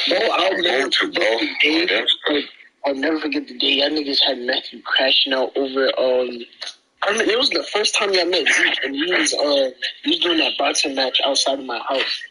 Bro, I'm going to, bro. I'll never forget the day y'all niggas had Matthew crashing out over I mean, it was the first time y'all met Zeke, and he was doing that boxing match outside of my house.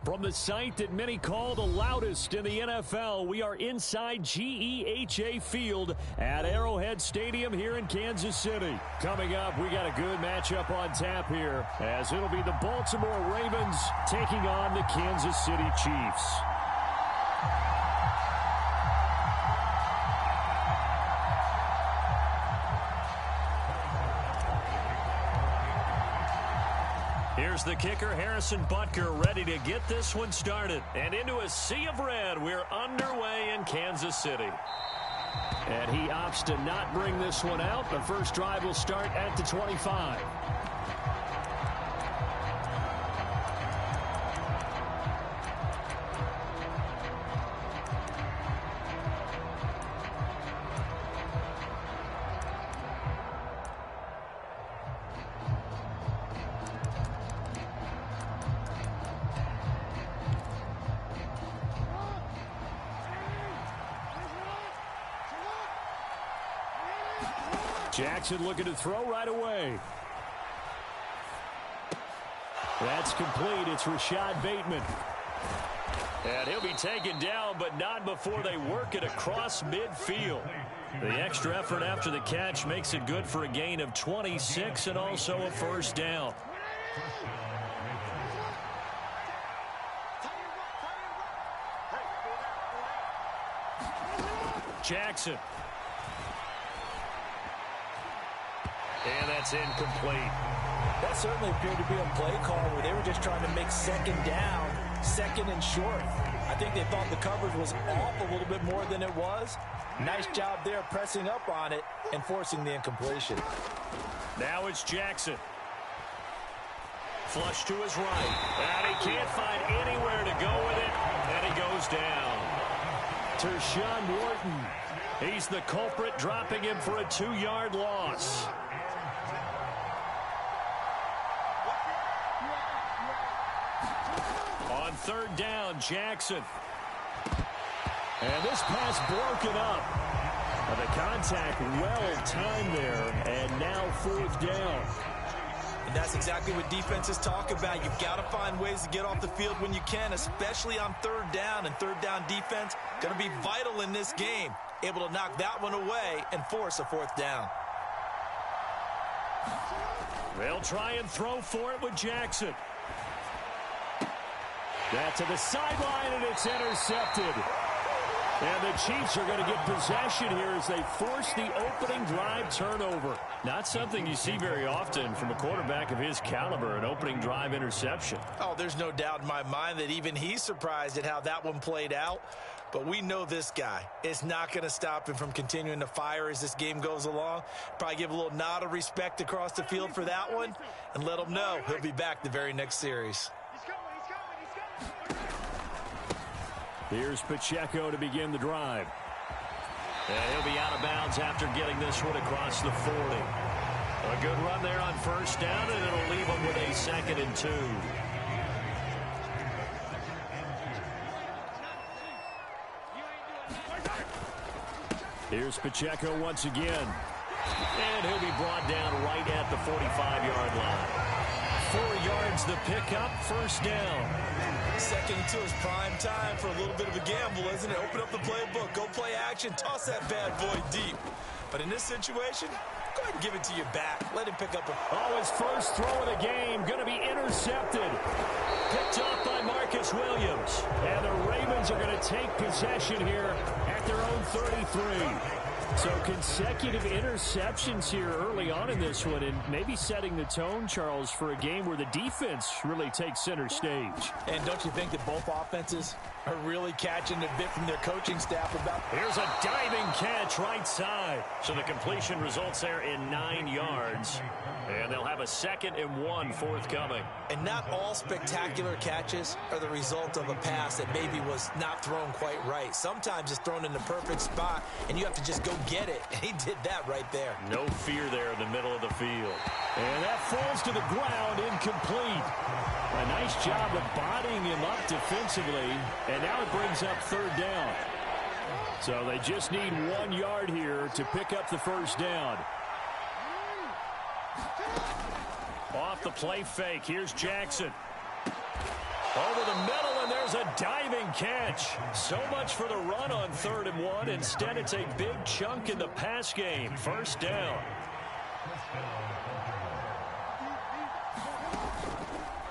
From the site that many call the loudest in the NFL, we are inside GEHA Field at Arrowhead Stadium here in Kansas City. Coming up, we got a good matchup on tap here, as it'll be the Baltimore Ravens taking on the Kansas City Chiefs. Here's the kicker, Harrison Butker, ready to get this one started. And into a sea of red, we're underway in Kansas City. And he opts to not bring this one out. The first drive will start at the 25. Jackson looking to throw right away. That's complete. It's Rashad Bateman. And he'll be taken down, but not before they work it across midfield. The extra effort after the catch makes it good for a gain of 26 and also a first down. Jackson. And that's incomplete. That certainly appeared to be a play call where they were just trying to make second down, second and short. I think they thought the coverage was off a little bit more than it was. Nice job there pressing up on it and forcing the incompletion. Now it's Jackson. Flush to his right. And he can't find anywhere to go with it. And he goes down. Tershawn Wharton. He's the culprit, dropping him for a 2-yard loss. On third down, Jackson. And this pass broken up. The contact well timed there, and now fourth down. And that's exactly what defenses talk about. You've got to find ways to get off the field when you can, especially on third down. And third down defense going to be vital in this game. Able to knock that one away and force a fourth down. They'll try and throw for it with Jackson. That to the sideline, and it's intercepted. And the Chiefs are going to get possession here as they force the opening drive turnover. Not something you see very often from a quarterback of his caliber, an opening drive interception. Oh, there's no doubt in my mind that even he's surprised at how that one played out. But we know this guy is not going to stop him from continuing to fire as this game goes along. Probably give a little nod of respect across the field for that one and let him know he'll be back the very next series. Here's Pacheco to begin the drive. And he'll be out of bounds after getting this one across the 40. A good run there on first down, and it'll leave him with a 2nd and 2. Here's Pacheco once again. And he'll be brought down right at the 45-yard line. 4 yards the pickup, first down. 2nd and 2 is prime time for a little bit of a gamble, isn't it? Open up the playbook, go play action, toss that bad boy deep. But in this situation, go ahead and give it to your back. Let him pick up a... Oh, his first throw of the game, going to be intercepted. Picked up by Marcus Williams. And the Ravens are going to take possession here at their own 33. So consecutive interceptions here early on in this one, and maybe setting the tone, Charles, for a game where the defense really takes center stage. And don't you think that both offenses are really catching a bit from their coaching staff about... Here's a diving catch right side. So the completion results there in 9 yards. And they'll have a 2nd and 1 forthcoming. And not all spectacular catches are the result of a pass that maybe was not thrown quite right. Sometimes it's thrown in the perfect spot, and you have to just go get it. And he did that right there. No fear there in the middle of the field. And that falls to the ground, incomplete. A nice job of bodying him up defensively. And now it brings up third down. So they just need 1 yard here to pick up the first down. Off the play fake, here's Jackson. Over the middle, and there's a diving catch. So much for the run on 3rd and 1. Instead, it's a big chunk in the pass game. First down.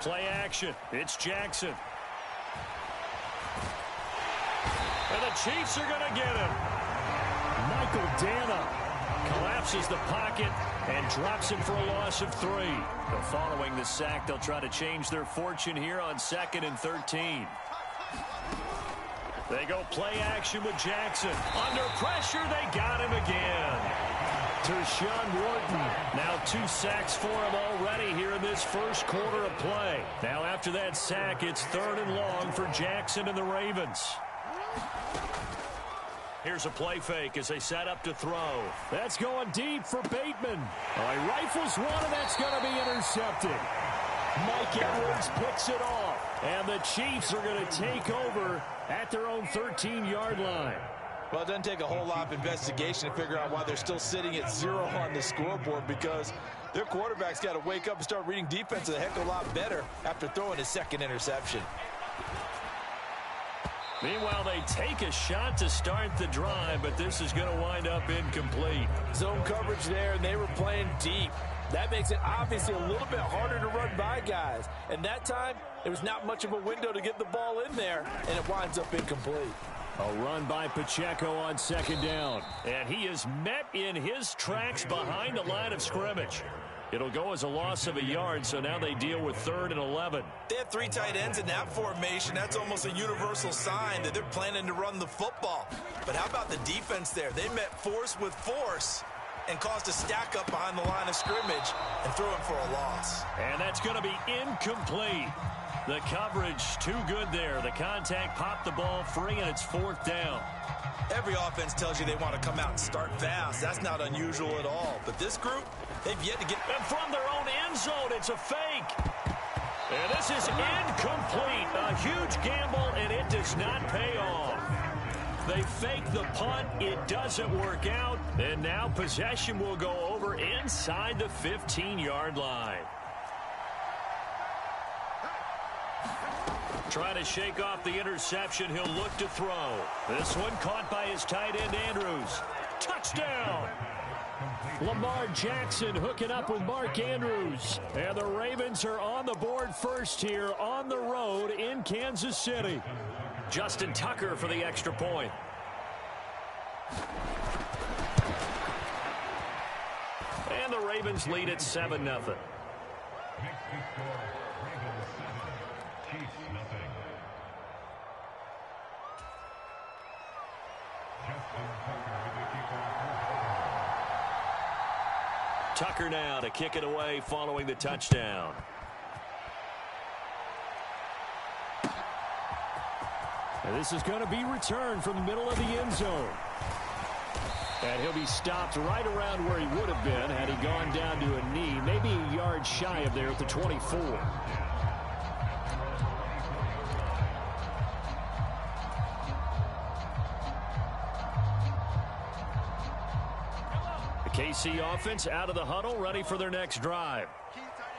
Play action. It's Jackson. And the Chiefs are going to get him. Michael Dana collapses the pocket and drops him for a loss of 3. But following the sack, they'll try to change their fortune here on 2nd and 13. They go play action with Jackson. Under pressure, they got him again. Tershawn Wharton, now 2 sacks for him already here in this first quarter of play. Now after that sack, it's 3rd and long for Jackson and the Ravens. Here's a play fake as they set up to throw. That's going deep for Bateman. Oh, he rifles one, and that's going to be intercepted. Mike Edwards picks it off. And the Chiefs are going to take over at their own 13-yard line. Well, it doesn't take a whole lot of investigation to figure out why they're still sitting at 0 on the scoreboard, because their quarterback's got to wake up and start reading defense a heck of a lot better after throwing his 2nd interception. Meanwhile, they take a shot to start the drive, but this is going to wind up incomplete. Zone coverage there, and they were playing deep. That makes it obviously a little bit harder to run by guys. And that time, there was not much of a window to get the ball in there, and it winds up incomplete. A run by Pacheco on 2nd down. And he is met in his tracks behind the line of scrimmage. It'll go as a loss of a yard, so now they deal with 3rd and 11. They have 3 tight ends in that formation. That's almost a universal sign that they're planning to run the football. But how about the defense there? They met force with force and caused a stack up behind the line of scrimmage and threw him for a loss. And that's going to be incomplete. The coverage too good there. The contact popped the ball free, and it's 4th down. Every offense tells you they want to come out and start fast. That's not unusual at all. But this group, they've yet to get... And from their own end zone, it's a fake. And this is incomplete. A huge gamble, and it does not pay off. They fake the punt. It doesn't work out. And now possession will go over inside the 15-yard line. Trying to shake off the interception. He'll look to throw. This one caught by his tight end, Andrews. Touchdown! Lamar Jackson hooking up with Mark Andrews. And the Ravens are on the board first here on the road in Kansas City. Justin Tucker for the extra point. And the Ravens lead at 7-0. Tucker now to kick it away following the touchdown. And this is going to be returned from the middle of the end zone. And he'll be stopped right around where he would have been had he gone down to a knee, maybe a yard shy of there at the 24. KC offense out of the huddle, ready for their next drive.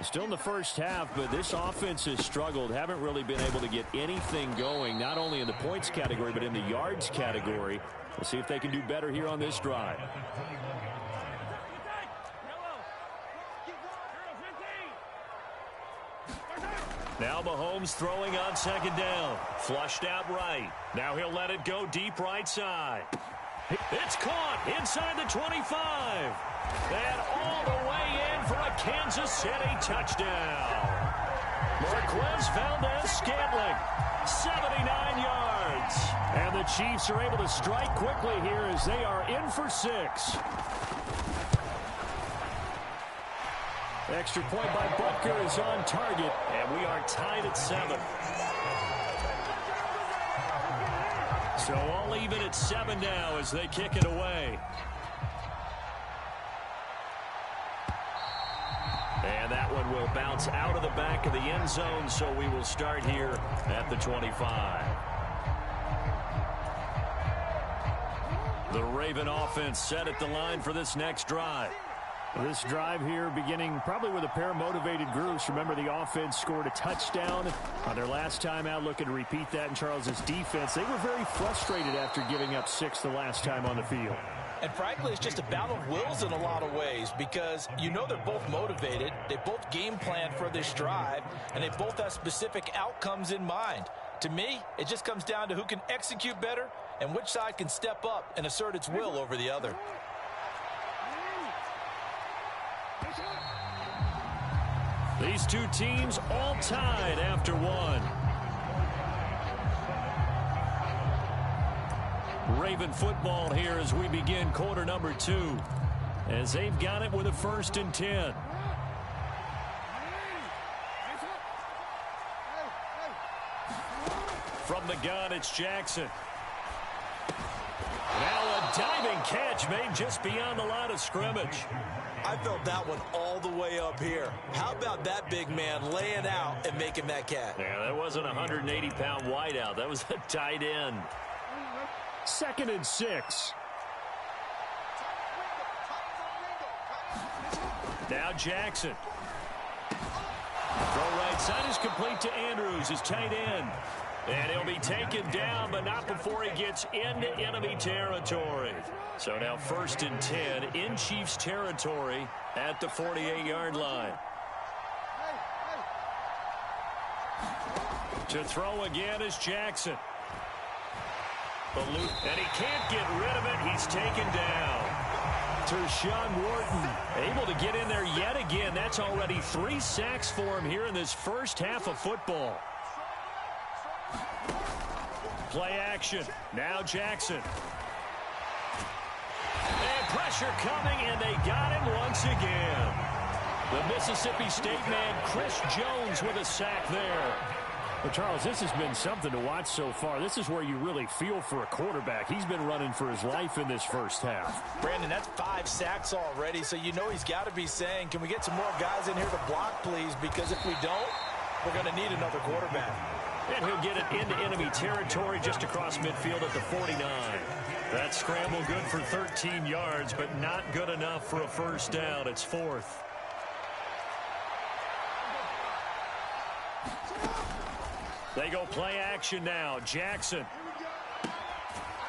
Still in the first half, but this offense has struggled. Haven't really been able to get anything going, not only in the points category, but in the yards category. We'll see if they can do better here on this drive. Now Mahomes throwing on 2nd down. Flushed out right. Now he'll let it go deep right side. It's caught inside the 25. And all the way in for a Kansas City touchdown. Marquez Valdez-Scantling, 79 yards. And the Chiefs are able to strike quickly here as they are in for 6. Extra point by Butker is on target, and we are tied at 7. So all even at 7 now as they kick it away. And that one will bounce out of the back of the end zone, so we will start here at the 25. The Raven offense set at the line for this next drive. This drive here beginning probably with a pair of motivated groups. Remember, the offense scored a touchdown on their last time out, looking to repeat that in Charles's defense. They were very frustrated after giving up 6 the last time on the field. And frankly, it's just a battle of wills in a lot of ways because you know they're both motivated. They both game plan for this drive, and they both have specific outcomes in mind. To me, it just comes down to who can execute better and which side can step up and assert its will over the other. These two teams all tied after one. Raven football here as we begin quarter number 2. As they've got it with a 1st and 10. From the gun, it's Jackson. Now a diving catch made just beyond the line of scrimmage. I felt that one all the way up here. How about that big man laying out and making that catch? Yeah, that wasn't a 180-pound wideout. That was a tight end. 2nd and 6. Now Jackson. Throw right side is complete to Andrews, his tight end. And he'll be taken down, but not before he gets into enemy territory. So now 1st and 10 in Chiefs territory at the 48-yard line. To throw again is Jackson. And he can't get rid of it. He's taken down. Tershawn Wharton able to get in there yet again. That's already 3 sacks for him here in this first half of football. Play action. Now Jackson. And pressure coming, and they got him once again. The Mississippi State man, Chris Jones, with a sack there. Well, Charles, this has been something to watch so far. This is where you really feel for a quarterback. He's been running for his life in this first half. Brandon, that's 5 sacks already, so you know he's got to be saying, can we get some more guys in here to block, please? Because if we don't, we're going to need another quarterback. And he'll get it into enemy territory just across midfield at the 49. That scramble good for 13 yards, but not good enough for a first down. It's 4th. They go play action now. Jackson.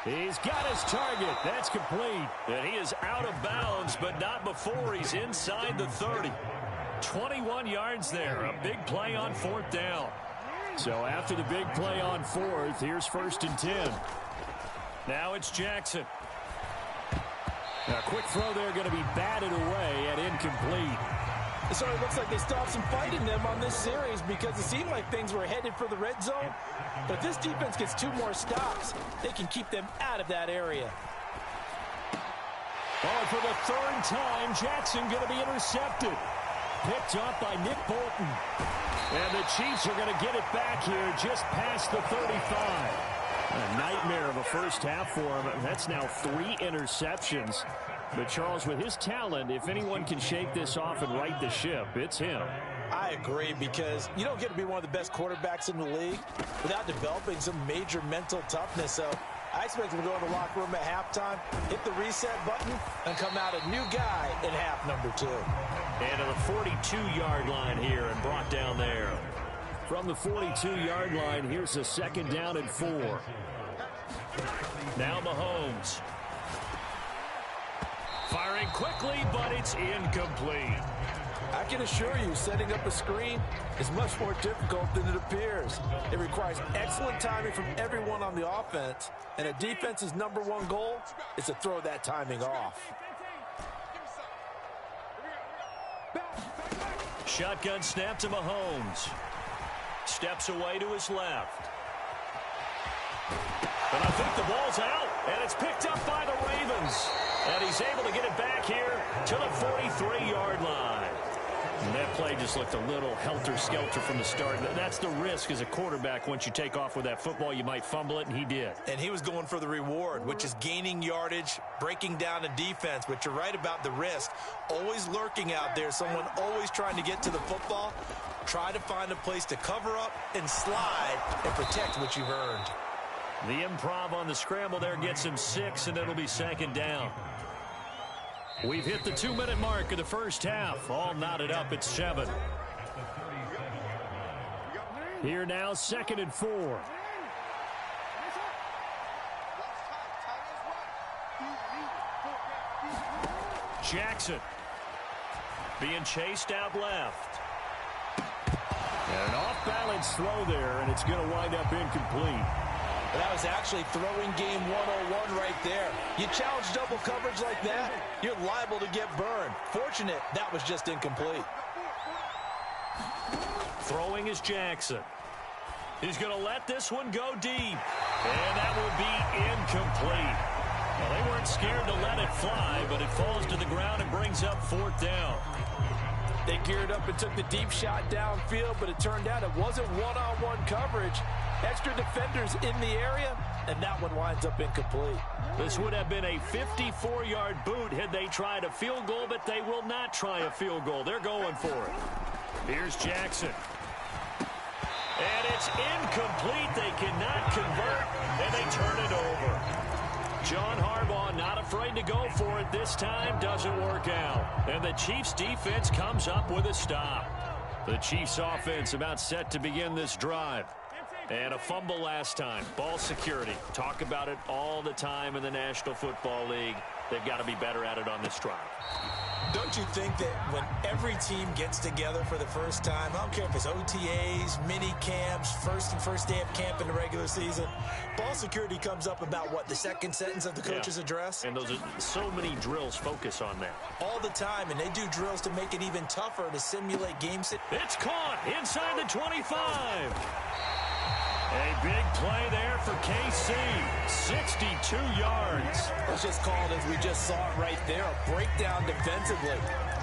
He's got his target. That's complete. And he is out of bounds, but not before he's inside the 30. 21 yards there. A big play on 4th down. So after the big play on 4th, here's 1st and 10. Now it's Jackson. A quick throw there going to be batted away and incomplete. So it looks like they still have some fight in them on this series because it seemed like things were headed for the red zone. But if this defense gets 2 more stops, they can keep them out of that area. Oh, for the 3rd time, Jackson going to be intercepted. Picked up by Nick Bolton. And the Chiefs are going to get it back here just past the 35. A nightmare of a first half for him. That's now 3 interceptions. But Charles, with his talent, if anyone can shake this off and right the ship, it's him. I agree, because you don't get to be one of the best quarterbacks in the league without developing some major mental toughness. So I expect him to go in the locker room at halftime, hit the reset button, and come out a new guy in half number 2. And to the 42-yard line here and brought down there. From the 42-yard line, here's a 2nd down and 4. Now Mahomes. Firing quickly, but it's incomplete. I can assure you, setting up a screen is much more difficult than it appears. It requires excellent timing from everyone on the offense, and a defense's #1 goal is to throw that timing off. Shotgun snap to Mahomes. Steps away to his left. And I think the ball's out, and it's picked up by the Ravens. And he's able to get it back here to the 43-yard line. And that play just looked a little helter-skelter from the start. That's the risk as a quarterback. Once you take off with that football, you might fumble it, and he did. And he was going for the reward, which is gaining yardage, breaking down a defense. But you're right about the risk. Always lurking out there, someone always trying to get to the football. Try to find a place to cover up and slide and protect what you've earned. The improv on the scramble there gets him 6, and it'll be 2nd down. We've hit the 2-minute mark of the first half. All knotted up at 7. Here now, 2nd and 4. Jackson being chased out left. And an off-balance throw there, and it's going to wind up incomplete. That was actually throwing game 101 right there. You challenge double coverage like that, you're liable to get burned. Fortunate, that was just incomplete. Throwing is Jackson. He's going to let this one go deep. And that will be incomplete. Well, they weren't scared to let it fly, but it falls to the ground and brings up 4th down. They geared up and took the deep shot downfield, but it turned out it wasn't one-on-one coverage. Extra defenders in the area, and that one winds up incomplete. This would have been a 54-yard boot had they tried a field goal, but they will not try a field goal. They're going for it. Here's Jackson. And it's incomplete. They cannot convert, and they turn it over. John Harbaugh not afraid to go for it this time. Doesn't work out. And the Chiefs defense comes up with a stop. The Chiefs offense about set to begin this drive. And a fumble last time. Ball security. Talk about it all the time in the National Football League. They've got to be better at it on this drive. Don't you think that when every team gets together for the first time, I don't care if it's OTAs, mini camps, first day of camp in the regular season, ball security comes up about what, the second sentence of the coach's address? And those are so many drills focus on that. All the time, and they do drills to make it even tougher to simulate game. It's caught inside the 25. A big play there for KC. 62 yards. It's just called, as we just saw it right there, a breakdown defensively.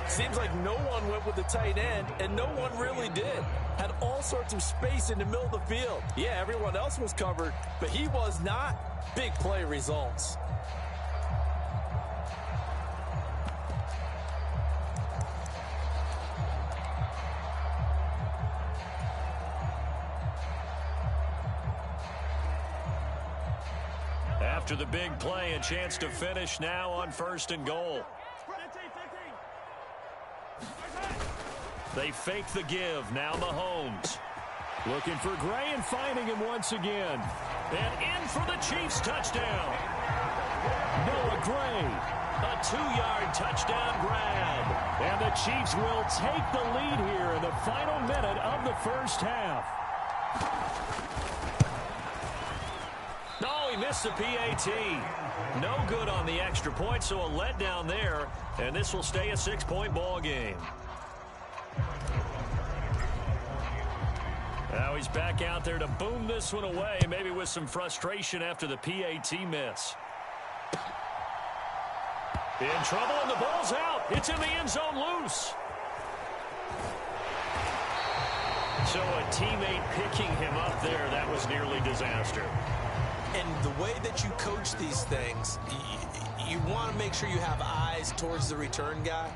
Seems like no one went with the tight end, and no one really did. Had all sorts of space in the middle of the field. Yeah, everyone else was covered, but he was not. Big play results. After the big play, a chance to finish now on 1st and goal. They fake the give. Now Mahomes. Looking for Gray and finding him once again. And in for the Chiefs touchdown. Noah Gray. A 2-yard touchdown grab. And the Chiefs will take the lead here in the final minute of the first half. He missed the PAT. No good on the extra point, so a letdown there, and this will stay a 6-point ball game. Now he's back out there to boom this one away, maybe with some frustration after the PAT miss. In trouble, and the ball's out. It's in the end zone loose. So a teammate picking him up there, that was nearly disaster. And the way that you coach these things, you want to make sure you have eyes towards the return guy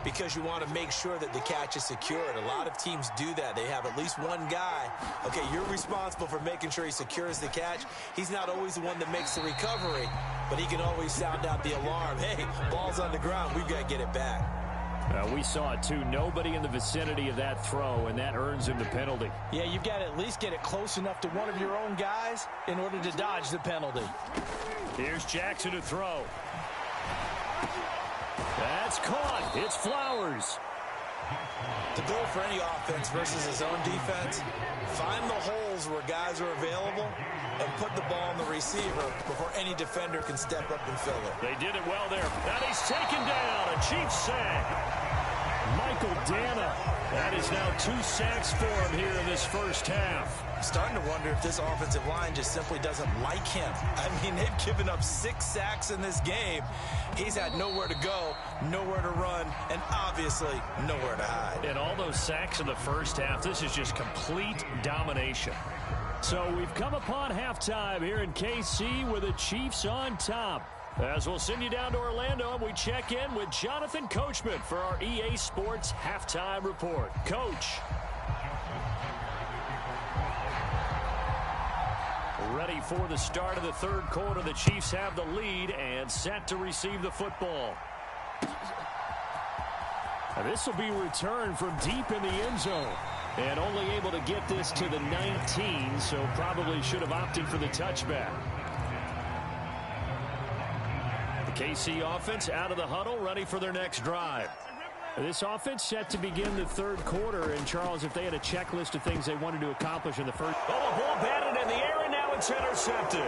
because you want to make sure that the catch is secured. A lot of teams do that. They have at least one guy. Okay, you're responsible for making sure he secures the catch. He's not always the one that makes the recovery, but he can always sound out the alarm. Hey, ball's on the ground. We've got to get it back. We saw it, too. Nobody in the vicinity of that throw, and that earns him the penalty. Yeah, you've got to at least get it close enough to one of your own guys in order to dodge the penalty. Here's Jackson to throw. That's caught. It's Flowers. The goal for any offense versus his own defense, find the holes where guys are available and put the ball on the receiver before any defender can step up and fill it. They did it well there. And he's taken down. A Chiefs sack. Michael Dana. That is now 2 sacks for him here in this first half. Starting to wonder if this offensive line just simply doesn't like him. I mean, they've given up 6 sacks in this game. He's had nowhere to go, nowhere to run, and obviously nowhere to hide. And all those sacks in the first half, this is just complete domination. So we've come upon halftime here in KC with the Chiefs on top. As we'll send you down to Orlando, and we check in with Jonathan Coachman for our EA Sports Halftime Report. Coach. Ready for the start of the third quarter. The Chiefs have the lead and set to receive the football. And this will be returned from deep in the end zone. And only able to get this to the 19, so probably should have opted for the touchback. The KC offense out of the huddle, ready for their next drive. This offense set to begin the third quarter. And, Charles, if they had a checklist of things they wanted to accomplish in the first. Oh, the ball batted in the air, and now it's intercepted.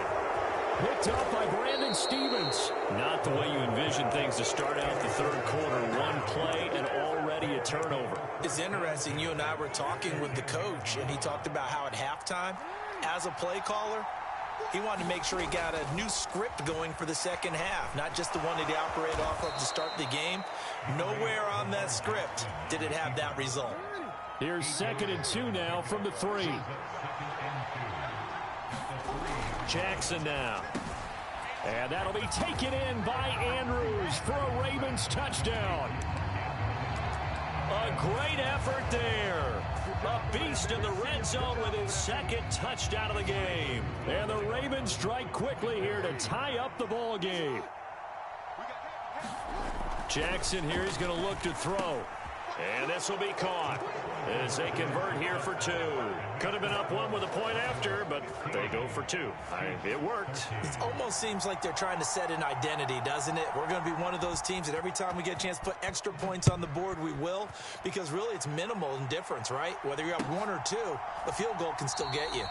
Picked up by Brandon Stevens. Not the way you envision things to start out the third quarter. One play and already a turnover. It's interesting. You and I were talking with the coach, and he talked about how at halftime, as a play caller, he wanted to make sure he got a new script going for the second half, not just the one that he operated off of to start the game. Nowhere on that script did it have that result. Here's 2nd and 2 now from the 3. Jackson now. And that'll be taken in by Andrews for a Ravens touchdown. A great effort there. A beast in the red zone with his 2nd touchdown of the game. And the Ravens strike quickly here to tie up the ball game. Jackson here is going to look to throw. And this will be caught as they convert here for 2. Could have been up 1 with a point after, but they go for 2. It worked. It almost seems like they're trying to set an identity, doesn't it? We're going to be one of those teams that every time we get a chance to put extra points on the board, we will. Because really it's minimal in difference, right? Whether you're up 1 or 2, a field goal can still get you.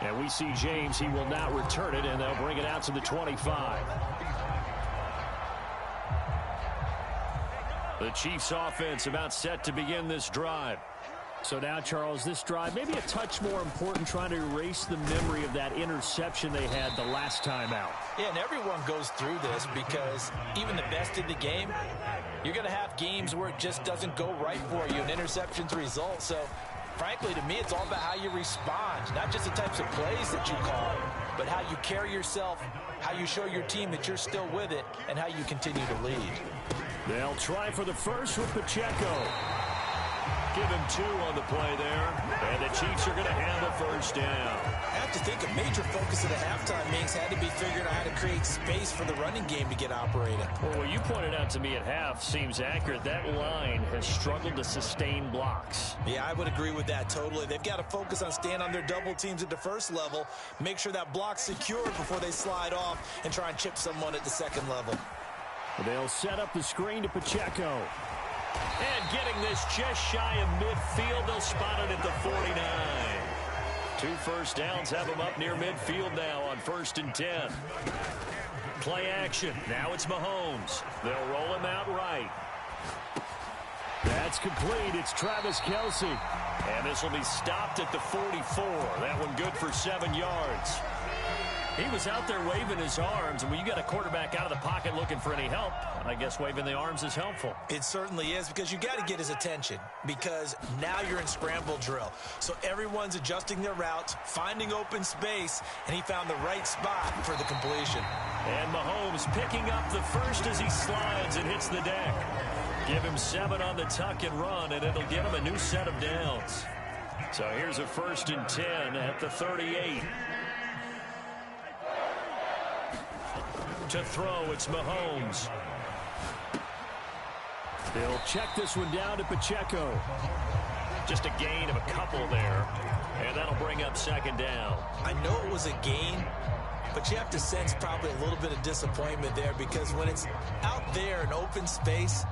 And we see James. He will not return it, and they'll bring it out to the 25. The Chiefs offense about set to begin this drive. So now, Charles, this drive maybe a touch more important, trying to erase the memory of that interception they had the last time out. Yeah, and everyone goes through this because even the best in the game, you're going to have games where it just doesn't go right for you, and interceptions result. So, frankly, to me, it's all about how you respond, not just the types of plays that you call, but how you carry yourself, how you show your team that you're still with it, and how you continue to lead. They'll try for the first with Pacheco. Give him 2 on the play there. And the Chiefs are going to have a first down. I have to think a major focus of the halftime meetings had to be figuring out how to create space for the running game to get operating. Well, what you pointed out to me at half seems accurate. That line has struggled to sustain blocks. Yeah, I would agree with that totally. They've got to focus on staying on their double teams at the first level, make sure that block's secured before they slide off and try and chip someone at the second level. They'll set up the screen to Pacheco. And getting this just shy of midfield, they'll spot it at the 49. 2 first downs have them up near midfield now on 1st and 10. Play action. Now it's Mahomes. They'll roll him out right. That's complete. It's Travis Kelce. And this will be stopped at the 44. That one good for 7 yards. He was out there waving his arms, and when you got a quarterback out of the pocket looking for any help, I guess waving the arms is helpful. It certainly is, because you got to get his attention, because now you're in scramble drill. So everyone's adjusting their routes, finding open space, and he found the right spot for the completion. And Mahomes picking up the first as he slides and hits the deck. Give him 7 on the tuck and run, and it'll get him a new set of downs. So here's a 1st and 10 at the 38. To throw, it's Mahomes. They'll check this one down to Pacheco. Just a gain of a couple there. And that'll bring up 2nd down. I know it was a gain, but you have to sense probably a little bit of disappointment there, because when it's out there in open space,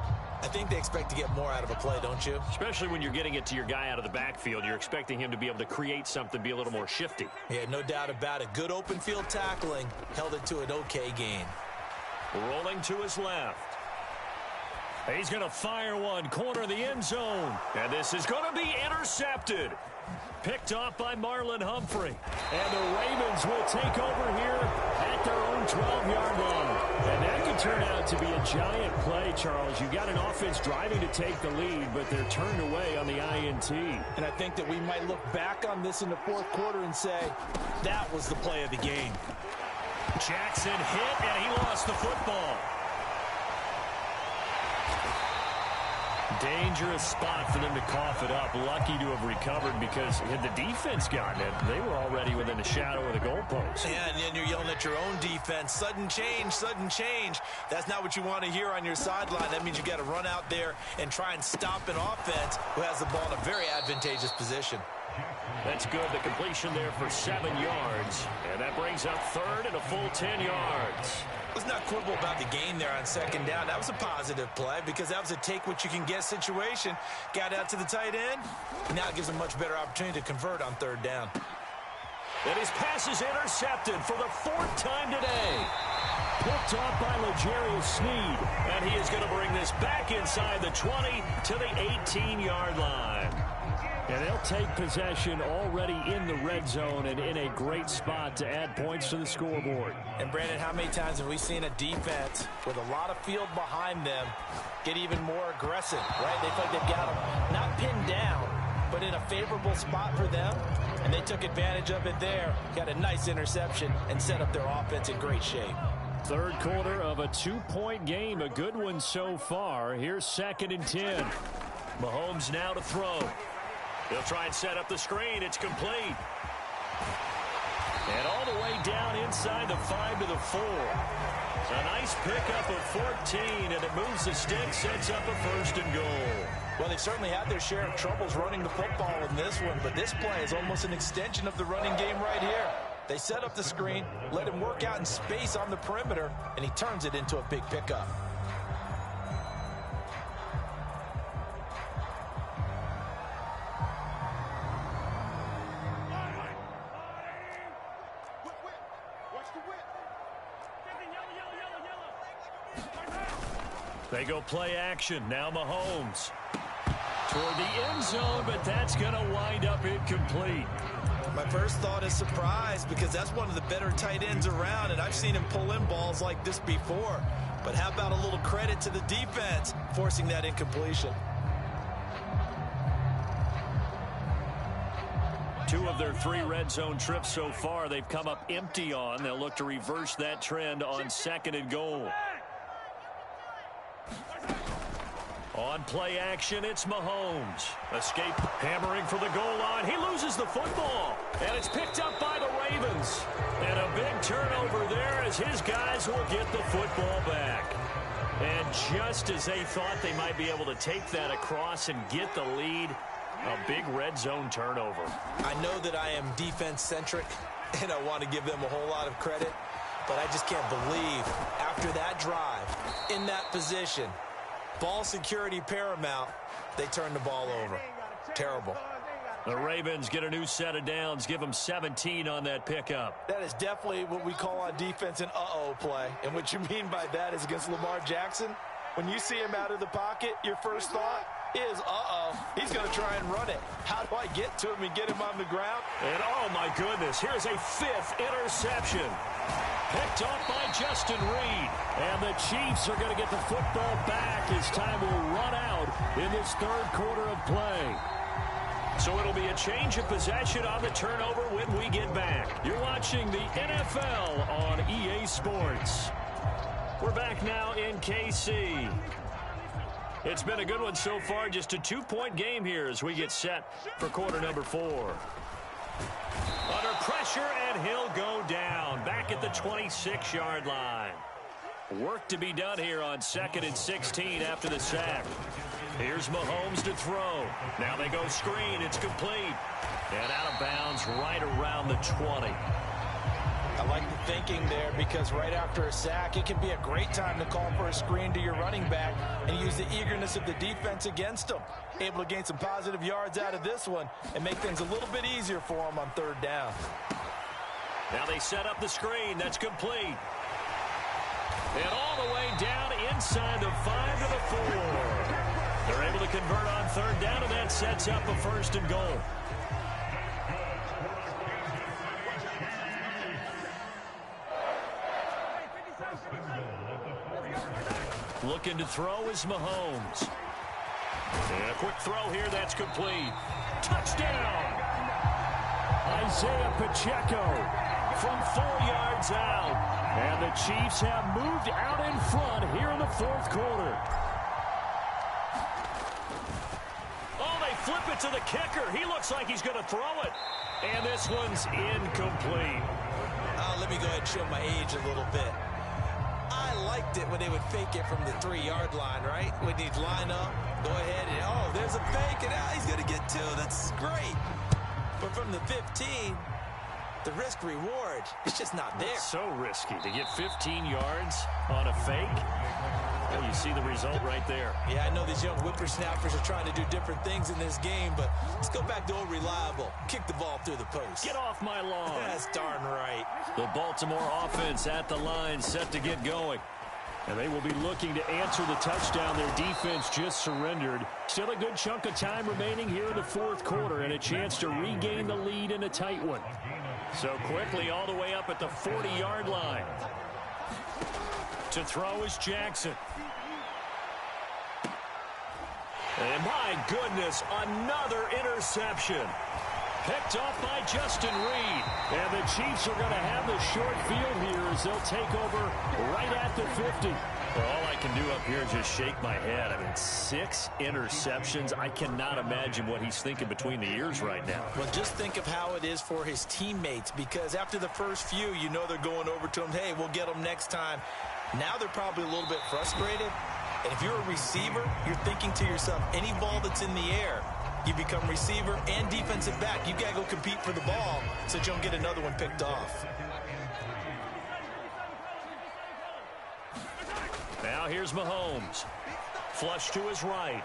I think they expect to get more out of a play, don't you? Especially when you're getting it to your guy out of the backfield. You're expecting him to be able to create something, be a little more shifty. Yeah, no doubt about it. Good open field tackling held it to an okay gain. Rolling to his left. He's going to fire one, corner of the end zone. And this is going to be intercepted. Picked off by Marlon Humphrey. And the Ravens will take over here at their own 12-yard line. And that could turn out to be a giant play, Charles. You got an offense driving to take the lead, but they're turned away on the INT. And I think that we might look back on this in the 4th quarter and say, that was the play of the game. Jackson hit, and he lost the football. Dangerous spot for them to cough it up. Lucky to have recovered because had the defense gotten it, they were already within the shadow of the goalpost. Yeah, and then you're yelling at your own defense. Sudden change, sudden change. That's not what you want to hear on your sideline. That means you got to run out there and try and stop an offense who has the ball in a very advantageous position. That's good. The completion there for 7 yards. And that brings up third and a full 10 yards. Let's not quibble about the gain there on second down. That was a positive play because that was a take-what-you-can-get situation. Got out to the tight end. Now it gives them a much better opportunity to convert on third down. And his pass is intercepted for the 4th time today. Picked off by L'Jarius Sneed. And he is going to bring this back inside the 20 to the 18-yard line. And they'll take possession already in the red zone and in a great spot to add points to the scoreboard. And, Brandon, how many times have we seen a defense with a lot of field behind them get even more aggressive, right? They feel like they've got them not pinned down, but in a favorable spot for them, and they took advantage of it there, got a nice interception, and set up their offense in great shape. Third quarter of a 2-point game, a good one so far. Here's 2nd and 10. Mahomes now to throw. He'll try and set up the screen. It's complete. And all the way down inside the 5 to the 4. A nice pickup of 14, and it moves the stick, sets up a 1st and goal. Well, they certainly had their share of troubles running the football in this one, but this play is almost an extension of the running game right here. They set up the screen, let him work out in space on the perimeter, and he turns it into a big pickup. They go play action. Now Mahomes toward the end zone, but that's going to wind up incomplete. My first thought is surprise because that's one of the better tight ends around, and I've seen him pull in balls like this before. But how about a little credit to the defense forcing that incompletion? 2 of their 3 red zone trips so far they've come up empty on. They'll look to reverse that trend on 2nd and goal. On play action, it's Mahomes. Escape, hammering for the goal line. He loses the football, and it's picked up by the Ravens. And a big turnover there as his guys will get the football back. And just as they thought they might be able to take that across and get the lead, a big red zone turnover. I know that I am defense-centric, and I want to give them a whole lot of credit, but I just can't believe after that drive, in that position, ball security paramount, they turn the ball over. Terrible. The Ravens get a new set of downs, give them 17 on that pickup. That is definitely what we call on defense an uh-oh play. And what you mean by that is against Lamar Jackson, when you see him out of the pocket, your first thought is, uh-oh, he's going to try and run it. How do I get to him and get him on the ground? And, oh, my goodness, here's a 5th interception. Picked off by Justin Reed. And the Chiefs are going to get the football back as time will run out in this 3rd quarter of play. So it'll be a change of possession on the turnover when we get back. You're watching the NFL on EA Sports. We're back now in KC. It's been a good one so far, just a 2-point game here as we get set for quarter number 4. Under pressure, and he'll go down back at the 26-yard line. Work to be done here on 2nd and 16 after the sack. Here's Mahomes to throw. Now they go screen. It's complete. And out of bounds right around the 20. I like the thinking there because right after a sack, it can be a great time to call for a screen to your running back and use the eagerness of the defense against them. Able to gain some positive yards out of this one and make things a little bit easier for them on 3rd down. Now they set up the screen. That's complete. And all the way down inside the 5 to the 4. They're able to convert on 3rd down, and that sets up a 1st and goal. Looking to throw is Mahomes. And a quick throw here, that's complete. Touchdown! Isaiah Pacheco from 4 yards out. And the Chiefs have moved out in front here in the 4th quarter. it to the kicker. He looks like he's going to throw it. And this one's incomplete. Let me go ahead and show my age a little bit. I liked it when they would fake it from the 3-yard line, right? When they'd line up, go ahead, and oh, there's a fake, and now he's going to get 2. That's great. But from the 15, the risk-reward is just not there. It's so risky to get 15 yards on a fake. Well, you see the result right there. Yeah, I know these young whippersnappers are trying to do different things in this game, but let's go back to old reliable. Kick the ball through the post. Get off my lawn. That's darn right. The Baltimore offense at the line, set to get going. And they will be looking to answer the touchdown their defense just surrendered. Still a good chunk of time remaining here in the fourth quarter and a chance to regain the lead in a tight one. So quickly all the way up at the 40-yard line. To throw is Jackson. And my goodness, another interception. Picked off by Justin Reed. And the Chiefs are going to have the short field here as they'll take over right at the 50. Well, all I can do up here is just shake my head. I mean, 6 interceptions. I cannot imagine what he's thinking between the ears right now. Well, just think of how it is for his teammates, because after the first few, you know they're going over to him, hey, we'll get them next time. Now they're probably a little bit frustrated. And if you're a receiver, you're thinking to yourself, any ball that's in the air, you become receiver and defensive back. You got to go compete for the ball so that you don't get another one picked off. Now here's Mahomes. Flush to his right.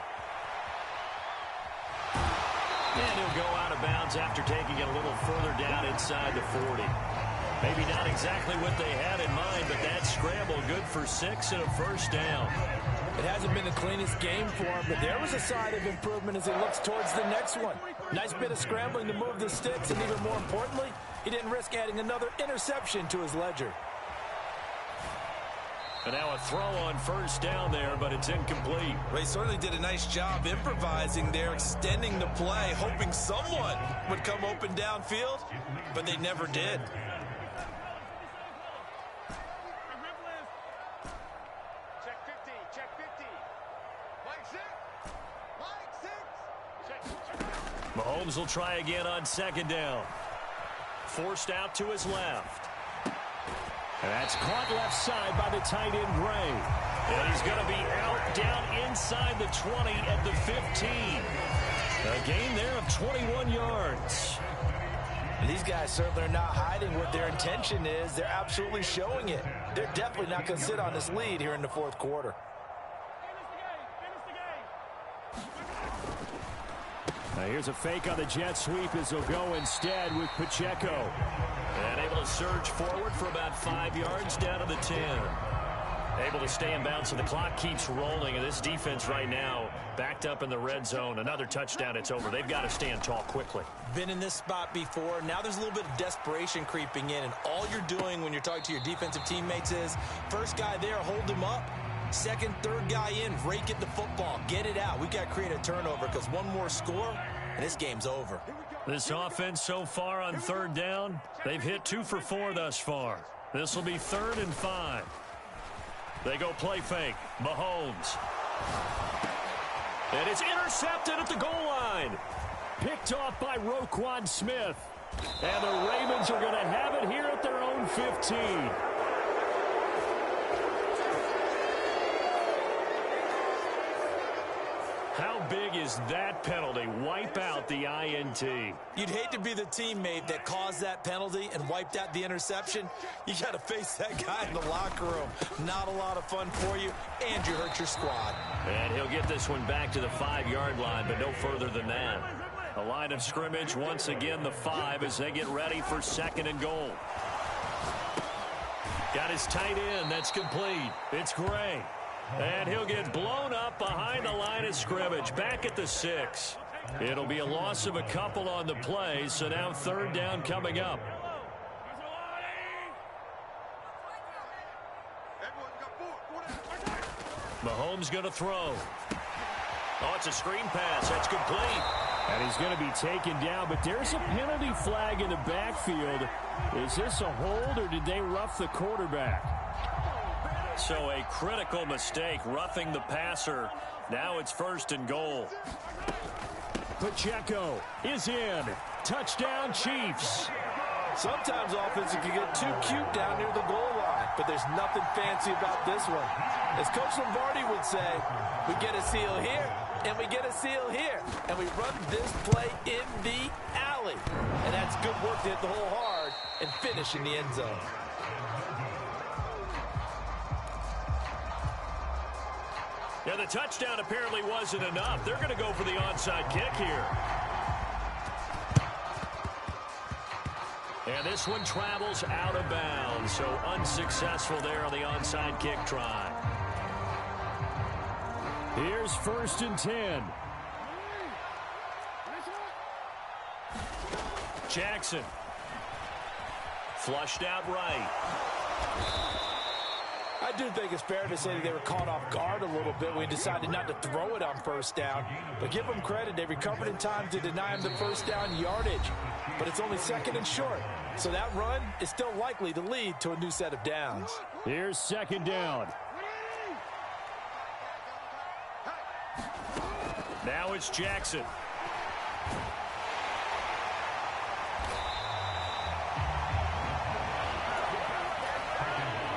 And he'll go out of bounds after taking it a little further down inside the 40. Maybe not exactly what they had in mind, but that scramble good for 6 and a first down. It hasn't been the cleanest game for him, but there was a sign of improvement as he looks towards the next one. Nice bit of scrambling to move the sticks, and even more importantly, he didn't risk adding another interception to his ledger. And now a throw on first down there, but it's incomplete. They certainly did a nice job improvising there, extending the play, hoping someone would come open downfield, but they never did. Mahomes will try again on second down. Forced out to his left. And that's caught left side by the tight end, Gray. And he's going to be out down inside the 20 at the 15. A gain there of 21 yards. These guys certainly are not hiding what their intention is. They're absolutely showing it. They're definitely not going to sit on this lead here in the fourth quarter. Now here's a fake on the jet sweep as they'll go instead with Pacheco. And able to surge forward for about 5 yards down to the 10. Able to stay in bounds, so the clock keeps rolling. And this defense right now backed up in the red zone. Another touchdown, it's over. They've got to stand tall quickly. Been in this spot before. Now there's a little bit of desperation creeping in. And all you're doing when you're talking to your defensive teammates is, first guy there, hold him up. Second, third guy in, rake at the football. Get it out. We've got to create a turnover because one more score, and this game's over. This offense so far on third down, they've hit 2 for 4 thus far. This will be 3rd and 5. They go play fake. Mahomes. And it's intercepted at the goal line. Picked off by Roquan Smith. And the Ravens are going to have it here at their own 15. How big is that penalty? Wipe out the INT. You'd hate to be the teammate that caused that penalty and wiped out the interception. You got to face that guy in the locker room. Not a lot of fun for you, and you hurt your squad. And he'll get this one back to the 5-yard line, but no further than that. The line of scrimmage, once again, the 5 as they get ready for 2nd and goal. Got his tight end. That's complete. It's Gray. And he'll get blown up behind the line of scrimmage, back at the 6. It'll be a loss of a couple on the play, so now 3rd down coming up. Mahomes going to throw. Oh, it's a screen pass. That's complete. And he's going to be taken down, but there's a penalty flag in the backfield. Is this a hold, or did they rough the quarterback? So a critical mistake, roughing the passer. Now it's 1st and goal. Pacheco is in. Touchdown, Chiefs. Sometimes offenses can get too cute down near the goal line, but there's nothing fancy about this one. As Coach Lombardi would say, we get a seal here, and we get a seal here, and we run this play in the alley. And that's good work to hit the hole hard and finish in the end zone. Yeah, the touchdown apparently wasn't enough. They're going to go for the onside kick here. And this one travels out of bounds, so unsuccessful there on the onside kick try. Here's 1st and 10. Jackson. Flushed out right. I do think it's fair to say that they were caught off guard a little bit when we decided not to throw it on 1st down. But give them credit. They recovered in time to deny him the 1st down yardage. But it's only 2nd and short. So that run is still likely to lead to a new set of downs. Here's 2nd down. Now it's Jackson.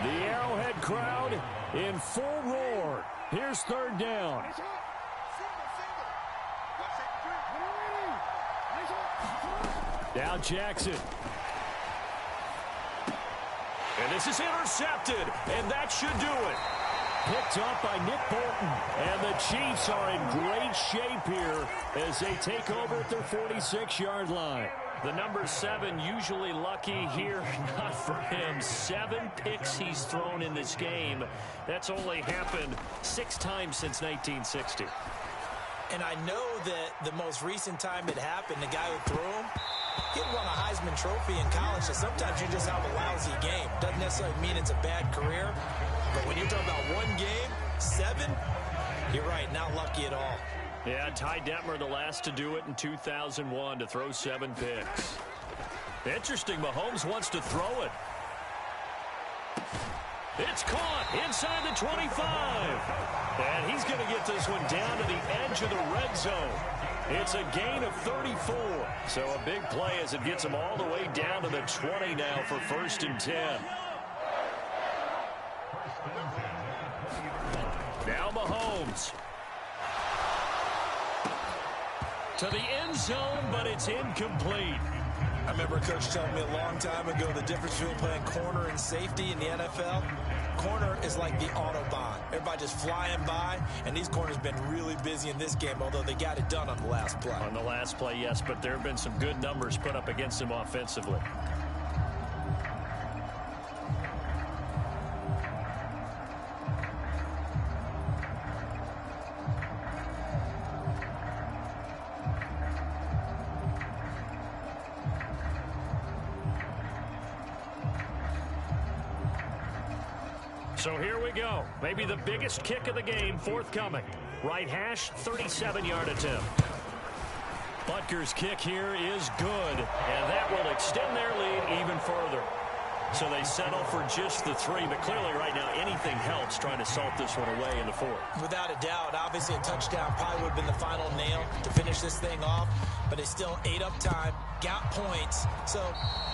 The Arrowhead crowd in full roar. Here's 3rd down. Now Jackson. And this is intercepted, and that should do it. Picked up by Nick Bolton, and the Chiefs are in great shape here as they take over at their 46-yard line. The number 7 usually lucky here, not for him. 7 picks he's thrown in this game. That's only happened 6 times since 1960. And I know that the most recent time it happened, the guy who threw him, he won a Heisman Trophy in college, so sometimes you just have a lousy game. Doesn't necessarily mean it's a bad career, but when you're talking about one game, 7, you're right, not lucky at all. Yeah, Ty Detmer, the last to do it in 2001, to throw 7 picks. Interesting, Mahomes wants to throw it. It's caught inside the 25. And he's going to get this one down to the edge of the red zone. It's a gain of 34. So a big play as it gets him all the way down to the 20 now for 1st and 10. Now Mahomes. To the end zone, but it's incomplete. I remember a coach telling me a long time ago the difference between playing corner and safety in the NFL. Corner is like the Autobahn. Everybody just flying by, and these corners have been really busy in this game, although they got it done on the last play. On the last play, yes, but there have been some good numbers put up against him offensively. So here we go. Maybe the biggest kick of the game forthcoming. Right hash, 37-yard attempt. Butker's kick here is good, and that will extend their lead even further. So they settle for just the 3, but clearly right now anything helps trying to salt this one away in the 4th. Without a doubt, obviously a touchdown probably would have been the final nail to finish this thing off, but they still ate up time, got points. So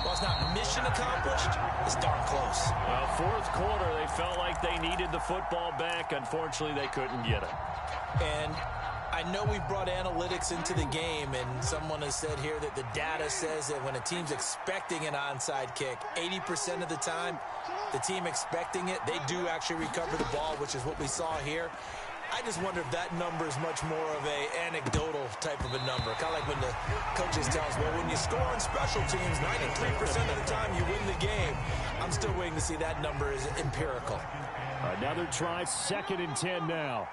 while it's not mission accomplished, it's darn close. Well, 4th quarter, they felt like they needed the football back. Unfortunately, they couldn't get it. And I know we've brought analytics into the game, and someone has said here that the data says that when a team's expecting an onside kick, 80% of the time, the team expecting it, they do actually recover the ball, which is what we saw here. I just wonder if that number is much more of a anecdotal type of a number. Kind of like when the coaches tell us, well, when you score on special teams, 93% of the time you win the game. I'm still waiting to see that number is empirical. Another try, 2nd and 10 now.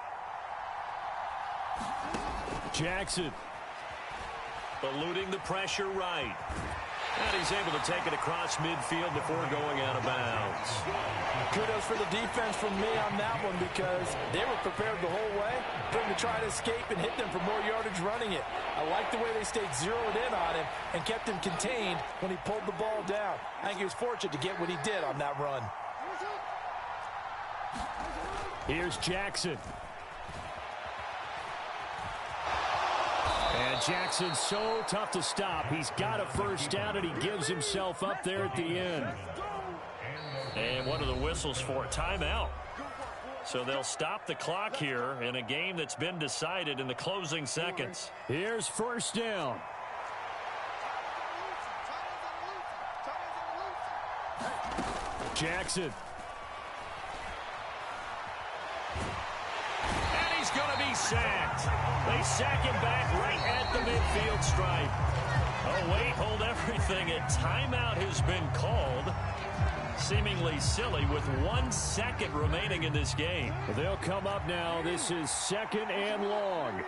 Jackson eluding the pressure right. And he's able to take it across midfield before going out of bounds. Kudos for the defense from me on that one because they were prepared the whole way for him to try to escape and hit them for more yardage running it. I like the way they stayed zeroed in on him and kept him contained when he pulled the ball down. I think he was fortunate to get what he did on that run. Here's Jackson. And And Jackson's so tough to stop. He's got a first down, and he gives himself up there at the end. And one of the whistles for a timeout. So they'll stop the clock here in a game that's been decided in the closing seconds. Here's first down. Jackson. And he's going to be sacked. They sack him back right at the midfield stripe. Oh, wait, hold everything. A timeout has been called. Seemingly silly with 1 second remaining in this game. They'll come up now. This is 2nd and long.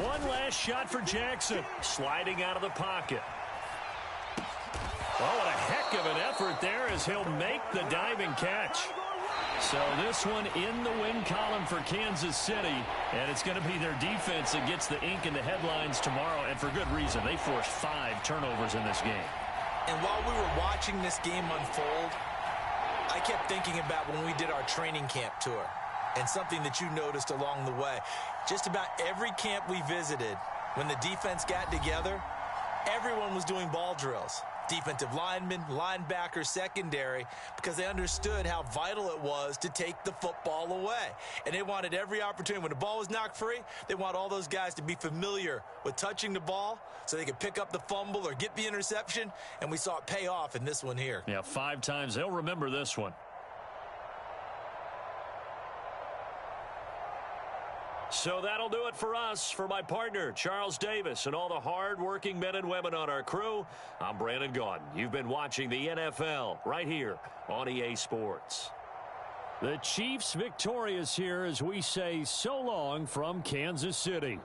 One last shot for Jackson. Sliding out of the pocket. Oh, what a heck of an effort there as he'll make the diving catch. So this one in the win column for Kansas City, and it's going to be their defense that gets the ink in the headlines tomorrow, and for good reason. They forced 5 turnovers in this game. And while we were watching this game unfold, I kept thinking about when we did our training camp tour and something that you noticed along the way. Just about every camp we visited, when the defense got together, everyone was doing ball drills. Defensive linemen, linebackers, secondary, because they understood how vital it was to take the football away. And they wanted every opportunity. When the ball was knocked free, they want all those guys to be familiar with touching the ball so they could pick up the fumble or get the interception. And we saw it pay off in this one here. Yeah, 5 times. They'll remember this one. So that'll do it for us. For my partner, Charles Davis, and all the hard-working men and women on our crew, I'm Brandon Gaudin. You've been watching the NFL right here on EA Sports. The Chiefs victorious here as we say so long from Kansas City.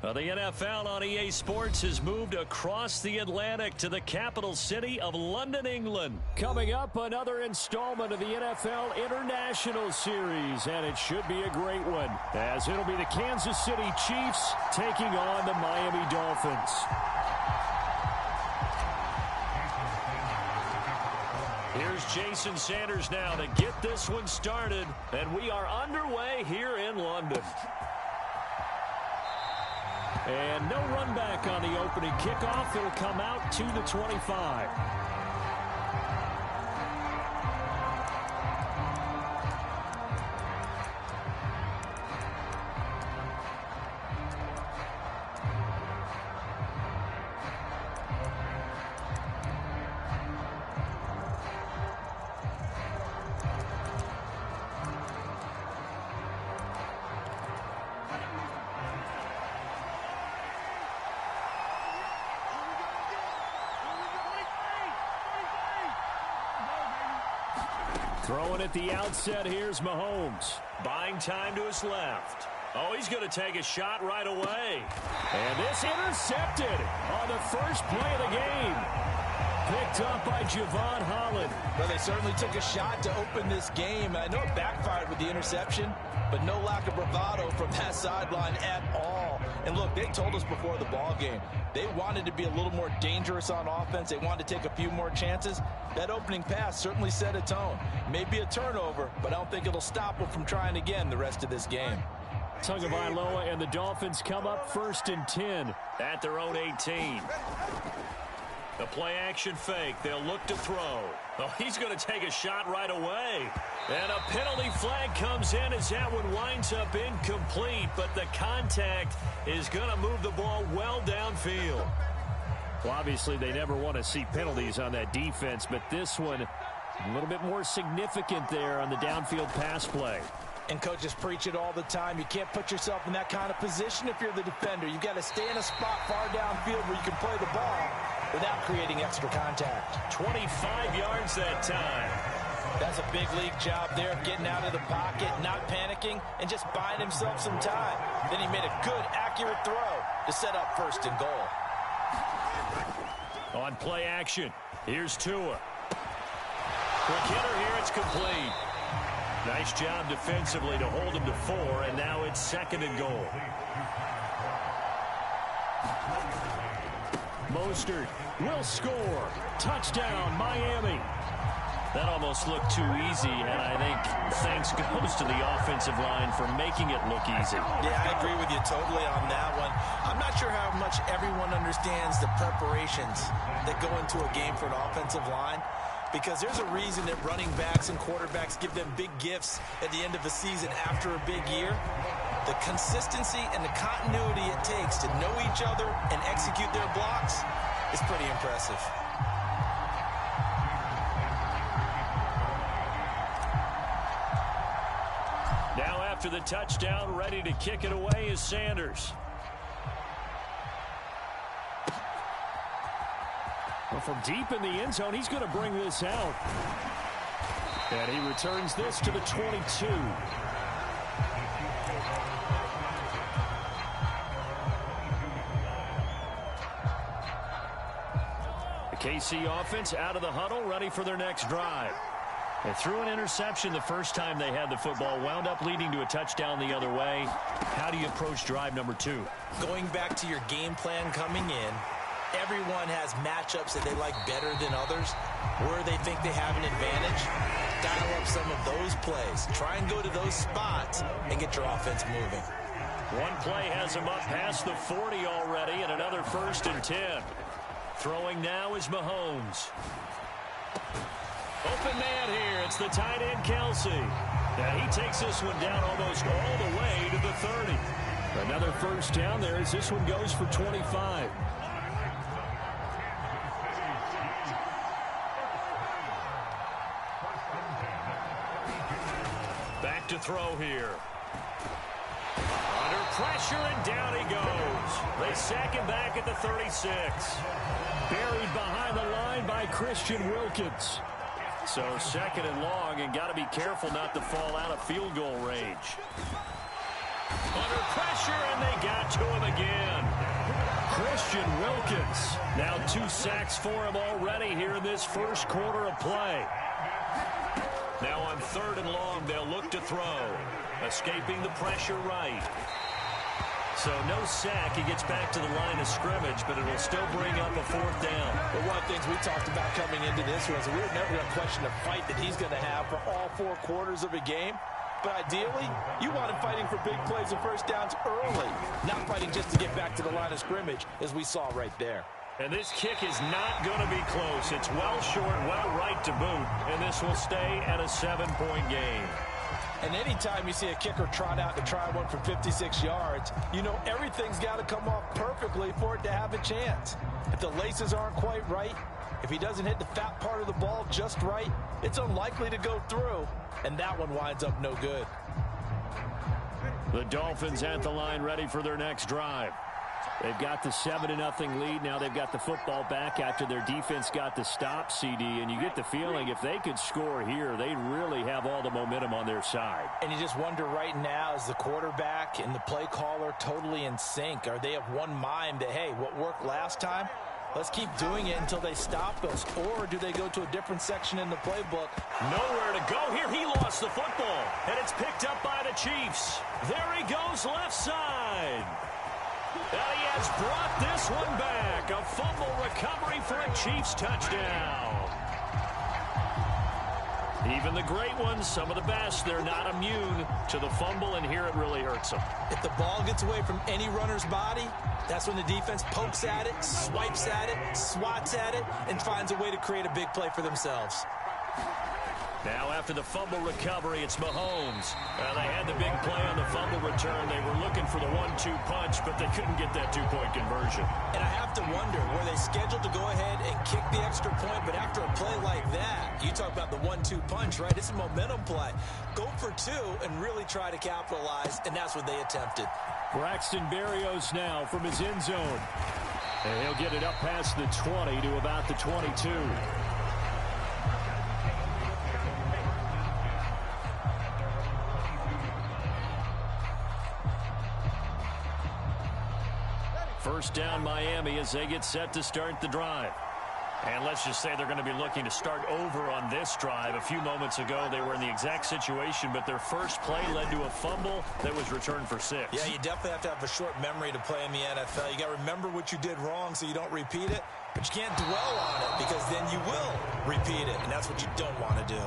The NFL on EA Sports has moved across the Atlantic to the capital city of London, England. Coming up, another installment of the NFL International Series, and it should be a great one, as it'll be the Kansas City Chiefs taking on the Miami Dolphins. Here's Jason Sanders now to get this one started, and we are underway here in London. And no run back on the opening kickoff. It'll come out to the 25. Throwing at the outset, here's Mahomes. Buying time to his left. Oh, he's going to take a shot right away. And this intercepted on the first play of the game. Picked up by Javon Holland. Well, they certainly took a shot to open this game. I know it backfired with the interception, but no lack of bravado from that sideline at all. And look, they told us before the ball game, they wanted to be a little more dangerous on offense. They wanted to take a few more chances. That opening pass certainly set a tone. Maybe a turnover, but I don't think it'll stop them from trying again the rest of this game. Tagovailoa and the Dolphins come up 1st and 10 at their own 18. The play action fake. They'll look to throw. Oh, he's going to take a shot right away. And a penalty flag comes in as that one winds up incomplete, but the contact is going to move the ball well downfield. Well, obviously, they never want to see penalties on that defense, but this one a little bit more significant there on the downfield pass play. And coaches preach it all the time. You can't put yourself in that kind of position if you're the defender. You've got to stay in a spot far downfield where you can play the ball without creating extra contact. 25 yards that time. That's a big league job there of getting out of the pocket, not panicking, and just buying himself some time. Then he made a good, accurate throw to set up 1st and goal. On play action, here's Tua. Quick hitter here, it's complete. Nice job defensively to hold him to 4, and now it's 2nd and goal. Mostert will score. Touchdown, Miami. That almost looked too easy, and I think thanks goes to the offensive line for making it look easy. Yeah, I agree with you totally on that one. I'm not sure how much everyone understands the preparations that go into a game for an offensive line, because there's a reason that running backs and quarterbacks give them big gifts at the end of a season after a big year. The consistency and the continuity it takes to know each other and execute their blocks is pretty impressive. Now after the touchdown, ready to kick it away is Sanders. Well, from deep in the end zone, he's going to bring this out. And he returns this to the 22. The KC offense out of the huddle, ready for their next drive. They threw an interception the first time they had the football, wound up leading to a touchdown the other way. How do you approach drive number 2? Going back to your game plan coming in, everyone has matchups that they like better than others, where they think they have an advantage. Dial up some of those plays. Try and go to those spots and get your offense moving. One play has him up past the 40 already, and another 1st and 10. Throwing now is Mahomes. Open man here. It's the tight end, Kelsey. Now he takes this one down almost all the way to the 30. Another 1st down there as this one goes for 25. Back to throw here. Under pressure, and down he goes. They sack him back at the 36. Buried behind the line by Christian Wilkins. So 2nd and long, and got to be careful not to fall out of field goal range. Under pressure, and they got to him again. Christian Wilkins. Now 2 sacks for him already here in this first quarter of play. Now on 3rd and long, they'll look to throw. Escaping the pressure right. So no sack. He gets back to the line of scrimmage, but it'll still bring up a 4th down. But one of the things we talked about coming into this was we were never going to question the fight that he's going to have for all 4 quarters of a game. But ideally, you want him fighting for big plays and first downs early, not fighting just to get back to the line of scrimmage, as we saw right there. And this kick is not going to be close. It's well short, well right to boot, and this will stay at a 7-point game. And anytime you see a kicker trot out to try one from 56 yards, you know everything's got to come off perfectly for it to have a chance. If the laces aren't quite right, if he doesn't hit the fat part of the ball just right, it's unlikely to go through, and that one winds up no good. The Dolphins at the line ready for their next drive. They've got the 7-0 lead. Now they've got the football back after their defense got the stop, CD. And you get the feeling if they could score here, they'd really have all the momentum on their side. And you just wonder right now, is the quarterback and the play caller totally in sync? Are they of one mind that, hey, what worked last time, let's keep doing it until they stop us? Or do they go to a different section in the playbook? Nowhere to go here. He lost the football. And it's picked up by the Chiefs. There he goes, left side. And he has brought this one back. A fumble recovery for a Chiefs touchdown. Even the great ones, some of the best, they're not immune to the fumble, and here it really hurts them. If the ball gets away from any runner's body, that's when the defense pokes at it, swipes at it, swats at it, and finds a way to create a big play for themselves. Now after the fumble recovery, it's Mahomes. They had the big play on the fumble return. They were looking for the 1-2 punch, but they couldn't get that 2-point conversion. And I have to wonder, were they scheduled to go ahead and kick the extra point? But after a play like that, you talk about the 1-2 punch, right? It's a momentum play. Go for 2 and really try to capitalize, and that's what they attempted. Braxton Berrios now from his end zone. And he'll get it up past the 20 to about the 22. First down Miami as they get set to start the drive. And let's just say they're going to be looking to start over on this drive. A few moments ago, they were in the exact situation, but their first play led to a fumble that was returned for 6. Yeah, you definitely have to have a short memory to play in the NFL. You got to remember what you did wrong so you don't repeat it, but you can't dwell on it because then you will repeat it, and that's what you don't want to do.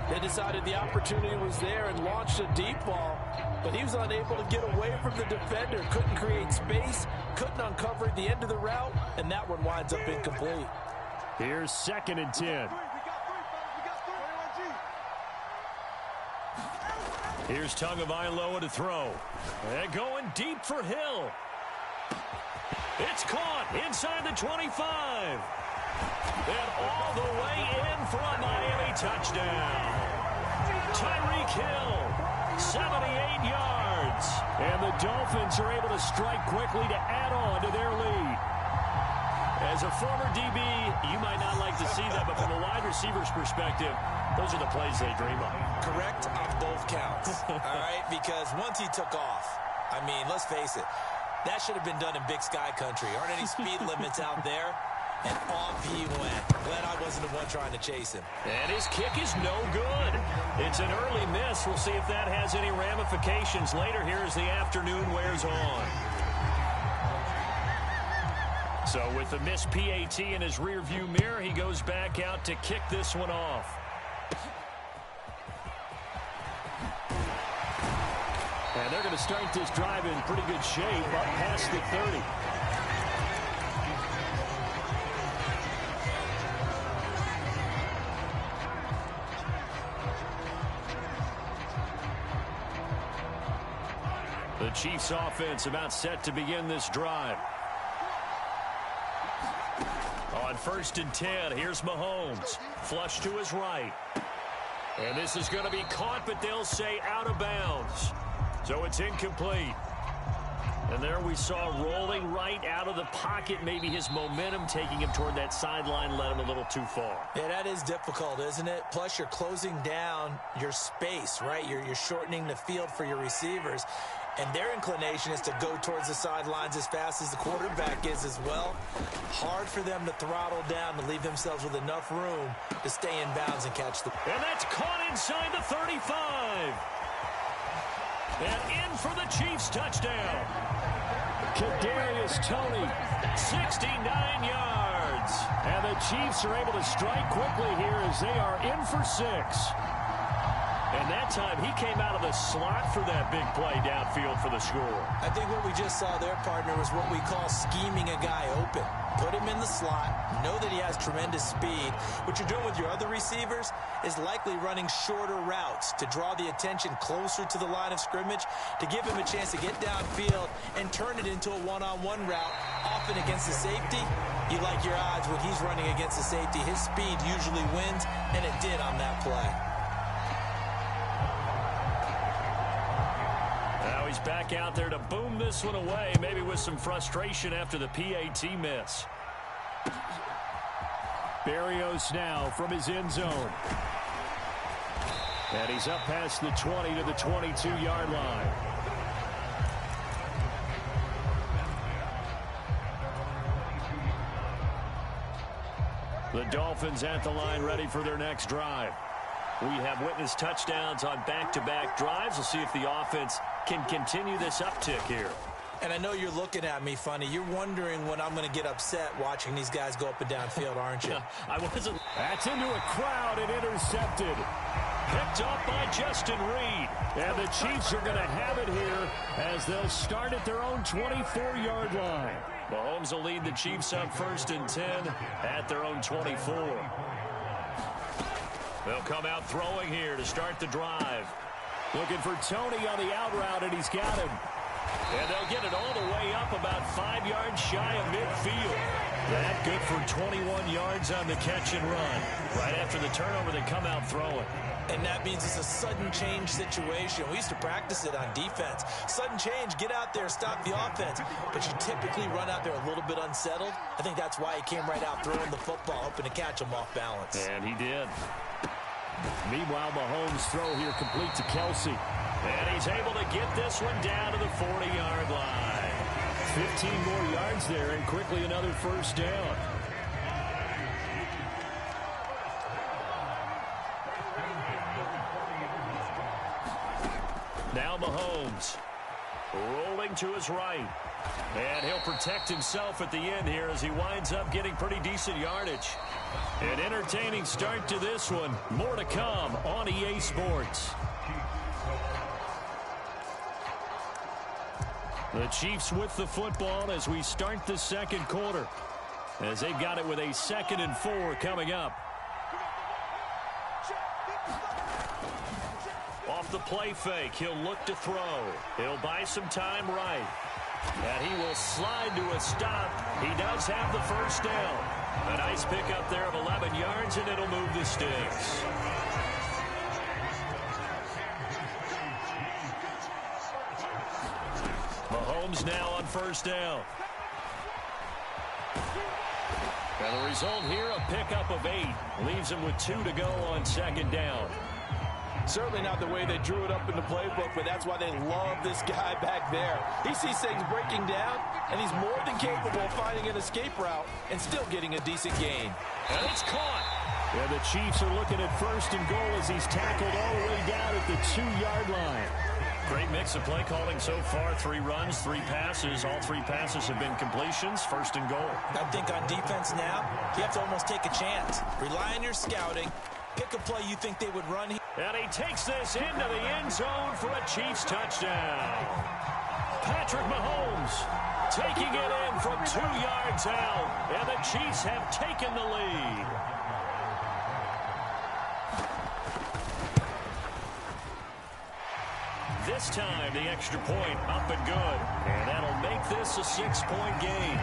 They decided the opportunity was there and launched a deep ball, but he was unable to get away from the defender, couldn't create space, couldn't uncover the end of the route, and that one winds up incomplete. Here's 2nd and 10. Here's Tagovailoa to throw. And going deep for Hill. It's caught inside the 25. And all the way in for a Miami touchdown. Tyreek Hill, 78 yards. And the Dolphins are able to strike quickly to add on to their lead. As a former DB, you might not like to see that, but from a wide receiver's perspective, those are the plays they dream of. Correct on both counts, all right? Because once he took off, I mean, let's face it, that should have been done in Big Sky Country. Aren't any speed limits out there? And off he went. Glad I wasn't the one trying to chase him. And his kick is no good. It's an early miss. We'll see if that has any ramifications later here as the afternoon wears on. So with the missed PAT in his rearview mirror, he goes back out to kick this one off. And they're going to start this drive in pretty good shape up past the 30. The Chiefs offense about set to begin this drive. On 1st and 10, here's Mahomes. Flush to his right. And this is going to be caught, but they'll say out of bounds. So it's incomplete. And there we saw rolling right out of the pocket. Maybe his momentum taking him toward that sideline led him a little too far. Yeah, that is difficult, isn't it? Plus, you're closing down your space, right? You're shortening the field for your receivers. and their inclination is to go towards the sidelines as fast as the quarterback is as well. Hard for them to throttle down to leave themselves with enough room to stay in bounds and catch the... And that's caught inside the 35. And in for the Chiefs touchdown. Kadarius Toney, 69 yards. And the Chiefs are able to strike quickly here as they are in for 6. And that time he came out of the slot for that big play downfield for the score. I think what we just saw there, partner, was what we call scheming a guy open. Put him in the slot, know that he has tremendous speed. What you're doing with your other receivers is likely running shorter routes to draw the attention closer to the line of scrimmage, to give him a chance to get downfield and turn it into a one-on-one route, often against the safety. You like your odds when he's running against the safety. His speed usually wins, and it did on that play. Now he's back out there to boom this one away, maybe with some frustration after the PAT miss. Berrios now from his end zone. And he's up past the 20 to the 22-yard line. The Dolphins at the line ready for their next drive. We have witnessed touchdowns on back-to-back drives. We'll see if the offense can continue this uptick here. And I know you're looking at me funny. You're wondering when I'm going to get upset watching these guys go up and down field, aren't you? I wasn't. That's into a crowd and intercepted. Picked off by Justin Reed. And the Chiefs are going to have it here as they'll start at their own 24-yard line. Mahomes will lead the Chiefs up 1st and 10 at their own 24. They'll come out throwing here to start the drive. Looking for Toney on the out route, and he's got him. And they'll get it all the way up about 5 yards shy of midfield. That good for 21 yards on the catch and run. Right after the turnover, they come out throwing. And that means it's a sudden change situation. We used to practice it on defense. Sudden change, get out there, stop the offense. But you typically run out there a little bit unsettled. I think that's why he came right out throwing the football, hoping to catch him off balance. And he did. Meanwhile, Mahomes' throw here complete to Kelsey. And he's able to get this one down to the 40-yard line. 15 more yards there, and quickly another first down. Now Mahomes rolling to his right. And he'll protect himself at the end here as he winds up getting pretty decent yardage. An entertaining start to this one. More to come on EA Sports. The Chiefs with the football as we start the second quarter, as they've got it with a 2nd and 4 coming up. Off the play fake, he'll look to throw. He'll buy some time right. And he will slide to a stop. He does have the first down. A nice pickup there of 11 yards, and it'll move the sticks. Mahomes now on first down. And the result here, a pickup of 8. Leaves him with 2 to go on 2nd down. Certainly not the way they drew it up in the playbook, but that's why they love this guy back there. He sees things breaking down, and he's more than capable of finding an escape route and still getting a decent gain. And it's caught. And the Chiefs are looking at 1st and goal as he's tackled all the way down at the 2-yard line. Great mix of play calling so far. 3 runs, 3 passes. All 3 passes have been completions. 1st and goal. I think on defense now, you have to almost take a chance. Rely on your scouting. Pick a play you think they would run. And he takes this into the end zone for a Chiefs touchdown. Patrick Mahomes taking it in from 2 yards out. And the Chiefs have taken the lead. This time, the extra point up and good. And that'll make this a 6-point game.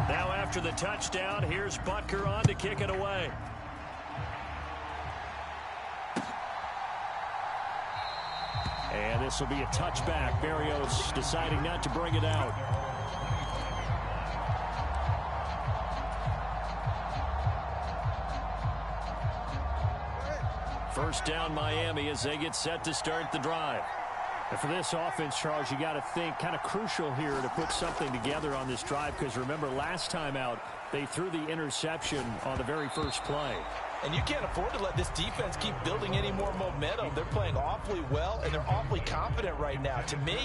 Now after the touchdown, here's Butker on to kick it away. And this will be a touchback. Berrios deciding not to bring it out. first down Miami as they get set to start the drive. And for this offense, Charles, you got to think kind of crucial here to put something together on this drive, because remember last time out they threw the interception on the very first play. And you can't afford to let this defense keep building any more momentum. They're playing awfully well, and they're awfully confident right now. To me,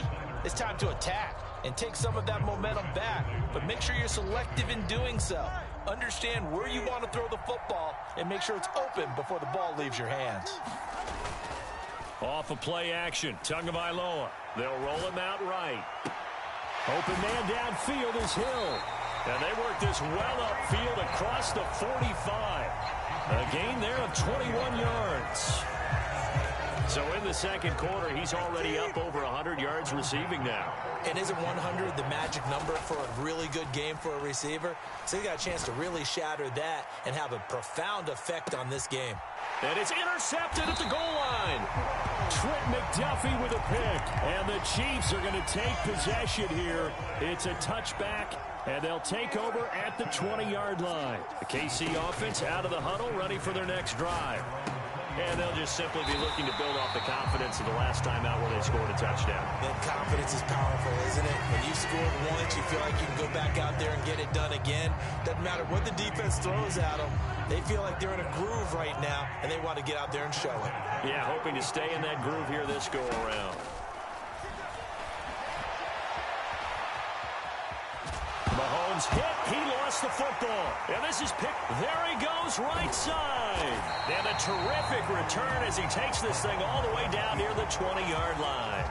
it's time to attack and take some of that momentum back. But make sure you're selective in doing so. Understand where you want to throw the football and make sure it's open before the ball leaves your hands. Off of play action, Tagovailoa. They'll roll him out right. Open man downfield is Hill. And they work this well upfield across the 45. A gain there of 21 yards. So in the second quarter, he's already up over 100 yards receiving now. And isn't 100 the magic number for a really good game for a receiver? So he got a chance to really shatter that and have a profound effect on this game. And it's intercepted at the goal line. Trent McDuffie with a pick. And the Chiefs are going to take possession here. It's a touchback, and they'll take over at the 20-yard line. The KC offense out of the huddle, ready for their next drive. And they'll just simply be looking to build off the confidence of the last time out where they scored a touchdown. That confidence is powerful, isn't it? When you scored once, you feel like you can go back out there and get it done again. Doesn't matter what the defense throws at them. They feel like they're in a groove right now, and they want to get out there and show it. Yeah, hoping to stay in that groove here this go-around. Mahomes hit. He lost the football. And this is picked. There he goes, right side. And a terrific return as he takes this thing all the way down near the 20-yard line.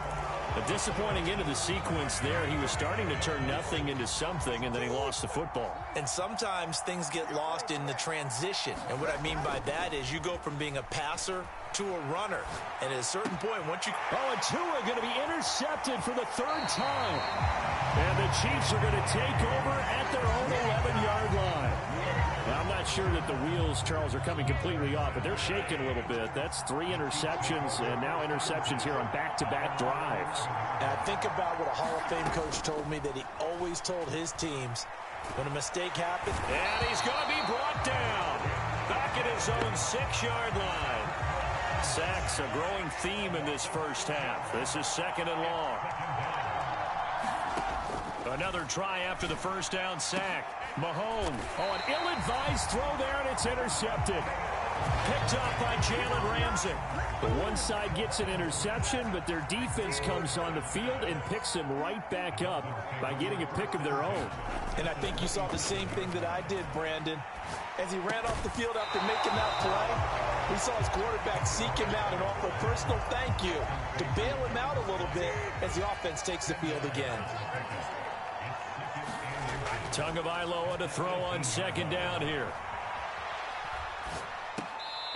A disappointing end of the sequence there. He was starting to turn nothing into something, and then he lost the football. And sometimes things get lost in the transition. And what I mean by that is you go from being a passer to a runner. And at a certain point, once you... Oh, and Tua going to be intercepted for the third time. And the Chiefs are going to take over at their own 11-yard line. Now, I'm not sure that the wheels, Charles, are coming completely off, but they're shaking a little bit. That's 3 interceptions, and now interceptions here on back-to-back drives. And I think about what a Hall of Fame coach told me that he always told his teams, when a mistake happens... And he's going to be brought down back at his own 6-yard line. Sacks a growing theme in this first half. This is second and long. Another try after the first down sack. Mahomes. Oh, an ill-advised throw there, and it's intercepted. Picked off by Jalen Ramsey. The one side gets an interception, but their defense comes on the field and picks him right back up by getting a pick of their own. And I think you saw the same thing that I did, Brandon. As he ran off the field after making that play, we saw his quarterback seek him out and offer a personal thank you to bail him out a little bit as the offense takes the field again. Tagovailoa to throw on second down here.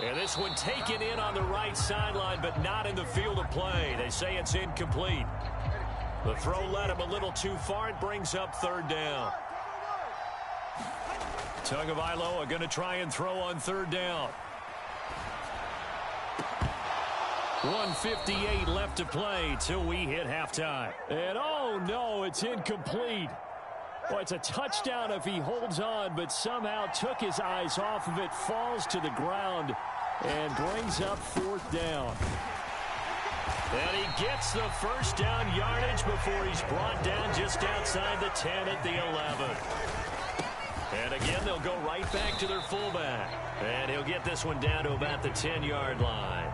And this one taken in on the right sideline, but not in the field of play. They say it's incomplete. The throw led him a little too far. It brings up third down. Tagovailoa going to try and throw on third down. 1:58 left to play till we hit halftime. And oh no, it's incomplete. Well, it's a touchdown if he holds on, but somehow took his eyes off of it, falls to the ground, and brings up fourth down. And he gets the first down yardage before he's brought down just outside the 10 at the 11. And again, they'll go right back to their fullback. And he'll get this one down to about the 10-yard line.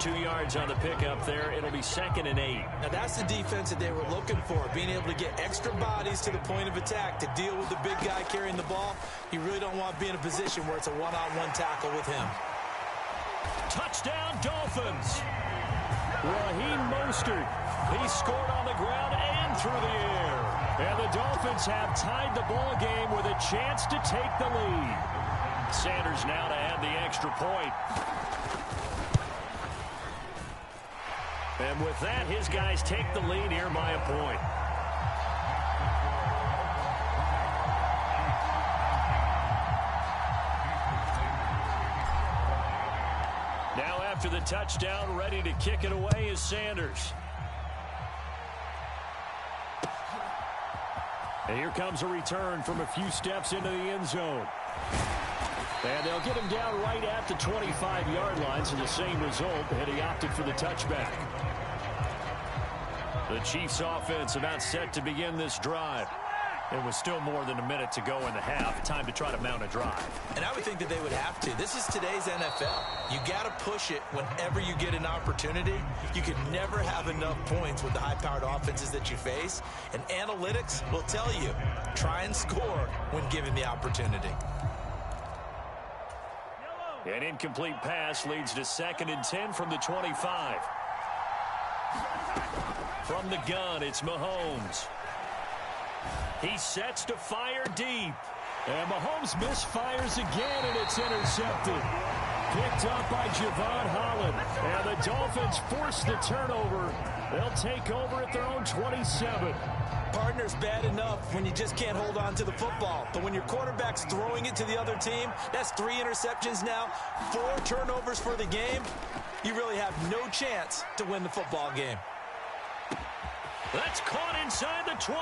2 yards on the pickup there. It'll be 2nd and 8. Now, that's the defense that they were looking for, being able to get extra bodies to the point of attack to deal with the big guy carrying the ball. You really don't want to be in a position where it's a one-on-one tackle with him. Touchdown, Dolphins. Raheem Mostert. He scored on the ground and through the air. And the Dolphins have tied the ball game with a chance to take the lead. Sanders now to add the extra point. And with that, his guys take the lead here by a point. Now after the touchdown, ready to kick it away is Sanders. And here comes a return from a few steps into the end zone. And they'll get him down right at the 25-yard line, so the same result, and he opted for the touchback. The Chiefs offense about set to begin this drive. It was still more than a minute to go in the half. Time to try to mount a drive. And I would think that they would have to. This is today's NFL. You got to push it whenever you get an opportunity. You can never have enough points with the high-powered offenses that you face. And analytics will tell you, try and score when given the opportunity. An incomplete pass leads to 2nd and 10 from the 25. From the gun, it's Mahomes. He sets to fire deep. And Mahomes misfires again, and it's intercepted. Picked up by Javon Holland. And the Dolphins force the turnover. They'll take over at their own 27. Partner's bad enough when you just can't hold on to the football. But when your quarterback's throwing it to the other team, that's 3 interceptions now, 4 turnovers for the game. You really have no chance to win the football game. That's caught inside the 20.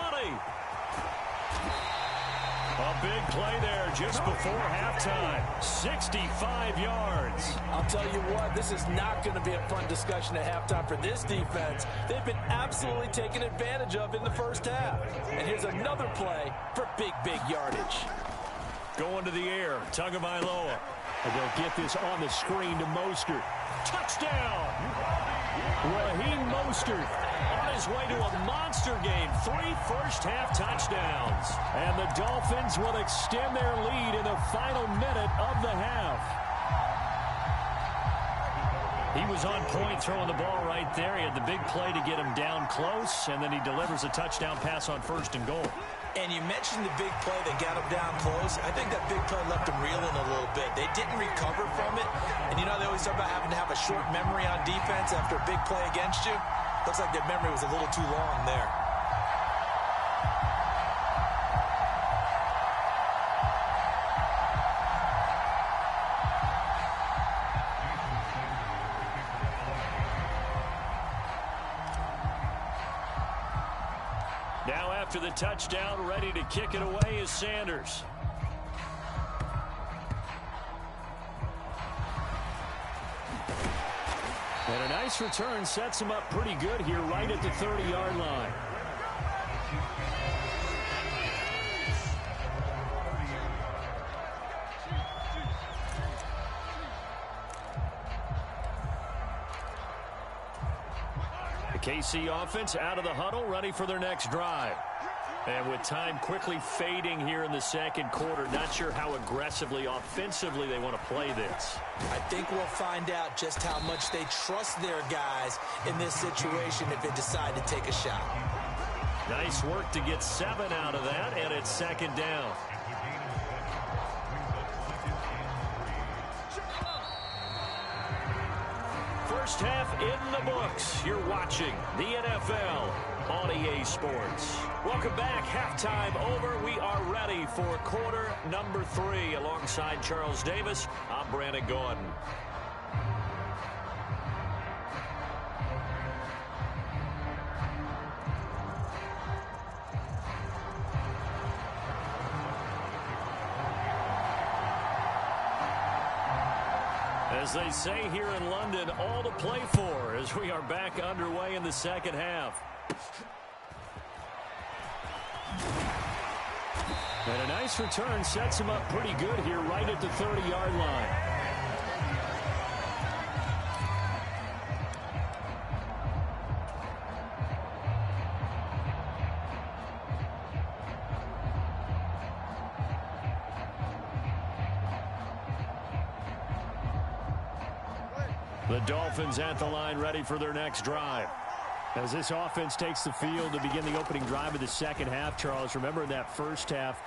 A big play there just before halftime. 65 yards. I'll tell you what, this is not going to be a fun discussion at halftime for this defense. They've been absolutely taken advantage of in the first half. And here's another play for big yardage. Going to the air, Tagovailoa. And they'll get this on the screen to Mostert. Touchdown! Raheem Mostert on his way to a monster game. 3 first-half touchdowns. And the Dolphins will extend their lead in the final minute of the half. He was on point throwing the ball right there. He had the big play to get him down close, and then he delivers a touchdown pass on 1st and goal. And you mentioned the big play that got him down close. I think that big play left him reeling a little bit. They didn't recover from it. And you know, they always talk about having to have a short memory on defense after a big play against you. Looks like their memory was a little too long there. Now after the touchdown, ready to kick it away is Sanders. And a nice return sets him up pretty good here right at the 30-yard line. The KC offense out of the huddle, ready for their next drive. And with time quickly fading here in the second quarter, not sure how aggressively, offensively they want to play this. I think we'll find out just how much they trust their guys in this situation if they decide to take a shot. Nice work to get 7 out of that, and it's 2nd down. First half in the books. You're watching the NFL on EA Sports. Welcome back. Halftime over. We are ready for quarter number 3. Alongside Charles Davis, I'm Brandon Gordon. As they say here in London, all to play for as we are back underway in the second half. And a nice return sets him up pretty good here right at the 30-yard line. The Dolphins at the line ready for their next drive. As this offense takes the field to begin the opening drive of the second half, Charles, remember in that first half,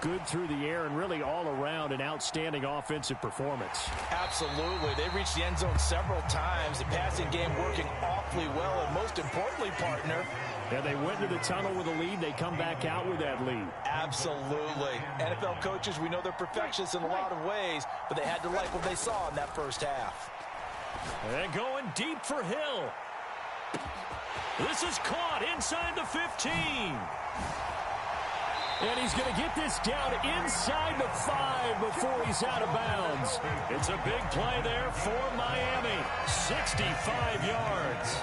good through the air and really all around an outstanding offensive performance. Absolutely. They reached the end zone several times. The passing game working awfully well, and most importantly, partner, and they went to the tunnel with a lead. They come back out with that lead. Absolutely. NFL coaches, we know they're perfectionists in a lot of ways, but they had to like what they saw in that first half. And going deep for Hill. This is caught inside the 15. And he's going to get this down inside the 5 before he's out of bounds. It's a big play there for Miami. 65 yards.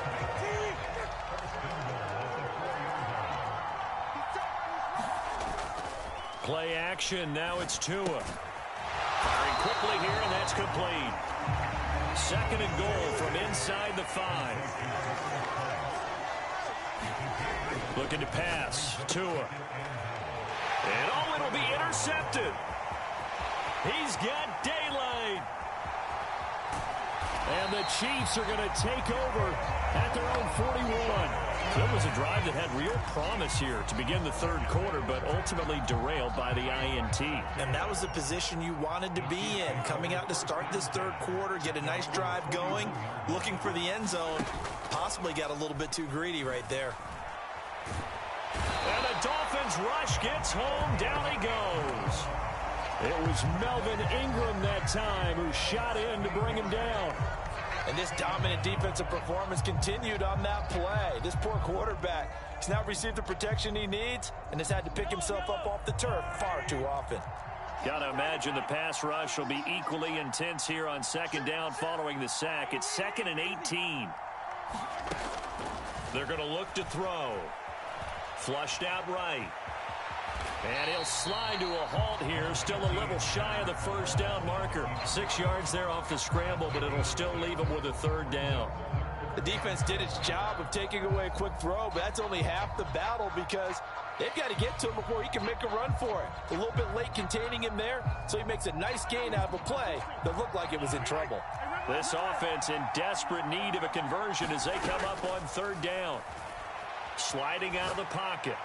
Play action. Now it's Tua. Firing quickly here, and that's complete. 2nd and goal from inside the 5. Looking to pass. Tua. And oh, it'll be intercepted. He's got daylight. And the Chiefs are going to take over at their own 41. So it was a drive that had real promise here to begin the 3rd quarter, but ultimately derailed by the INT. And that was the position you wanted to be in. Coming out to start this 3rd quarter, get a nice drive going, looking for the end zone. Possibly got a little bit too greedy right there. And the Dolphins rush gets home. Down he goes. It was Melvin Ingram that time who shot in to bring him down. And this dominant defensive performance continued on that play. This poor quarterback has now received the protection he needs and has had to pick himself up off the turf far too often. Gotta imagine the pass rush will be equally intense here on 2nd down following the sack. It's 2nd and 18. They're going to look to throw. Flushed out right. And he'll slide to a halt here. Still a little shy of the 1st down marker. 6 yards there off the scramble, but it'll still leave him with a 3rd down. The defense did its job of taking away a quick throw, but that's only half the battle because they've got to get to him before he can make a run for it. A little bit late containing him there, so he makes a nice gain out of a play that looked like it was in trouble. This offense in desperate need of a conversion as they come up on 3rd down. Sliding out of the pocket.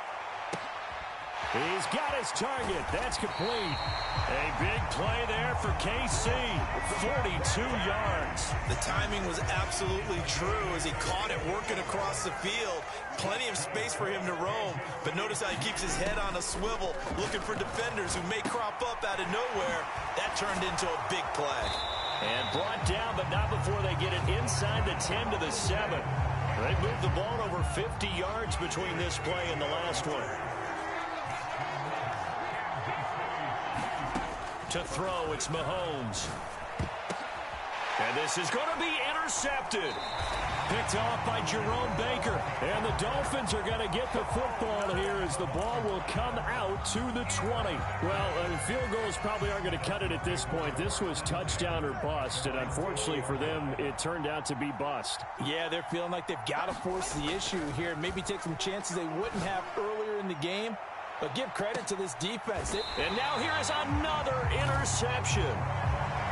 He's got his target. That's complete. A big play there for KC. 42 yards. The timing was absolutely true as he caught it working across the field. Plenty of space for him to roam. But notice how he keeps his head on a swivel, looking for defenders who may crop up out of nowhere. That turned into a big play. And brought down, but not before they get it inside the 10 to the 7. They moved the ball over 50 yards between this play and the last one. To throw, it's Mahomes. And this is going to be intercepted. Picked off by Jerome Baker. And the Dolphins are going to get the football here as the ball will come out to the 20. Well, field goals probably aren't going to cut it at this point. This was touchdown or bust, and unfortunately for them, it turned out to be bust. Yeah, they're feeling like they've got to force the issue here. Maybe take some chances they wouldn't have earlier in the game. But give credit to this defense. And now here is another interception.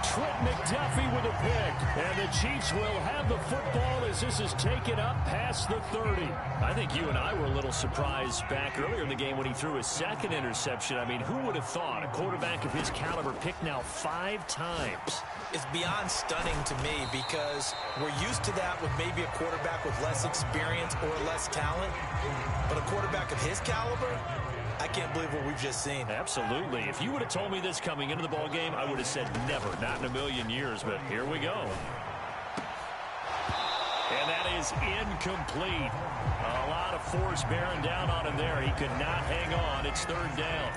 Trent McDuffie with a pick. And the Chiefs will have the football as this is taken up past the 30. I think you and I were a little surprised back earlier in the game when he threw his 2nd interception. I mean, who would have thought a quarterback of his caliber picked now 5 times? It's beyond stunning to me because we're used to that with maybe a quarterback with less experience or less talent. But a quarterback of his caliber, I can't believe what we've just seen. Absolutely. If you would have told me this coming into the ball game, I would have said never, not in a million years, but here we go. And that is incomplete. A lot of force bearing down on him there. He could not hang on. It's 3rd down.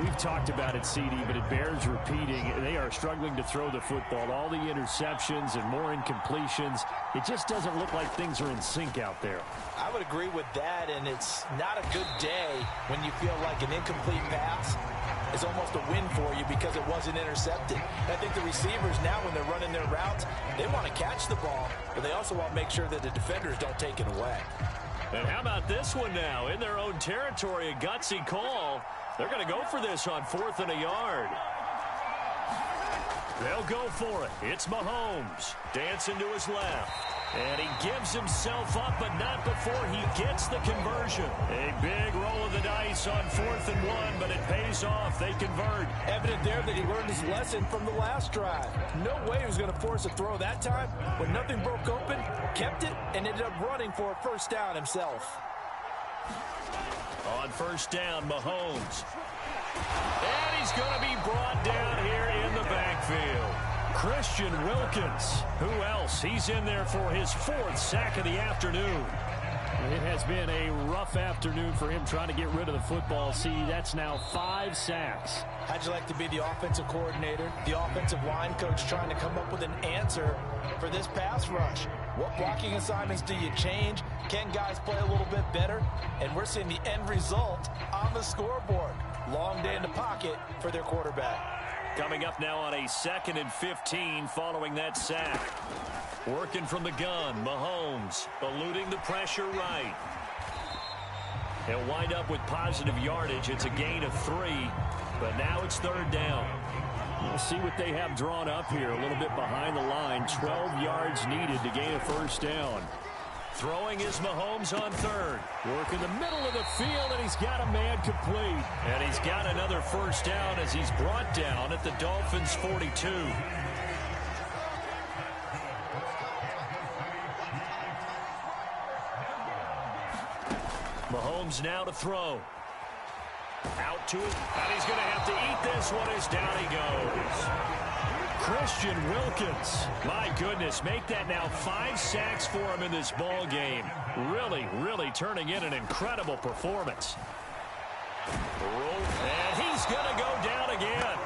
We've talked about it, CD, but it bears repeating. They are struggling to throw the football. All the interceptions and more incompletions. It just doesn't look like things are in sync out there. I would agree with that, and it's not a good day when you feel like an incomplete pass is almost a win for you because it wasn't intercepted. I think the receivers now, when they're running their routes, they want to catch the ball, but they also want to make sure that the defenders don't take it away. And how about this one now? In their own territory, a gutsy call. They're going to go for this on 4th and a yard. They'll go for it. It's Mahomes. Dancing to his left. And he gives himself up, but not before he gets the conversion. A big roll of the dice on 4th and 1, but it pays off. They convert. Evident there that he learned his lesson from the last drive. No way he was going to force a throw that time. When nothing broke open, kept it, and ended up running for a 1st down himself. On 1st down, Mahomes. And he's going to be brought down here in the backfield. Christian Wilkins. Who else? He's in there for his 4th sack of the afternoon. It has It's been a rough afternoon for him trying to get rid of the football. See, that's now 5 sacks. How'd you like to be the offensive coordinator, the offensive line coach trying to come up with an answer for this pass rush? What blocking assignments do you change? Can guys play a little bit better? And we're seeing the end result on the scoreboard. Long day in the pocket for their quarterback. Coming up now on a 2nd and 15 following that sack. Working from the gun, Mahomes eluding the pressure right. He'll wind up with positive yardage. It's a gain of 3, but now it's 3rd down. We'll see what they have drawn up here. A little bit behind the line. 12 yards needed to gain a 1st down. Throwing is Mahomes on 3rd. Work in the middle of the field, and he's got a man complete. And he's got another 1st down as he's brought down at the Dolphins' 42. Mahomes now to throw. Out to it, and he's going to have to eat this one as down he goes. Christian Wilkins, my goodness, make that now 5 sacks for him in this ball game. Really turning in an incredible performance. And he's going to go down again.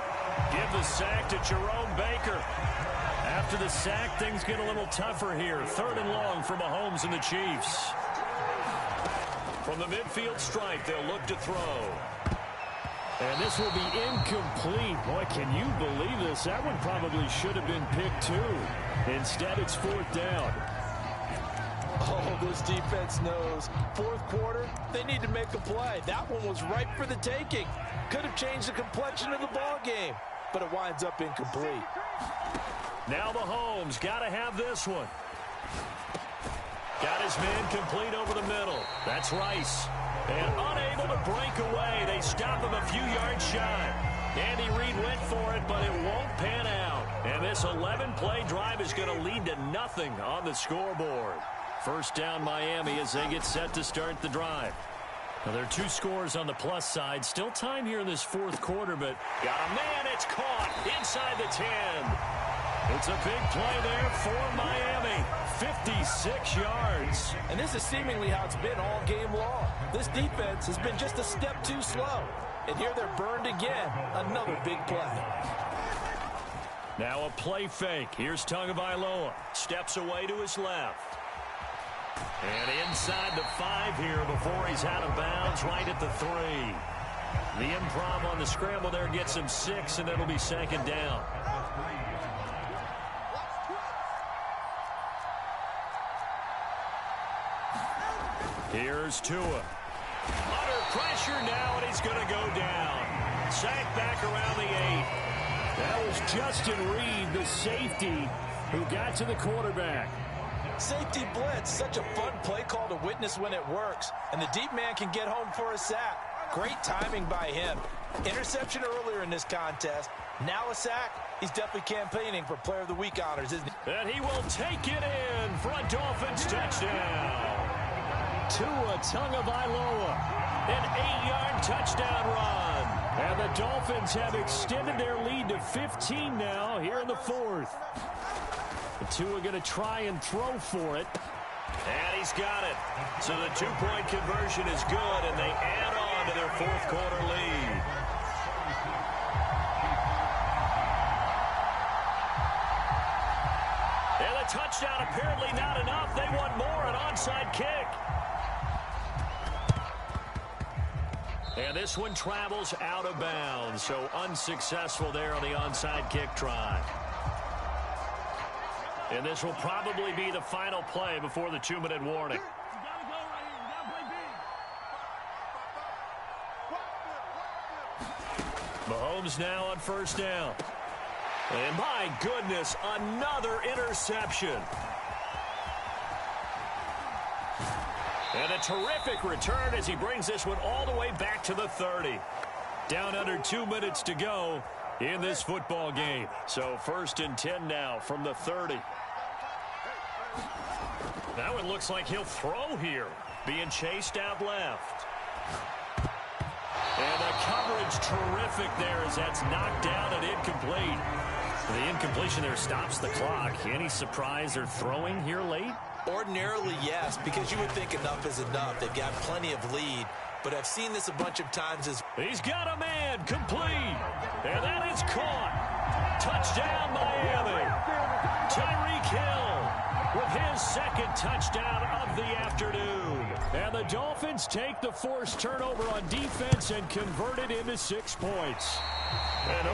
Give the sack to Jerome Baker. After the sack, things get a little tougher here. 3rd and long for Mahomes and the Chiefs. From the midfield stripe, they'll look to throw. And this will be incomplete. Boy, can you believe this? That one probably should have been picked too. Instead, it's 4th down. Oh, this defense knows. 4th quarter, they need to make a play. That one was ripe for the taking. Could have changed the complexion of the ball game, but it winds up incomplete. Now Mahomes got to have this one. Got his man complete over the middle. That's Rice. And unable to break away. They stop him a few yards shy. Andy Reid went for it, but it won't pan out. And this 11-play drive is going to lead to nothing on the scoreboard. 1st down Miami as they get set to start the drive. Now there are 2 scores on the plus side. Still time here in this 4th quarter, but got a man. It's caught inside the 10. It's a big play there for Miami. 56 yards. And this is seemingly how it's been all game long. This defense has been just a step too slow. And here they're burned again. Another big play. Now a play fake. Here's Tagovailoa. Steps away to his left. And inside the 5 here before he's out of bounds right at the 3. The improv on the scramble there gets him 6, and it'll be 2nd down. Here's Tua. Under pressure now, and he's going to go down. Sacked back around the 8. That was Justin Reid, the safety, who got to the quarterback. Safety blitz, such a fun play call to witness when it works. And the deep man can get home for a sack. Great timing by him. Interception earlier in this contest. Now a sack. He's definitely campaigning for Player of the Week honors, isn't he? And he will take it in for a Dolphins touchdown. Tua Tagovailoa, an 8-yard touchdown run. And the Dolphins have extended their lead to 15 now here in the 4th. Tua going to try and throw for it. And he's got it. So the 2-point conversion is good, and they add on to their 4th quarter lead. And the touchdown apparently not enough. They want more, an onside kick. And this one travels out of bounds, so unsuccessful there on the onside kick try. And this will probably be the final play before the 2-minute warning. Mahomes now on 1st down. And my goodness, another interception. And a terrific return as he brings this one all the way back to the 30. Down under 2 minutes to go in this football game. So 1st and 10 now from the 30. That one looks like he'll throw here. Being chased out left. And the coverage terrific there as that's knocked down and incomplete. The incompletion there stops the clock. Any surprise they're throwing here late? Ordinarily, yes, because you would think enough is enough. They've got plenty of lead. But I've seen this a bunch of times as... He's got a man complete. And that is caught. Touchdown, Miami. Tyreek Hill with his second touchdown of the afternoon. And the Dolphins take the forced turnover on defense and convert it into 6 points. And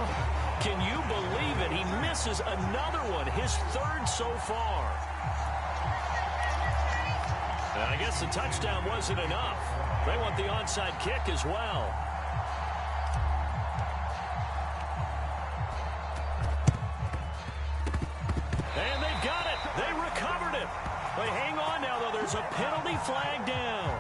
can you believe it? He misses another one, his third so far. And I guess the touchdown wasn't enough. They want the onside kick as well. And they've got it. They recovered it. They hang on now, though. There's a penalty flag down.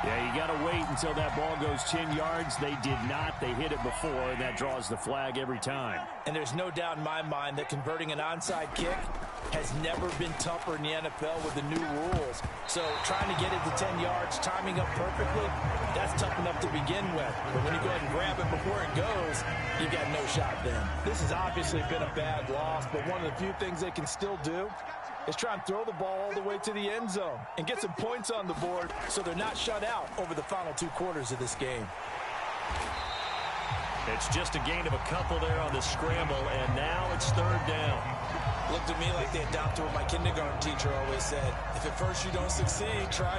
Yeah, you got to wait until that ball goes 10 yards. They did not. They hit it before, and that draws the flag every time. And there's no doubt in my mind that converting an onside kick has never been tougher in the NFL with the new rules. So trying to get it to 10 yards, timing up perfectly, that's tough enough to begin with. But when you go ahead and grab it before it goes, you've got no shot then. This has obviously been a bad loss, but one of the few things they can still do is try and throw the ball all the way to the end zone and get some points on the board so they're not shut out over the final 2 quarters of this game. It's just a gain of a couple there on the scramble, and now it's 3rd down. Looked to me like they adopted what my kindergarten teacher always said. If at first you don't succeed, try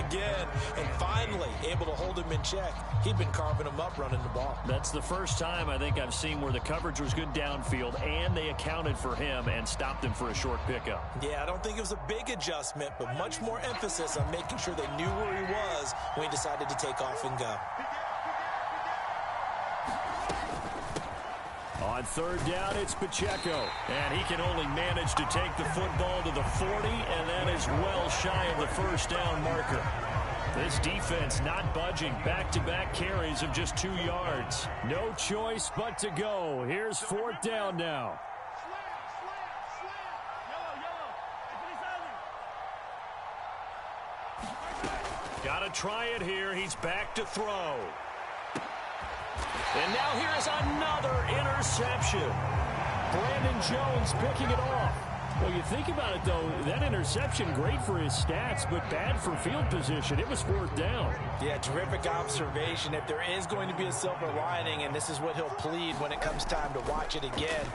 again. And finally, able to hold him in check. He'd been carving him up running the ball. That's the first time I think I've seen where the coverage was good downfield, and they accounted for him and stopped him for a short pickup. Yeah, I don't think it was a big adjustment, but much more emphasis on making sure they knew where he was when he decided to take off and go. On 3rd down, it's Pacheco. And he can only manage to take the football to the 40, and that is well shy of the 1st down marker. This defense not budging. Back-to-back carries of just 2 yards. No choice but to go. Here's 4th down now. Got to try it here. He's back to throw. And now here is another interception. Brandon Jones picking it off. Well, you think about it, though, that interception, great for his stats, but bad for field position. It was 4th down. Yeah, terrific observation. If there is going to be a silver lining, and this is what he'll plead when it comes time to watch it again,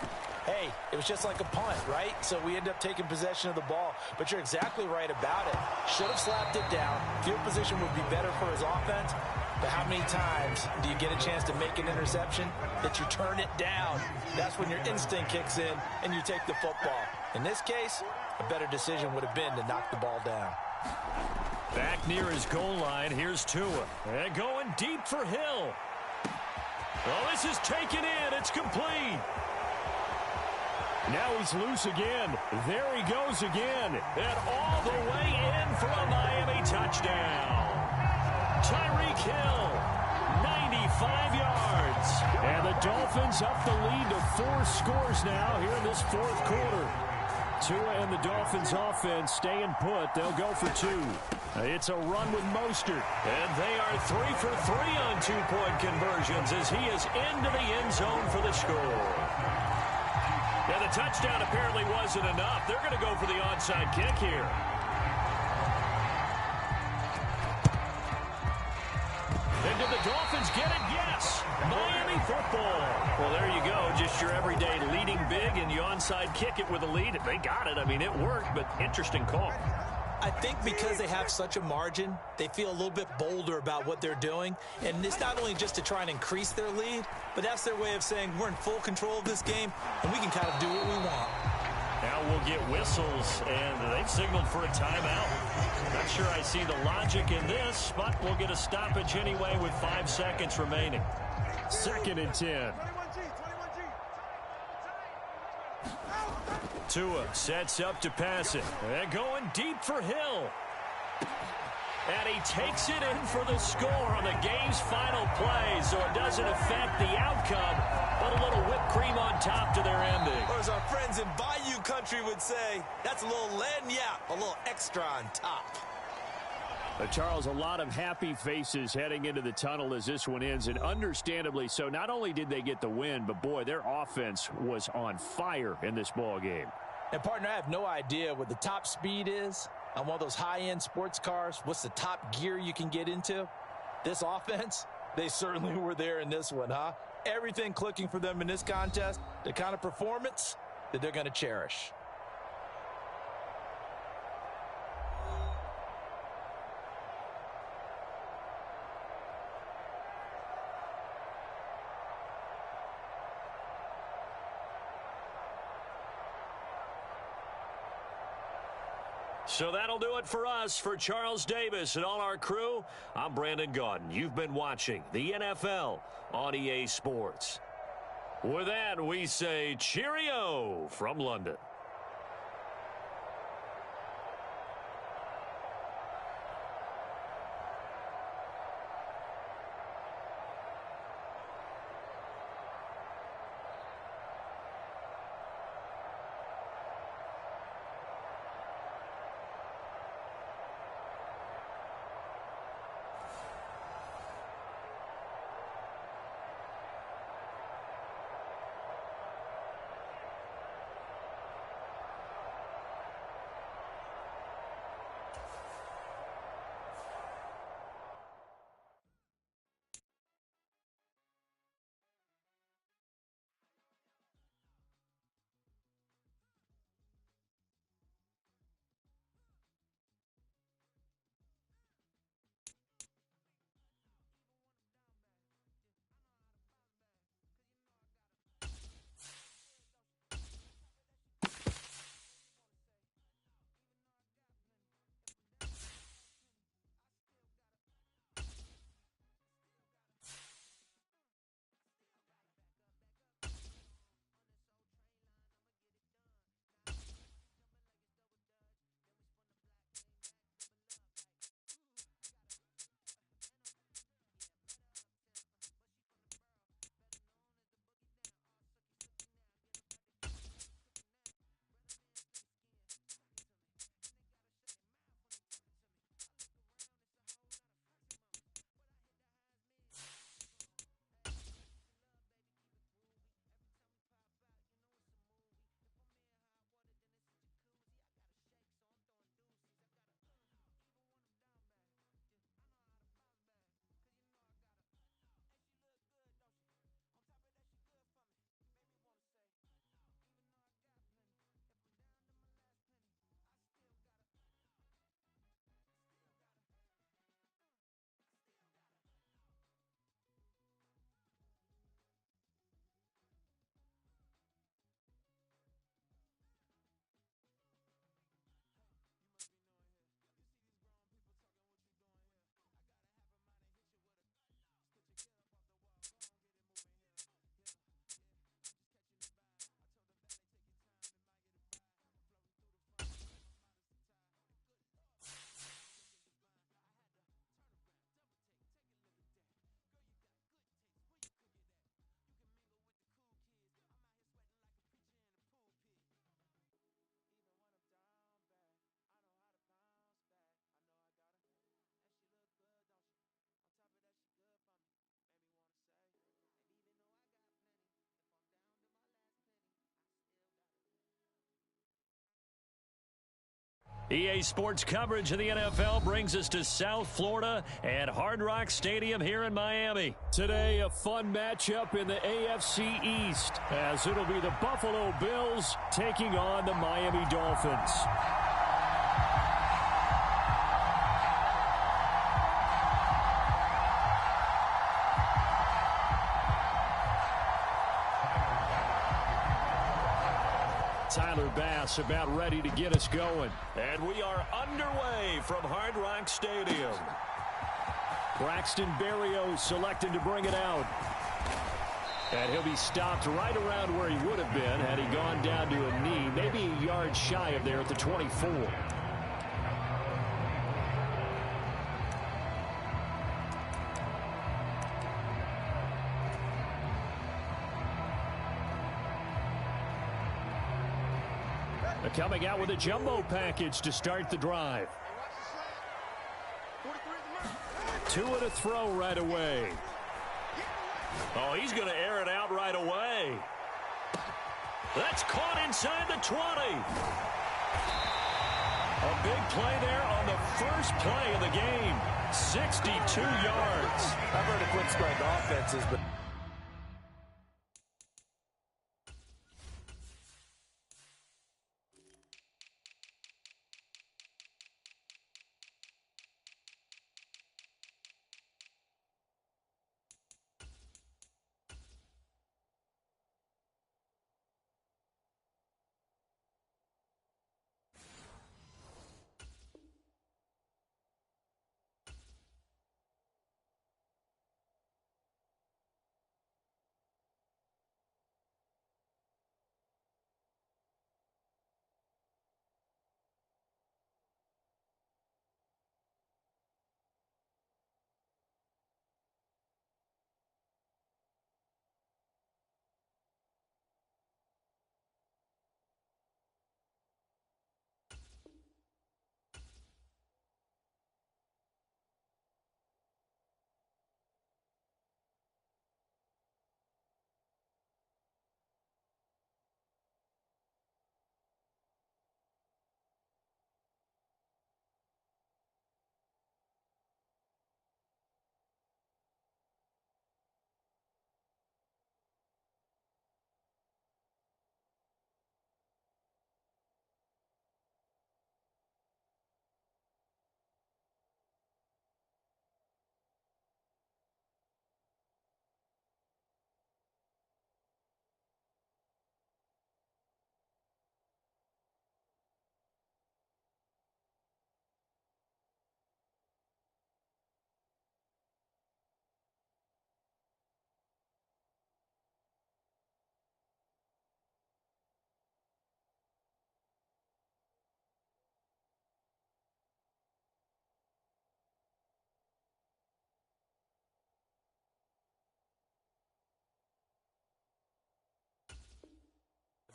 hey, it was just like a punt, right? So we end up taking possession of the ball. But you're exactly right about it. Should have slapped it down. Field position would be better for his offense. But how many times do you get a chance to make an interception that you turn it down? That's when your instinct kicks in and you take the football. In this case, a better decision would have been to knock the ball down. Back near his goal line, here's Tua. And going deep for Hill. Well, this is taken in. It's complete. Now he's loose again. There he goes again. And all the way in for a Miami touchdown. Tyreek Hill, 95 yards. And the Dolphins up the lead to 4 scores now here in this 4th quarter. Tua and the Dolphins offense staying put. They'll go for 2. It's a run with Mostert. And they are 3 for 3 on 2-point conversions as he is into the end zone for the score. Yeah, the touchdown apparently wasn't enough. They're going to go for the onside kick here. And did the Dolphins get it? Yes. Miami football. Well, there you go. Just your everyday leading big, and you onside kick it with a lead. They got it. I mean, it worked, but interesting call. I think because they have such a margin, they feel a little bit bolder about what they're doing. And it's not only just to try and increase their lead, but that's their way of saying we're in full control of this game, and we can kind of do what we want. Now we'll get whistles, and they've signaled for a timeout. Not sure I see the logic in this, but we'll get a stoppage anyway with 5 seconds remaining. 2nd and 10. Tua sets up to pass it. And going deep for Hill. And he takes it in for the score on the game's final play, so it doesn't affect the outcome, but a little whipped cream on top to their ending. Or as our friends in Bayou Country would say, that's a little lagniappe, a little extra on top. Charles, a lot of happy faces heading into the tunnel as this one ends, and understandably so. Not only did they get the win, but boy, their offense was on fire in this ball game. And, partner, I have no idea what the top speed is on one of those high-end sports cars. What's the top gear you can get into? This offense, they certainly were there in this one, huh? Everything clicking for them in this contest, the kind of performance that they're going to cherish. So that'll do it for us. For Charles Davis and all our crew, I'm Brandon Gaudin. You've been watching the NFL on EA Sports. With that, we say cheerio from London. EA Sports coverage of the NFL brings us to South Florida and Hard Rock Stadium here in Miami. Today, a fun matchup in the AFC East, as it'll be the Buffalo Bills taking on the Miami Dolphins. Tyler Bass about ready to get us going. And we are underway from Hard Rock Stadium. Braxton Berrios selected to bring it out. And he'll be stopped right around where he would have been had he gone down to a knee, maybe a yard shy of there at the 24. Coming out with a jumbo package to start the drive. 2 and a throw right away. Oh, he's going to air it out right away. That's caught inside the 20. A big play there on the first play of the game. 62 yards. I've heard a quick strike offenses, but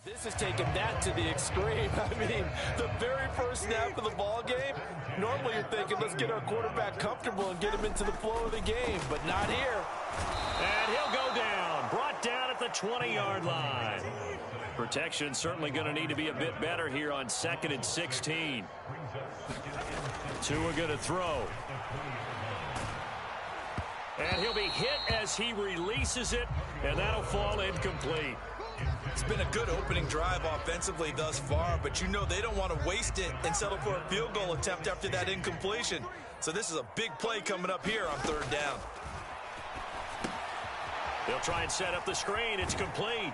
this is taking that to the extreme. I mean, the very first snap of the ball game, normally you're thinking, let's get our quarterback comfortable and get him into the flow of the game, but not here. And he'll go down, brought down at the 20-yard line. Protection certainly going to need to be a bit better here on 2nd and 16. Tua going to throw. And he'll be hit as he releases it, and that'll fall incomplete. It's been a good opening drive offensively thus far, but you know they don't want to waste it and settle for a field goal attempt after that incompletion. So this is a big play coming up here on 3rd down. They'll try and set up the screen. It's complete.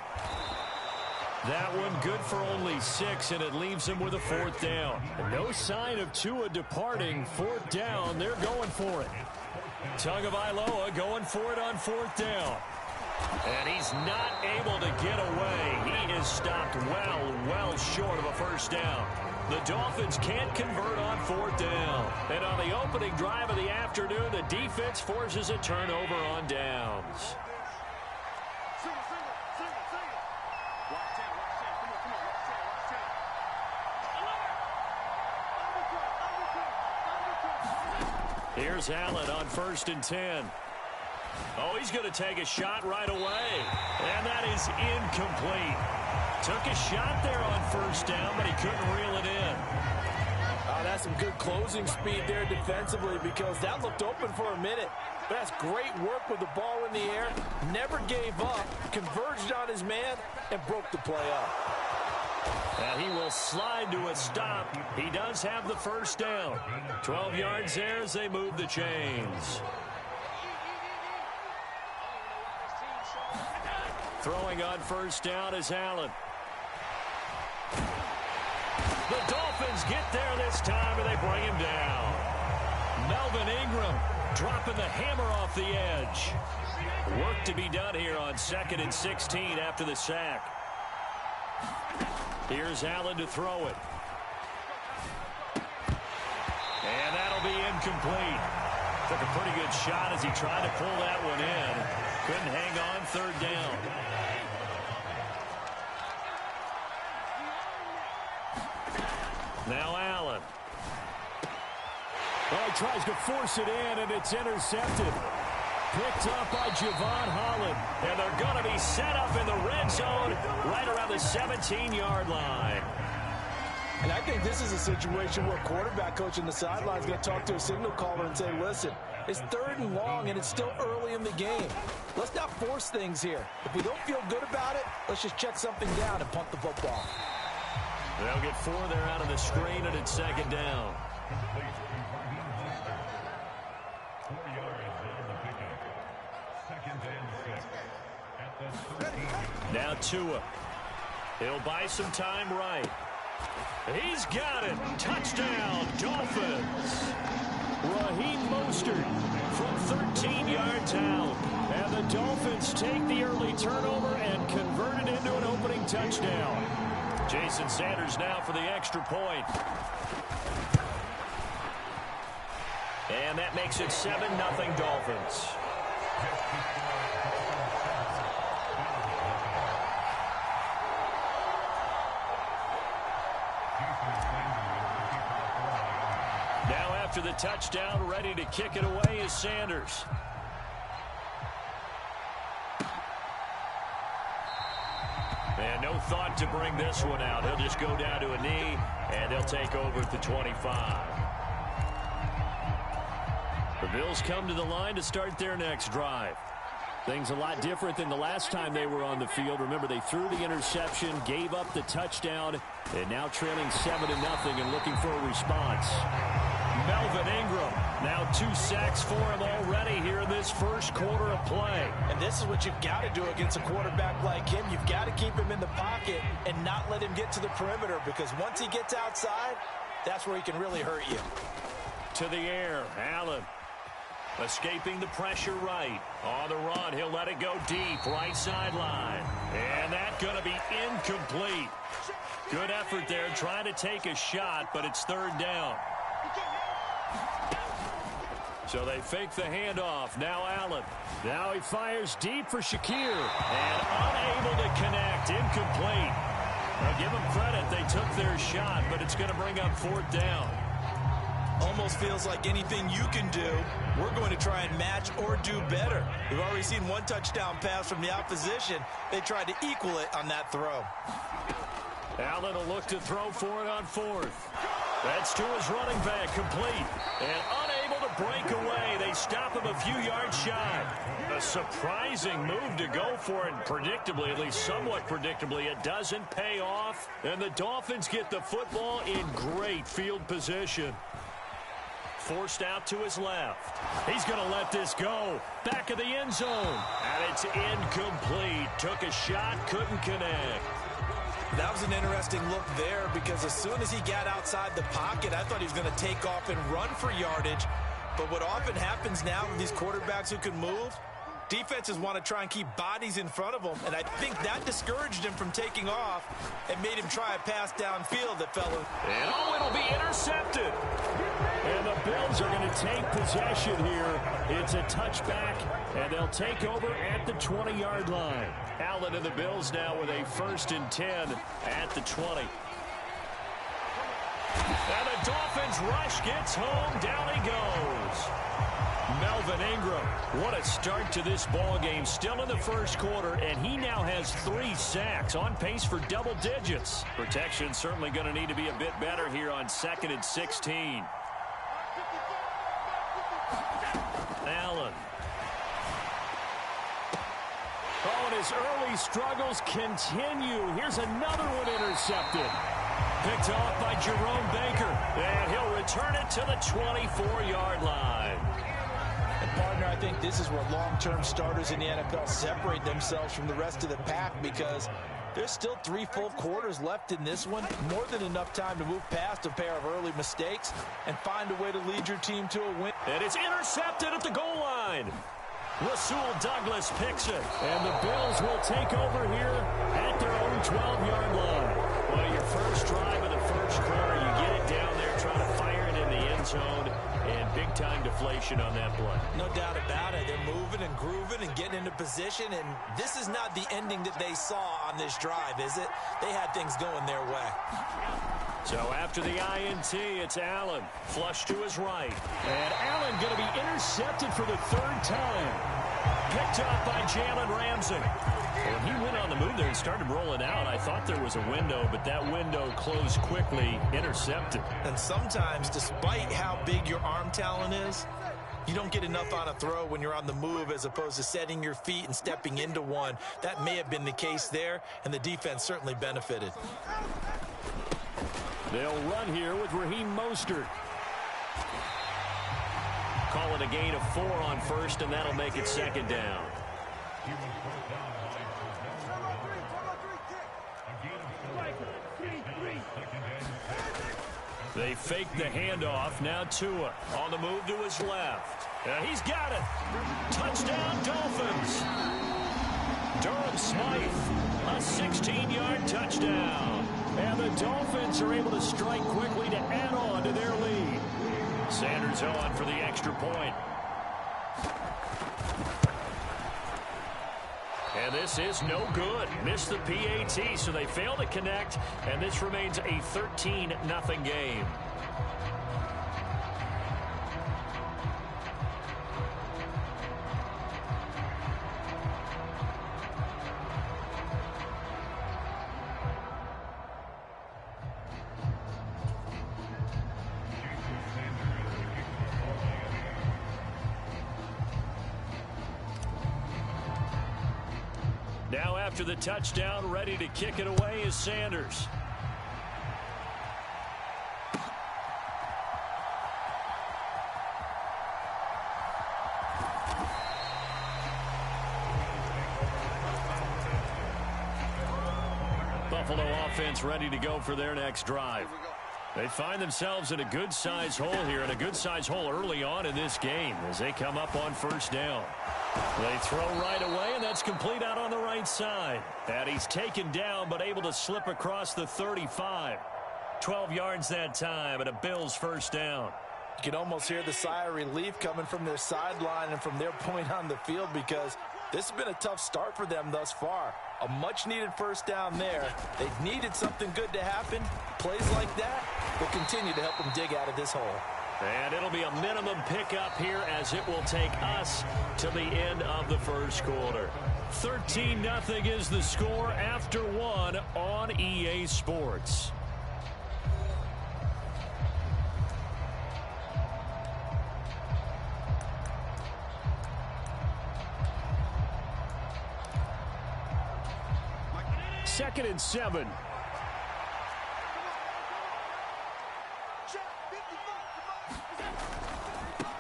That one good for only 6, and it leaves him with a 4th down. No sign of Tua departing. 4th down. They're going for it. Tagovailoa going for it on 4th down. And he's not able to get away. He is stopped well short of a 1st down. The Dolphins can't convert on 4th down. And on the opening drive of the afternoon, the defense forces a turnover on downs. Here's Allen on 1st and 10. Oh, he's going to take a shot right away. And that is incomplete. Took a shot there on 1st down, but he couldn't reel it in. Oh, that's some good closing speed there defensively, because that looked open for a minute. But that's great work with the ball in the air. Never gave up, converged on his man, and broke the play up. And he will slide to a stop. He does have the 1st down. 12 yards there as they move the chains. Throwing on 1st down is Allen. The Dolphins get there this time, and they bring him down. Melvin Ingram dropping the hammer off the edge. Work to be done here on 2nd and 16 after the sack. Here's Allen to throw it. And that'll be incomplete. Took a pretty good shot as he tried to pull that one in. Couldn't hang on 3rd down. Now Allen. Well, he tries to force it in, and it's intercepted. picked up by Javon Holland. And they're going to be set up in the red zone right around the 17-yard line. And I think this is a situation where quarterback coach on the sideline is going to talk to a signal caller and say, listen, it's 3rd and long, and it's still early in the game. Let's not force things here. If we don't feel good about it, let's just check something down and punt the football. They'll get 4 there out of the screen, and it's 2nd down. Now Tua. He'll buy some time right. He's got it. Touchdown, Dolphins. Raheem Mostert from 13 yards out. And the Dolphins take the early turnover and convert it into an opening touchdown. Jason Sanders now for the extra point. And that makes it 7-0 Dolphins. Now after the touchdown, ready to kick it away is Sanders. And no thought to bring this one out. He'll just go down to a knee, and they'll take over at the 25. The Bills come to the line to start their next drive. Things a lot different than the last time they were on the field. Remember, they threw the interception, gave up the touchdown, and now trailing 7-0 and looking for a response. Melvin Ingram, now 2 sacks for him already here in this first quarter of play. And this is what you've got to do against a quarterback like him. You've got to keep him in the pocket and not let him get to the perimeter, because once he gets outside, that's where he can really hurt you. To the air, Allen. Escaping the pressure right. On the run, he'll let it go deep, right sideline. And that's going to be incomplete. Good effort there, trying to take a shot, but it's 3rd down. So they fake the handoff. Now Allen. Now he fires deep for Shakir. And unable to connect. Incomplete. Now give them credit. They took their shot, but it's going to bring up 4th down. Almost feels like anything you can do, we're going to try and match or do better. We've already seen 1 touchdown pass from the opposition. They tried to equal it on that throw. Allen will look to throw for it on 4th. That's to his running back, complete. And unable to break away. They stop him a few yards shy. A surprising move to go for it. Predictably, at least somewhat predictably, it doesn't pay off. And the Dolphins get the football in great field position. Forced out to his left. He's going to let this go. Back of the end zone. And it's incomplete. Took a shot, couldn't connect. That was an interesting look there, because as soon as he got outside the pocket, I thought he was going to take off and run for yardage. But what often happens now with these quarterbacks who can move, defenses want to try and keep bodies in front of them, and I think that discouraged him from taking off and made him try a pass downfield that fell in. And it'll be intercepted. And the Bills are going to take possession here. It's a touchback, and they'll take over at the 20-yard line. Allen and the Bills now with a 1st and 10 at the 20. And the Dolphins rush gets home. Down he goes. Melvin Ingram, what a start to this ball game. Still in the first quarter, and he now has 3 sacks, on pace for double digits. Protection certainly going to need to be a bit better here on 2nd and 16. Allen. Oh, and his early struggles continue. Here's another one intercepted. Picked off by Jerome Baker. And he'll return it to the 24-yard line. And partner, I think this is where long-term starters in the NFL separate themselves from the rest of the pack, because there's still 3 full quarters left in this one. More than enough time to move past a pair of early mistakes and find a way to lead your team to a win. And it's intercepted at the goal line. Rasul Douglas picks it. And the Bills will take over here at their own 12-yard line. Well, your first drive of the first quarter, you get it down there, try to fire it in the end zone, and big-time deflation on that play. No doubt about it. They're moving and grooving and getting into position, and this is not the ending that they saw on this drive, is it? They had things going their way. So after the INT, it's Allen. Flush to his right. And Allen going to be intercepted for the third time. Picked up by Jalen Ramsey. When he went on the move there and started rolling out, I thought there was a window, but that window closed quickly, intercepted. And sometimes, despite how big your arm talent is, you don't get enough on a throw when you're on the move as opposed to setting your feet and stepping into one. That may have been the case there, and the defense certainly benefited. They'll run here with Raheem Mostert. Call it a gain of 4 on first, and that'll make it second down. They fake the handoff. Now Tua on the move to his left. And he's got it. Touchdown, Dolphins. Durham Smythe, a 16-yard touchdown. And the Dolphins are able to strike quickly to add on to their lead. Sanders on for the extra point. And this is no good. Missed the PAT, so they fail to connect, and this remains a 13-0 game. Now after the touchdown, ready to kick it away is Sanders. Buffalo offense ready to go for their next drive. They find themselves in a good-sized hole here, and a good-sized hole early on in this game as they come up on first down. They throw right away, and that's complete out on the right side. And he's taken down, but able to slip across the 35. 12 yards that time, and a Bills first down. You can almost hear the sigh of relief coming from their sideline and from their point on the field, because this has been a tough start for them thus far. A much-needed first down there. They've needed something good to happen. Plays like that will continue to help them dig out of this hole. And it'll be a minimum pickup here as it will take us to the end of the first quarter. 13-0 is the score after 1 on EA Sports. Second and 7.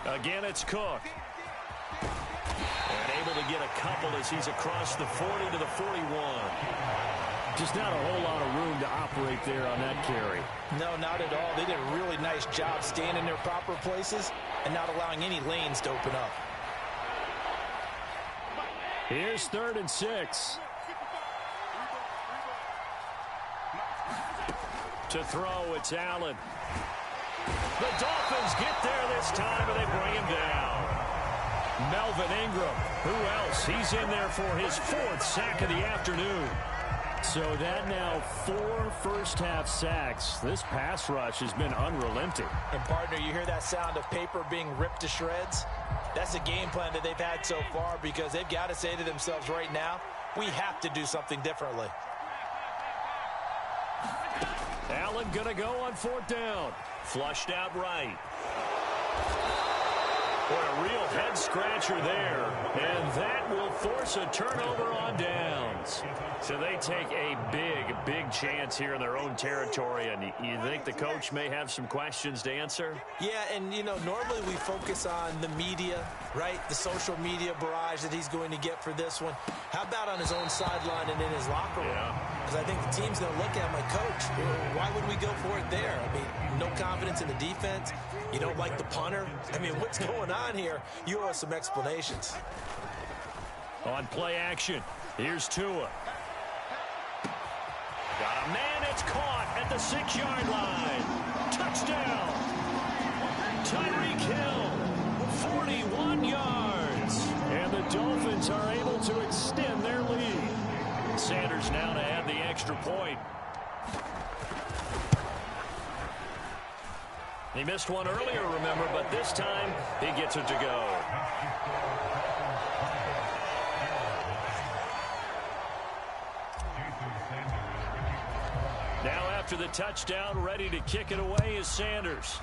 Again, it's Cook. And able to get a couple as he's across the 40 to the 41. Just not a whole lot of room to operate there on that carry. No, not at all. They did a really nice job staying in their proper places and not allowing any lanes to open up. Here's 3rd and 6. To throw, it's Allen. The Dolphins get there this time, and they bring him down. Melvin Ingram, who else? He's in there for his 4th sack of the afternoon. So that now 4 first-half sacks. This pass rush has been unrelenting. And, partner, you hear that sound of paper being ripped to shreds? That's the game plan that they've had so far, because they've got to say to themselves right now, we have to do something differently. Allen going to go on 4th down. Flushed out right. Boy, a real head-scratcher there. And that will force a turnover on downs. So they take a big, big chance here in their own territory. And you think the coach may have some questions to answer? Yeah, and, you know, normally we focus on the media, right? The social media barrage that he's going to get for this one. How about on his own sideline and in his locker room? Because I think the team's going to look at my coach. Why would we go for it there? I mean, no confidence in the defense. You don't like the punter. I mean, what's going on here? You owe us some explanations. On play action, here's Tua. Got a man, it's caught at the 6-yard line. Touchdown. Tyreek Hill, 41 yards. And the Dolphins are able to extend their lead. Sanders now to add the extra point. He missed one earlier, remember, but this time he gets it to go. Now after the touchdown, ready to kick it away is Sanders.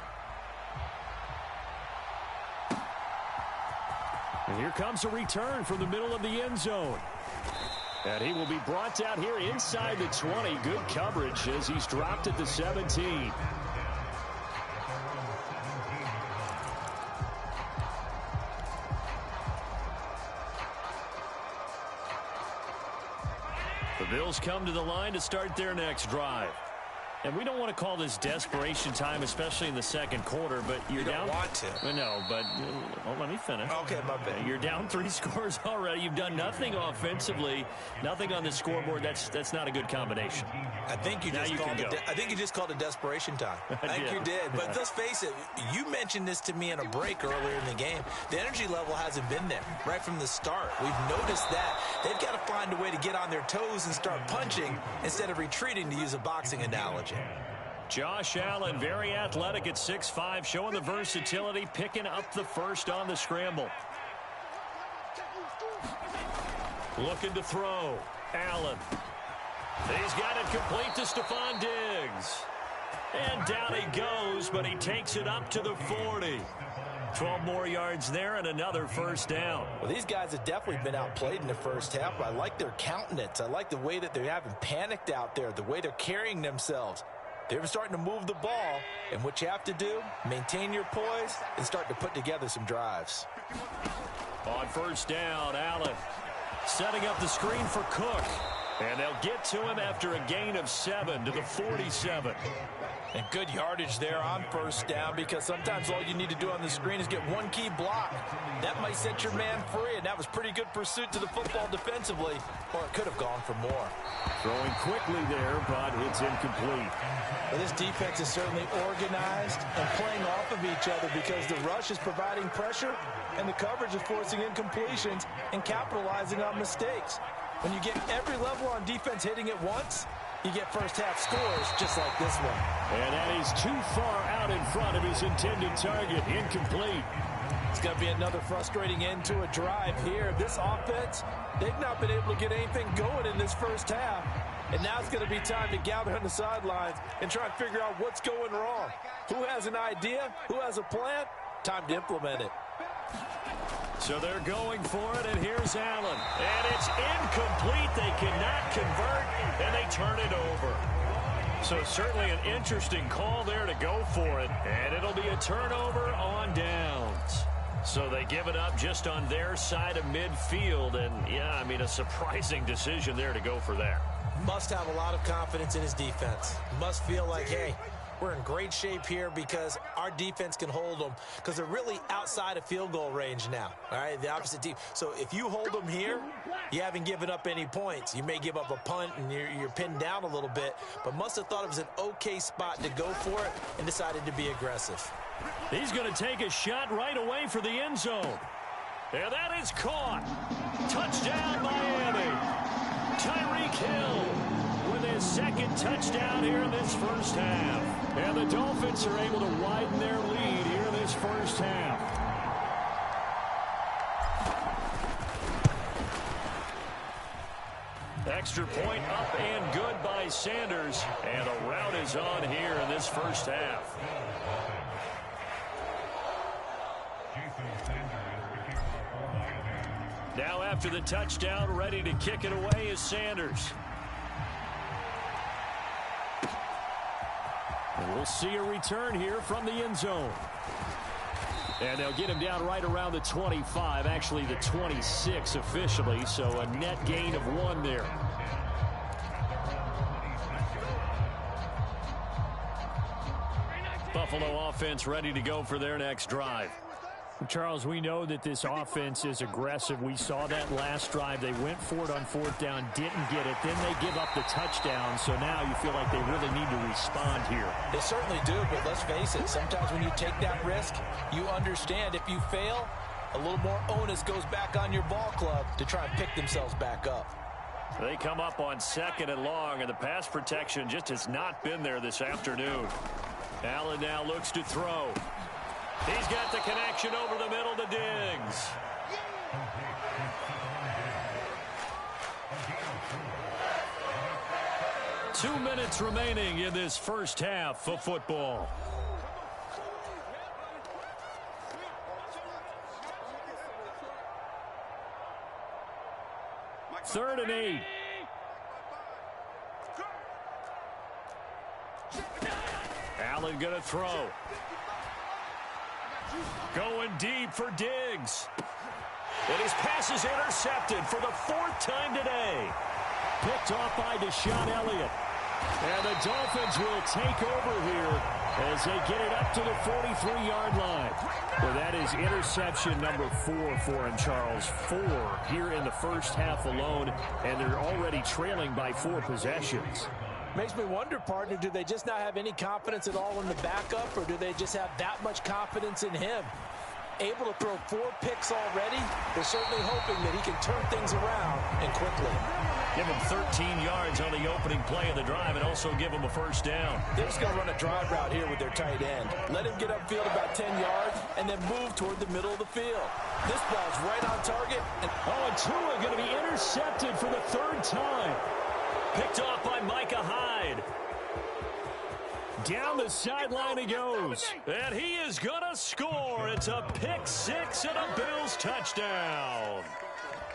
And here comes a return from the middle of the end zone. And he will be brought down here inside the 20. Good coverage as he's dropped at the 17. The Bills come to the line to start their next drive. And we don't want to call this desperation time, especially in the second quarter, but you're down. You don't want to. No, but let me finish. Okay, my bad. You're down 3 scores already. You've done nothing offensively, nothing on the scoreboard. That's not a good combination. I think you just called it desperation time. I think you did. But let's face it, you mentioned this to me in a break earlier in the game. The energy level hasn't been there right from the start. We've noticed that. They've got to find a way to get on their toes and start punching instead of retreating, to use a boxing analogy. Josh Allen, very athletic at 6'5", showing the versatility, picking up the first on the scramble. Looking to throw. Allen. He's got it complete to Stephon Diggs. And down he goes, but he takes it up to the 40. 12 more yards there and another first down. Well, these guys have definitely been outplayed in the first half, but I like their countenance. I like the way that they haven't panicked out there, the way they're carrying themselves. They're starting to move the ball, and what you have to do, maintain your poise and start to put together some drives. On first down, Allen setting up the screen for Cook. And they'll get to him after a gain of 7 to the 47. And good yardage there on first down, because sometimes all you need to do on the screen is get one key block. That might set your man free, and that was pretty good pursuit to the football defensively, or it could have gone for more. Throwing quickly there, but it's incomplete. Well, this defense is certainly organized and playing off of each other, because the rush is providing pressure and the coverage is forcing incompletions and capitalizing on mistakes. When you get every level on defense hitting at once, you get first-half scores just like this one. And that is too far out in front of his intended target. Incomplete. It's going to be another frustrating end to a drive here. This offense, they've not been able to get anything going in this first half. And now it's going to be time to gather on the sidelines and try and figure out what's going wrong. Who has an idea? Who has a plan? Time to implement it. So they're going for it, and here's Allen. And it's incomplete. They cannot convert, and they turn it over. So certainly an interesting call there to go for it. And it'll be a turnover on downs. So they give it up just on their side of midfield. And, yeah, I mean, a surprising decision there to go for that. Must have a lot of confidence in his defense. Must feel like, hey, we're in great shape here because our defense can hold them, because they're really outside of field goal range now, all right, the opposite team. So if you hold them here, you haven't given up any points. You may give up a punt and you're pinned down a little bit, but must have thought it was an okay spot to go for it and decided to be aggressive. He's going to take a shot right away for the end zone. And that is caught. Touchdown, Miami. Tyreek Hill with his second touchdown here in this first half. And the Dolphins are able to widen their lead here in this first half. Extra point up and good by Sanders. And a rout is on here in this first half. Now after the touchdown, ready to kick it away is Sanders. And we'll see a return here from the end zone. And they'll get him down right around the 25, actually the 26 officially, so a net gain of 1 there. Buffalo offense ready to go for their next drive. Charles, we know that this offense is aggressive. We saw that last drive. They went for it on fourth down, didn't get it. Then they give up the touchdown. So now you feel like they really need to respond here. They certainly do, but let's face it. Sometimes when you take that risk, you understand if you fail, a little more onus goes back on your ball club to try and pick themselves back up. They come up on 2nd and long, and the pass protection just has not been there this afternoon. Allen now looks to throw. He's got the connection over the middle to Diggs. Two minutes remaining in this first half of football. Third and 8. Allen going to throw. Going deep for Diggs. And his pass is intercepted for the fourth time today. Picked off by Deshaun Elliott. And the Dolphins will take over here as they get it up to the 43-yard line. Well, that is interception number 4 for him, Charles. 4 here in the first half alone, and they're already trailing by 4 possessions. Makes me wonder, partner, do they just not have any confidence at all in the backup, or do they just have that much confidence in him? Able to throw 4 picks already, they're certainly hoping that he can turn things around and quickly. Give him 13 yards on the opening play of the drive and also give him a first down. They're just going to run a drive route here with their tight end. Let him get upfield about 10 yards and then move toward the middle of the field. This ball's right on target. And Tua going to be intercepted for the 3rd time. Picked off by Micah Hyde. Down the sideline he goes. And he is going to score. It's a pick 6 and a Bills touchdown.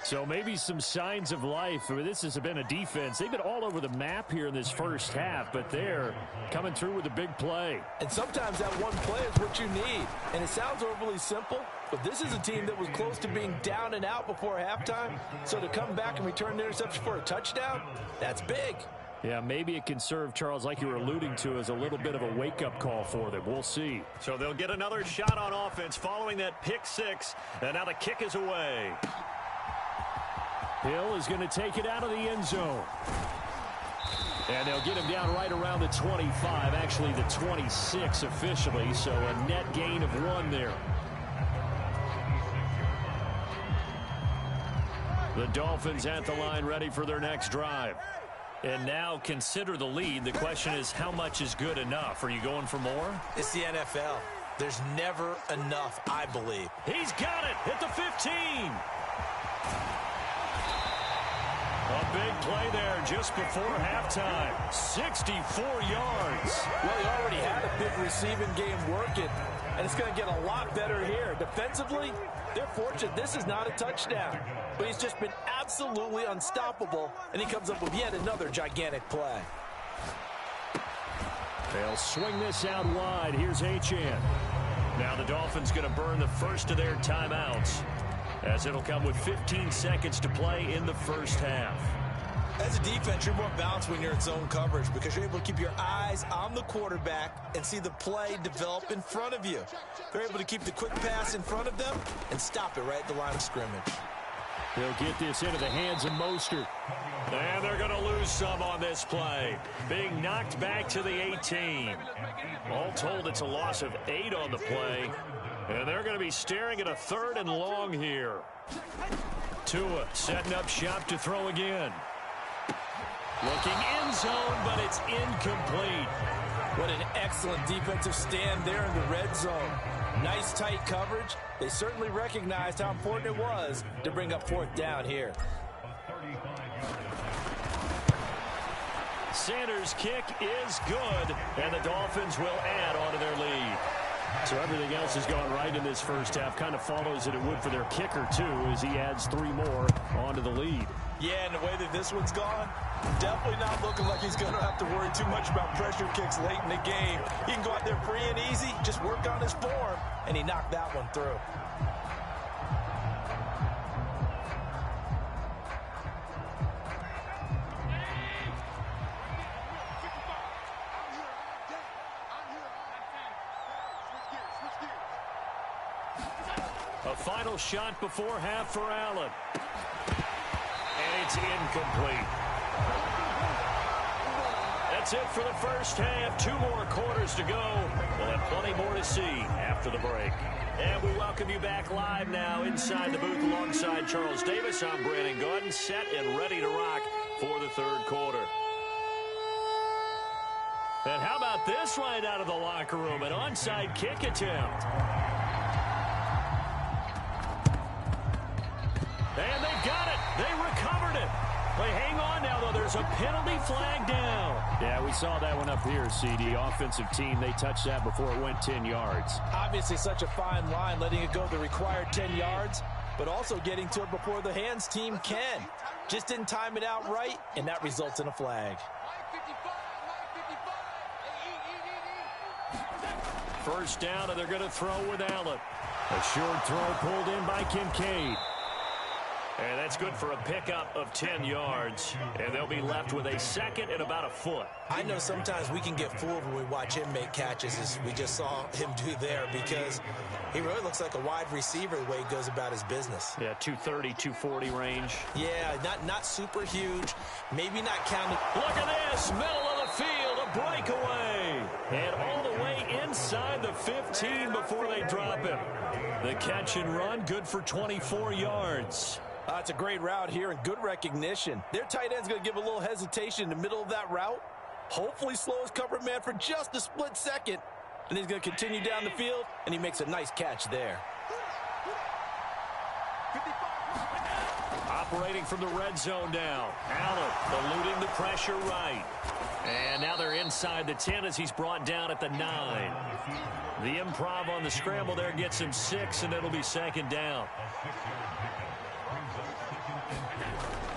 So maybe some signs of life. I mean, this has been a defense. They've been all over the map here in this first half, but they're coming through with a big play. And sometimes that one play is what you need. And it sounds overly simple, but this is a team that was close to being down and out before halftime. So to come back and return the interception for a touchdown, that's big. Yeah, maybe it can serve, Charles, like you were alluding to, as a little bit of a wake-up call for them. We'll see. So they'll get another shot on offense following that pick 6, and now the kick is away. Hill is going to take it out of the end zone. And they'll get him down right around the 25, actually the 26 officially, so a net gain of 1 there. The Dolphins at the line ready for their next drive. And now consider the lead. The question is, how much is good enough? Are you going for more? It's the NFL. There's never enough, I believe. He's got it at the 15. A big play there just before halftime. 64 yards. Well, he already had a big receiving game working, and it's going to get a lot better here. Defensively, they're fortunate this is not a touchdown, but he's just been absolutely unstoppable, and he comes up with yet another gigantic play. They'll swing this out wide. Here's Achane. Now the Dolphins going to burn the first of their timeouts, as it'll come with 15 seconds to play in the first half. As a defense, you're more balanced when you're in zone coverage because you're able to keep your eyes on the quarterback and see the play develop in front of you. They're able to keep the quick pass in front of them and stop it right at the line of scrimmage. They'll get this into the hands of Mostert. And they're going to lose some on this play. Being knocked back to the 18. All told, it's a loss of 8 on the play. And they're going to be staring at a 3rd and long here. Tua setting up shop to throw again. Looking end zone, but it's incomplete. What an excellent defensive stand there in the red zone. Nice tight coverage. They certainly recognized how important it was to bring up 4th down here. Sanders' kick is good, and the Dolphins will add on to their lead. So everything else has gone right in this first half. Kind of follows it would for their kicker, too, as he adds 3 more onto the lead. Yeah, and the way that this one's gone, definitely not looking like he's going to have to worry too much about pressure kicks late in the game. He can go out there free and easy, just work on his form, and he knocked that one through. A final shot before half for Allen. And it's incomplete. That's it for the first half. 2 more quarters to go. We'll have plenty more to see after the break. And we welcome you back live now inside the booth alongside Charles Davis. I'm Brandon Gordon, set and ready to rock for the 3rd quarter. And how about this right out of the locker room? An onside kick attempt. And they've got it. They recovered it. They hang on now, though. There's a penalty flag down. Yeah, we saw that one up here, CD. Offensive team, they touched that before it went 10 yards. Obviously such a fine line, letting it go the required 10 yards, but also getting to it before the hands team can. Just didn't time it out right, and that results in a flag. First down, and they're going to throw with Allen. A short throw pulled in by Kincaid. And that's good for a pickup of 10 yards. And they'll be left with a second and about a foot. I know sometimes we can get fooled when we watch him make catches, as we just saw him do there, because he really looks like a wide receiver the way he goes about his business. Yeah, 230, 240 range. Yeah, not super huge. Maybe not counting. Look at this, middle of the field, a breakaway. And all the way inside the 15 before they drop him. The catch and run, good for 24 yards. It's a great route here and good recognition. Their tight end's going to give a little hesitation in the middle of that route. Hopefully slow his cover man for just a split second. And he's going to continue down the field, and he makes a nice catch there. Operating from the red zone now. Allen eluding the pressure right. And now they're inside the 10 as he's brought down at the 9. The improv on the scramble there gets him 6, and it'll be second down.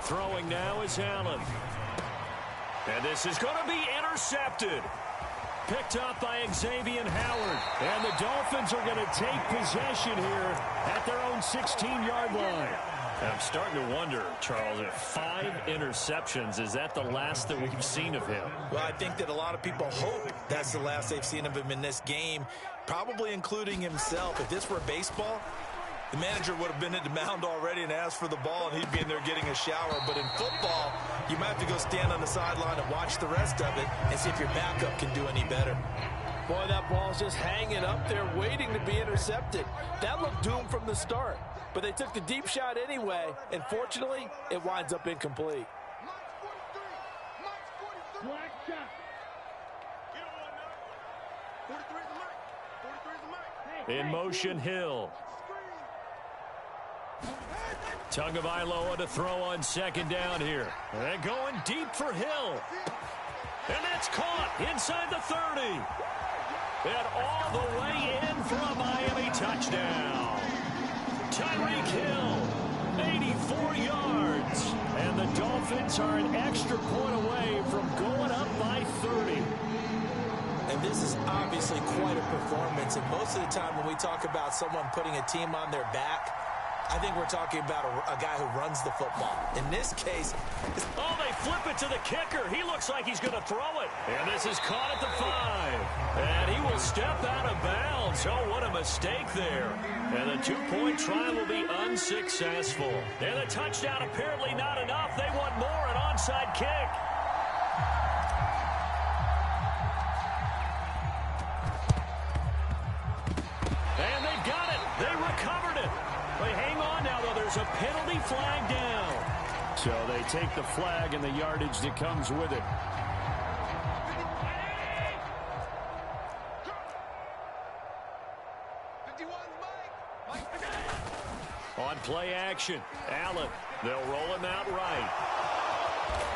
Throwing now is Allen. And this is going to be intercepted. Picked up by Xavier Howard. And the Dolphins are going to take possession here at their own 16-yard line. I'm starting to wonder, Charles, if 5 interceptions, is that the last that we've seen of him? Well, I think that a lot of people hope that's the last they've seen of him in this game, probably including himself. If this were baseball, the manager would have been at the mound already and asked for the ball, and he'd be in there getting a shower. But in football, you might have to go stand on the sideline and watch the rest of it and see if your backup can do any better. Boy, that ball's just hanging up there waiting to be intercepted. That looked doomed from the start. But they took the deep shot anyway, and fortunately, it winds up incomplete. In motion, Hill. Tagovailoa to throw on second down here. And going deep for Hill. And that's caught inside the 30. And all the way in for a Miami touchdown. Tyreek Hill, 84 yards. And the Dolphins are an extra point away from going up by 30. And this is obviously quite a performance. And most of the time when we talk about someone putting a team on their back, I think we're talking about a guy who runs the football. In this case, oh, they flip it to the kicker. He looks like he's going to throw it. And this is caught at the 5. And he will step out of bounds. Oh, what a mistake there. And the 2-point try will be unsuccessful. And the touchdown apparently not enough. They want more, an onside kick. And they've got it. They recovered it. They hang on now, though. There's a penalty flag down. So they take the flag and the yardage that comes with it. On play action, Allen. They'll roll him out right.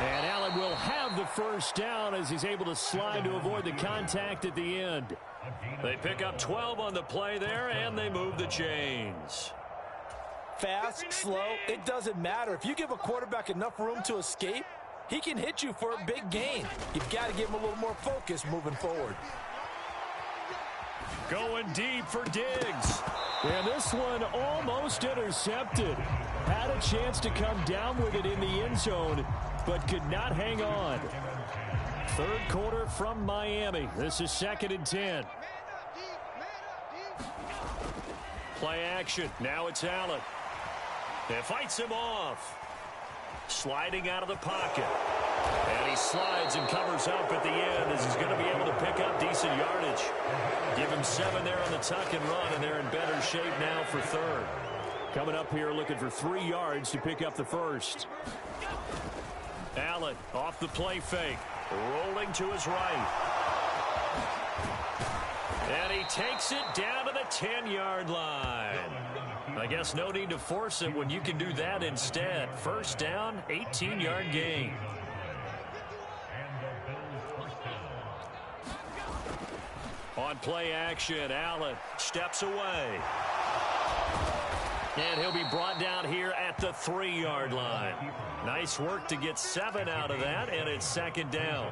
And Allen will have the first down as he's able to slide to avoid the contact at the end. They pick up 12 on the play there, and they move the chains. Fast, slow, it doesn't matter. If you give a quarterback enough room to escape, he can hit you for a big gain. You've got to give him a little more focus moving forward. Going deep for Diggs. And this one almost intercepted. Had a chance to come down with it in the end zone, but could not hang on. Third quarter from Miami. This is 2nd and 10. Play action. Now it's Allen. It fights him off. Sliding out of the pocket. And he slides and covers up at the end as he's going to be able to pick up decent yardage. Give him 7 there on the tuck and run, and they're in better shape now for third. Coming up here looking for 3 yards to pick up the first. Allen off the play fake. Rolling to his right. And he takes it down to the 10-yard line. I guess no need to force it when you can do that instead. First down, 18-yard gain. On play action, Allen steps away. And he'll be brought down here at the 3-yard line. Nice work to get 7 out of that, and it's second down.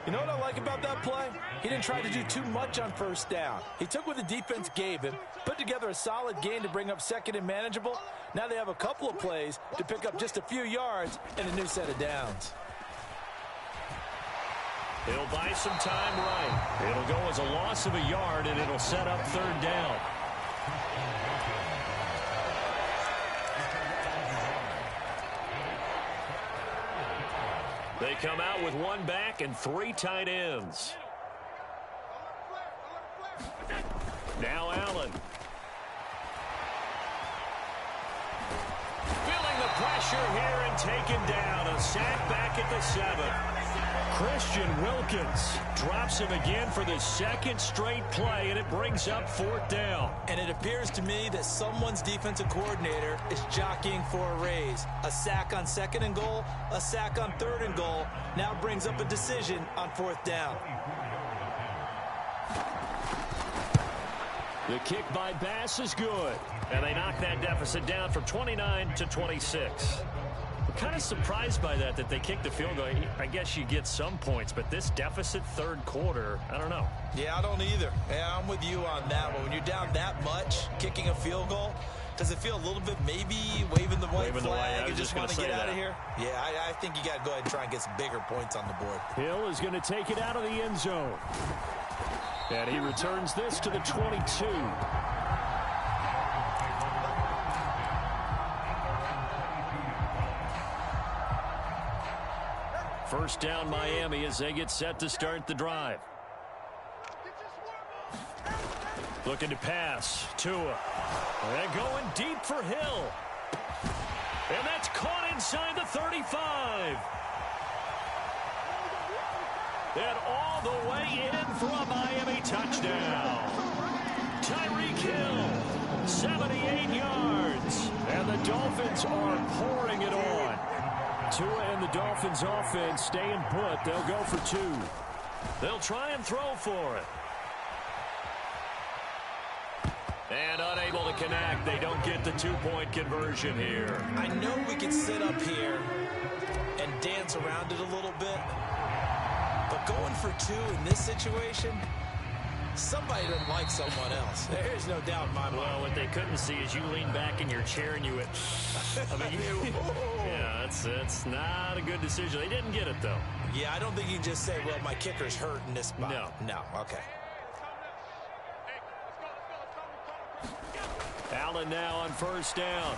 You know what I like about that play? He didn't try to do too much on first down. He took what the defense gave him, put together a solid gain to bring up second and manageable. Now they have a couple of plays to pick up just a few yards and a new set of downs. He'll buy some time right. It'll go as a loss of a yard, and it'll set up third down. They come out with one back and 3 tight ends. Now Allen. Feeling the pressure here and taken down. A sack back at the 7. Christian Wilkins drops him again for the second straight play, and it brings up 4th down. And it appears to me that someone's defensive coordinator is jockeying for a raise. A sack on 2nd and goal, a sack on 3rd and goal, now brings up a decision on 4th down. The kick by Bass is good, and they knock that deficit down from 29 to 26. Kind of surprised by that they kicked the field goal. I guess you get some points, but this deficit 3rd quarter, I don't know. Yeah, I don't either. Yeah, I'm with you on that one. When you're down that much, kicking a field goal, does it feel a little bit maybe waving the white flag and just want to get out of here? Yeah, I think you got to go ahead and try and get some bigger points on the board. Hill is going to take it out of the end zone. And he returns this to the 22. First down Miami as they get set to start the drive. Looking to pass. Tua. And going deep for Hill. And that's caught inside the 35. And all the way in for a Miami touchdown. Tyreek Hill, 78 yards. And the Dolphins are pouring it on. Tua and the Dolphins offense staying put. They'll go for 2. They'll try and throw for it. And unable to connect. They don't get the 2-point conversion here. I know we can sit up here and dance around it a little bit, but going for 2 in this situation, somebody doesn't like someone else. There's no doubt in my mind. Well, what they couldn't see is you lean back in your chair and you went, I mean, yeah, it's not a good decision. They didn't get it, though. Yeah, I don't think you can just say, well, my kicker's hurt in this spot. No, okay. Allen now on first down.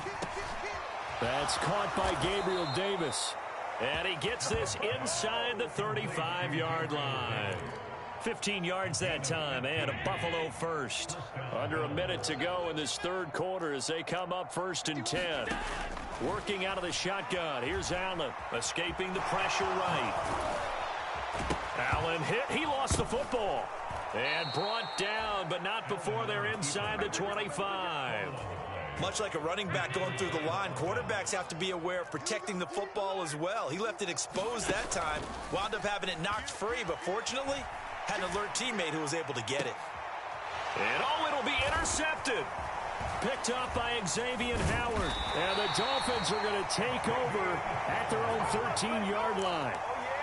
That's caught by Gabriel Davis. And he gets this inside the 35-yard line. 15 yards that time, and a Buffalo first. Under a minute to go in this 3rd quarter as they come up 1st and 10. Working out of the shotgun. Here's Allen, escaping the pressure right. Allen hit. He lost the football. And brought down, but not before they're inside the 25. Much like a running back going through the line, quarterbacks have to be aware of protecting the football as well. He left it exposed that time, wound up having it knocked free, but fortunately, had an alert teammate who was able to get it. And it'll be intercepted. Picked up by Xavier Howard. And the Dolphins are going to take over at their own 13-yard line.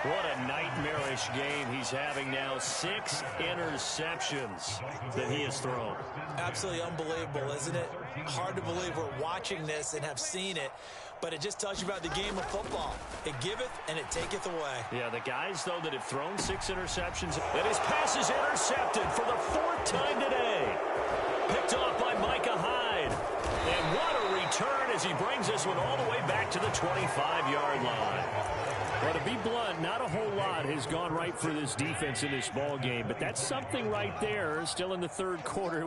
What a nightmarish game he's having now. 6 interceptions that he has thrown. Absolutely unbelievable, isn't it? Hard to believe we're watching this and have seen it, but it just tells you about the game of football. It giveth and it taketh away. Yeah, the guys, though, that have thrown 6 interceptions, and his pass is intercepted for the 4th time today. Picked off by Micah Hyde. And what a return as he brings this one all the way back to the 25-yard line. Well, to be blunt, not a whole lot has gone right for this defense in this ball game, but that's something right there. Still in the 3rd quarter,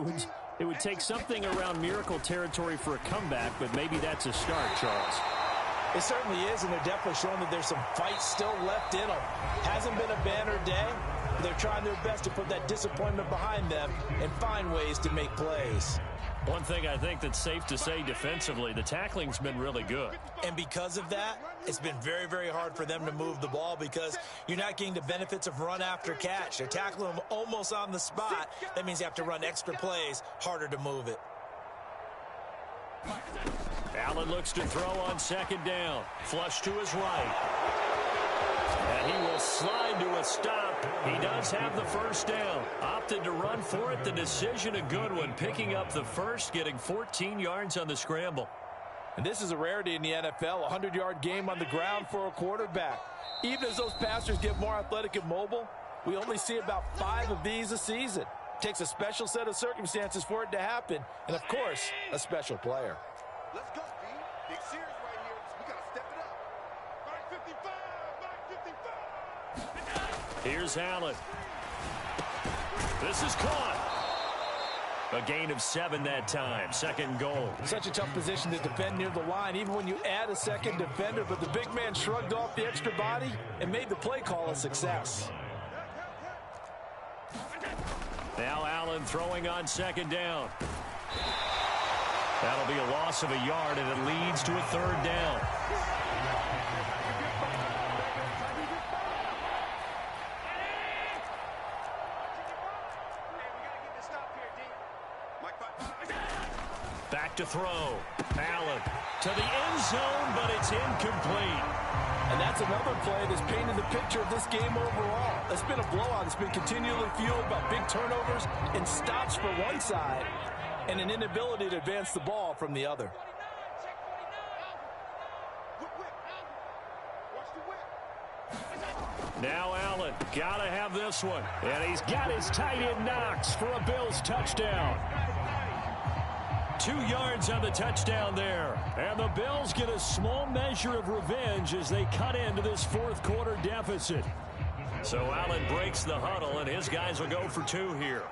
it would take something around miracle territory for a comeback, but maybe that's a start, Charles. It certainly is, and they're definitely showing that there's some fight still left in them. Hasn't been a banner day, They're trying their best to put that disappointment behind them and find ways to make plays. One thing I think that's safe to say defensively, the tackling's been really good. And because of that, it's been very, very hard for them to move the ball because you're not getting the benefits of run after catch. They're tackling them almost on the spot. That means you have to run extra plays, harder to move it. Allen looks to throw on second down. Flush to his right. And he will slide to a stop. He does have the first down. Opted to run for it. The decision a good one. Picking up the first, getting 14 yards on the scramble. And this is a rarity in the NFL, a 100-yard game on the ground for a quarterback. Even as those passers get more athletic and mobile, we only see about 5 of these a season. It takes a special set of circumstances for it to happen, and of course, a special player. Let's go, B. Big series right here. We got to step it up. Back 55. Here's Allen. This is caught. A gain of 7 that time. Second goal. Such a tough position to defend near the line, even when you add a second defender, but the big man shrugged off the extra body and made the play call a success. Now Allen throwing on second down. That'll be a loss of a yard, and it leads to a third down. Back to throw. Allen to the end zone, but it's incomplete. And that's another play that's painted the picture of this game overall. It's been a blowout. It's been continually fueled by big turnovers and stops for one side and an inability to advance the ball from the other. Now Allen, gotta have this one. And he's got his tight end Knox for a Bills touchdown. 2 yards on the touchdown there. And the Bills get a small measure of revenge as they cut into this fourth quarter deficit. So Allen breaks the huddle, and his guys will go for 2 here.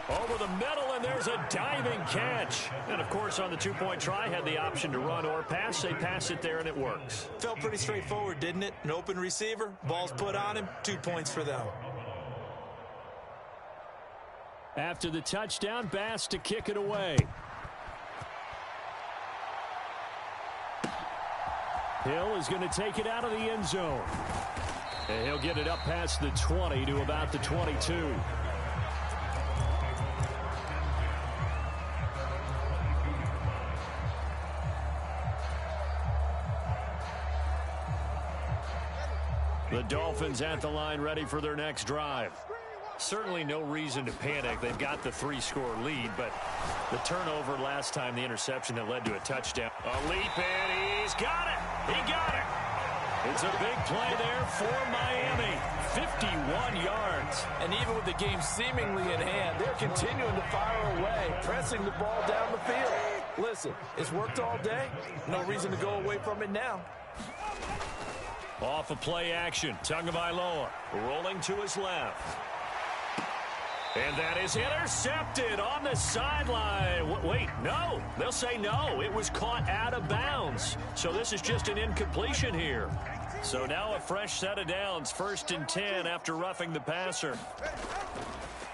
Over the middle, and there's a diving catch. And, of course, on the two-point try, had the option to run or pass. They pass it there, and it works. Felt pretty straightforward, didn't it? An open receiver, ball's put on him, 2 points for them. After the touchdown, Bass to kick it away. Hill is going to take it out of the end zone. And he'll get it up past the 20 to about the 22. The Dolphins at the line, ready for their next drive. Certainly no reason to panic. They've got the 3-score lead, but the turnover last time, the interception that led to a touchdown. A leap, and he's got it. He got it. It's a big play there for Miami. 51 yards. And even with the game seemingly in hand, they're continuing to fire away, pressing the ball down the field. Listen, it's worked all day. No reason to go away from it now. Off of play action, Tagovailoa rolling to his left. And that is intercepted on the sideline. Wait, no. They'll say no. It was caught out of bounds. So this is just an incompletion here. So now a fresh set of downs. 1st and 10 after roughing the passer.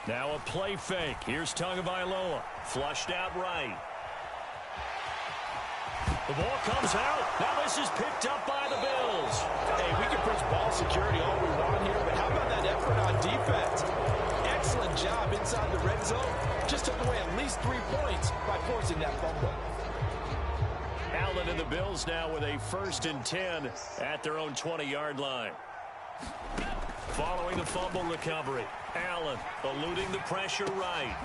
Now a play fake. Here's Tagovailoa. Flushed out right. The ball comes out. Now this is picked up by the Bills. Hey, we can push ball security all we want here, but how about that effort on defense? Excellent job inside the red zone. Just took away at least 3 points by forcing that fumble. Allen and the Bills now with a 1st and 10 at their own 20-yard line. Following the fumble recovery, Allen eluding the pressure right.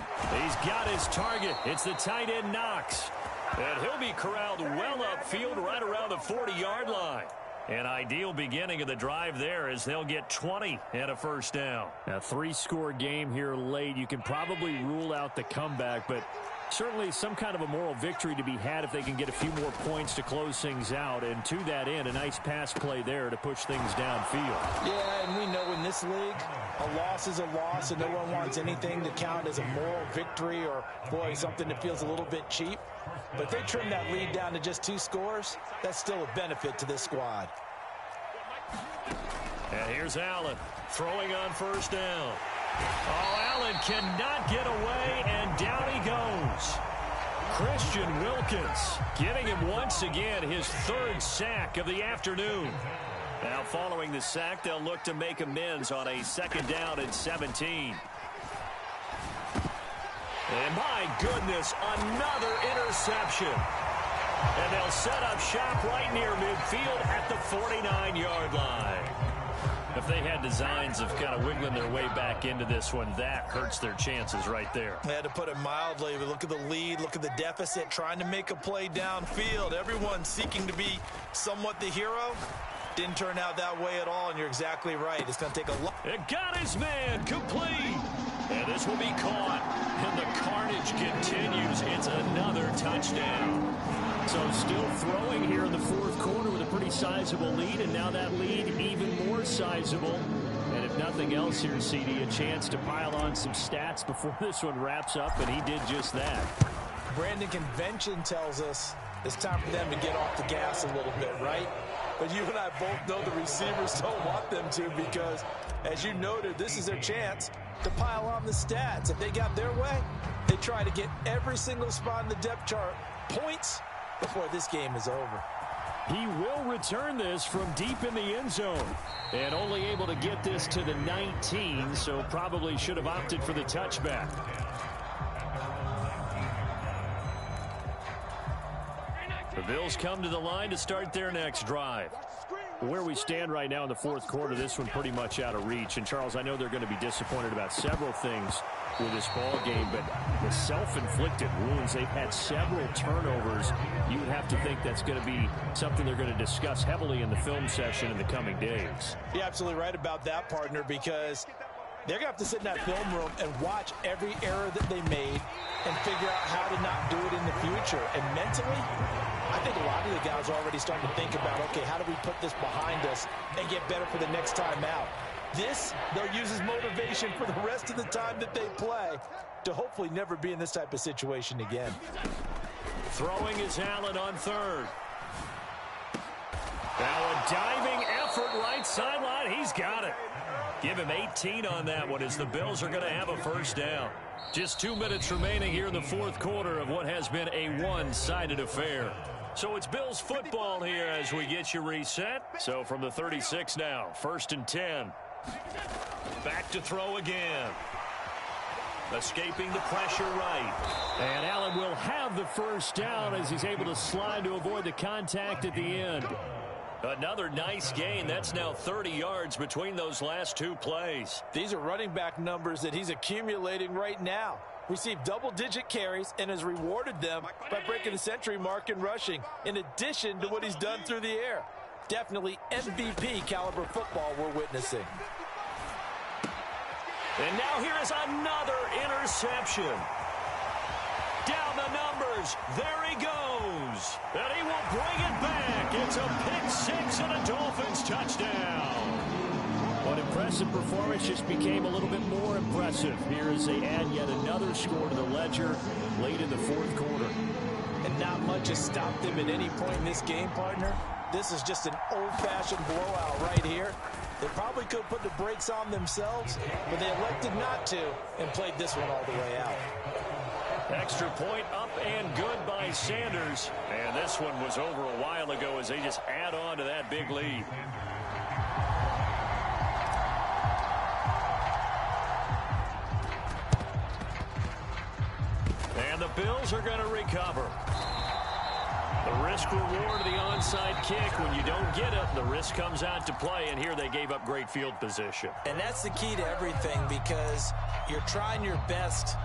He's got his target. It's the tight end Knox. And he'll be corralled well upfield right around the 40-yard line. An ideal beginning of the drive there as they'll get 20 and a first down. A 3-score game here late. You can probably rule out the comeback, but certainly some kind of a moral victory to be had if they can get a few more points to close things out. And to that end, a nice pass play there to push things downfield. Yeah, and we know in this league, a loss is a loss, and no one wants anything to count as a moral victory or, boy, something that feels a little bit cheap. But they trim that lead down to just 2 scores. That's still a benefit to this squad. And here's Allen throwing on first down. Oh, Allen cannot get away, and down he goes. Christian Wilkins getting him once again his third sack of the afternoon. Now following the sack, they'll look to make amends on a second down and 17. And my goodness, another interception. And they'll set up shop right near midfield at the 49-yard line. If they had designs of kind of wiggling their way back into this one, that hurts their chances right there. They had to put it mildly. Look at the lead, look at the deficit, trying to make a play downfield. Everyone seeking to be somewhat the hero. Didn't turn out that way at all, and you're exactly right. It's going to take a lot. It got his man complete. And this will be caught. And the carnage continues. It's another touchdown. So still throwing here in the fourth quarter with a pretty sizable lead, and now that lead even more sizable. And if nothing else here, CD, a chance to pile on some stats before this one wraps up, and he did just that. Brandon, convention tells us it's time for them to get off the gas a little bit, right? But you and I both know the receivers don't want them to because, as you noted, this is their chance to pile on the stats. If they got their way, they try to get every single spot in the depth chart points before this game is over. He will return this from deep in the end zone. And only able to get this to the 19, so probably should have opted for the touchback. The Bills come to the line to start their next drive. Where we stand right now in the fourth quarter, this one pretty much out of reach. And, Charles, I know they're going to be disappointed about several things with this ball game, but the self-inflicted wounds, they've had several turnovers. You would have to think that's going to be something they're going to discuss heavily in the film session in the coming days. You're absolutely right about that, partner, because they're going to have to sit in that film room and watch every error that they made and figure out how to not do it in the future. And mentally, I think a lot of the guys are already starting to think about, okay, how do we put this behind us and get better for the next time out? This, they'll use as motivation for the rest of the time that they play to hopefully never be in this type of situation again. Throwing is Allen on third. Now a diving effort right sideline. He's got it. Give him 18 on that one as the Bills are going to have a first down. Just 2 minutes remaining here in the fourth quarter of what has been a one-sided affair. So it's Bills football here as we get you reset. So from the 36 now, 1st and 10. Back to throw again. Escaping the pressure right. And Allen will have the first down as he's able to slide to avoid the contact at the end. Another nice gain. That's now 30 yards between those last two plays. These are running back numbers that he's accumulating right now. Received double-digit carries and has rewarded them by breaking the century mark in rushing, in addition to what he's done through the air. Definitely MVP caliber football we're witnessing. And now here is another interception. Down the numbers. There he goes. And he will bring it back. It's a pick six and a Dolphins touchdown. What impressive performance just became a little bit more impressive. Here as they add yet another score to the ledger late in the fourth quarter. And not much has stopped them at any point in this game, partner. This is just an old-fashioned blowout right here. They probably could have put the brakes on themselves, but they elected not to and played this one all the way out. Extra point up and good by Sanders. And this one was over a while ago as they just add on to that big lead. And the Bills are going to recover. The risk reward of the onside kick. When you don't get it, the risk comes out to play. And here they gave up great field position. And that's the key to everything, because you're trying your best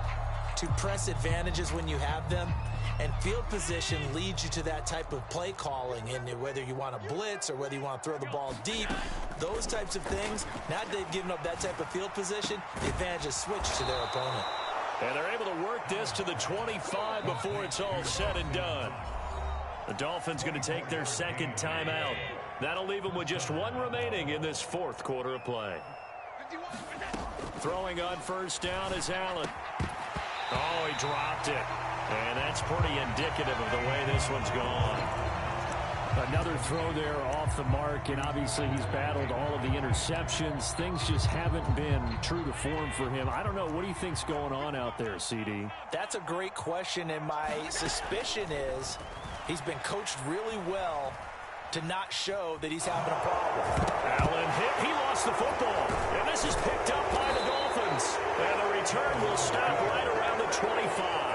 to press advantages when you have them, and field position leads you to that type of play calling. And whether you want to blitz or whether you want to throw the ball deep, those types of things, now that they've given up that type of field position, the advantage is switched to their opponent. And they're able to work this to the 25 before it's all said and done. The Dolphins going to take their second timeout. That'll leave them with just one remaining in this fourth quarter of play. Throwing on first down is Allen. Oh, he dropped it. And that's pretty indicative of the way this one's gone. Another throw there off the mark, and obviously he's battled all of the interceptions. Things just haven't been true to form for him. I don't know. What do you think's going on out there, CD? That's a great question, and my suspicion is he's been coached really well to not show that he's having a problem. Allen hit. He lost the football, and this is picked up by the Dolphins. And the return will stop right around the 25.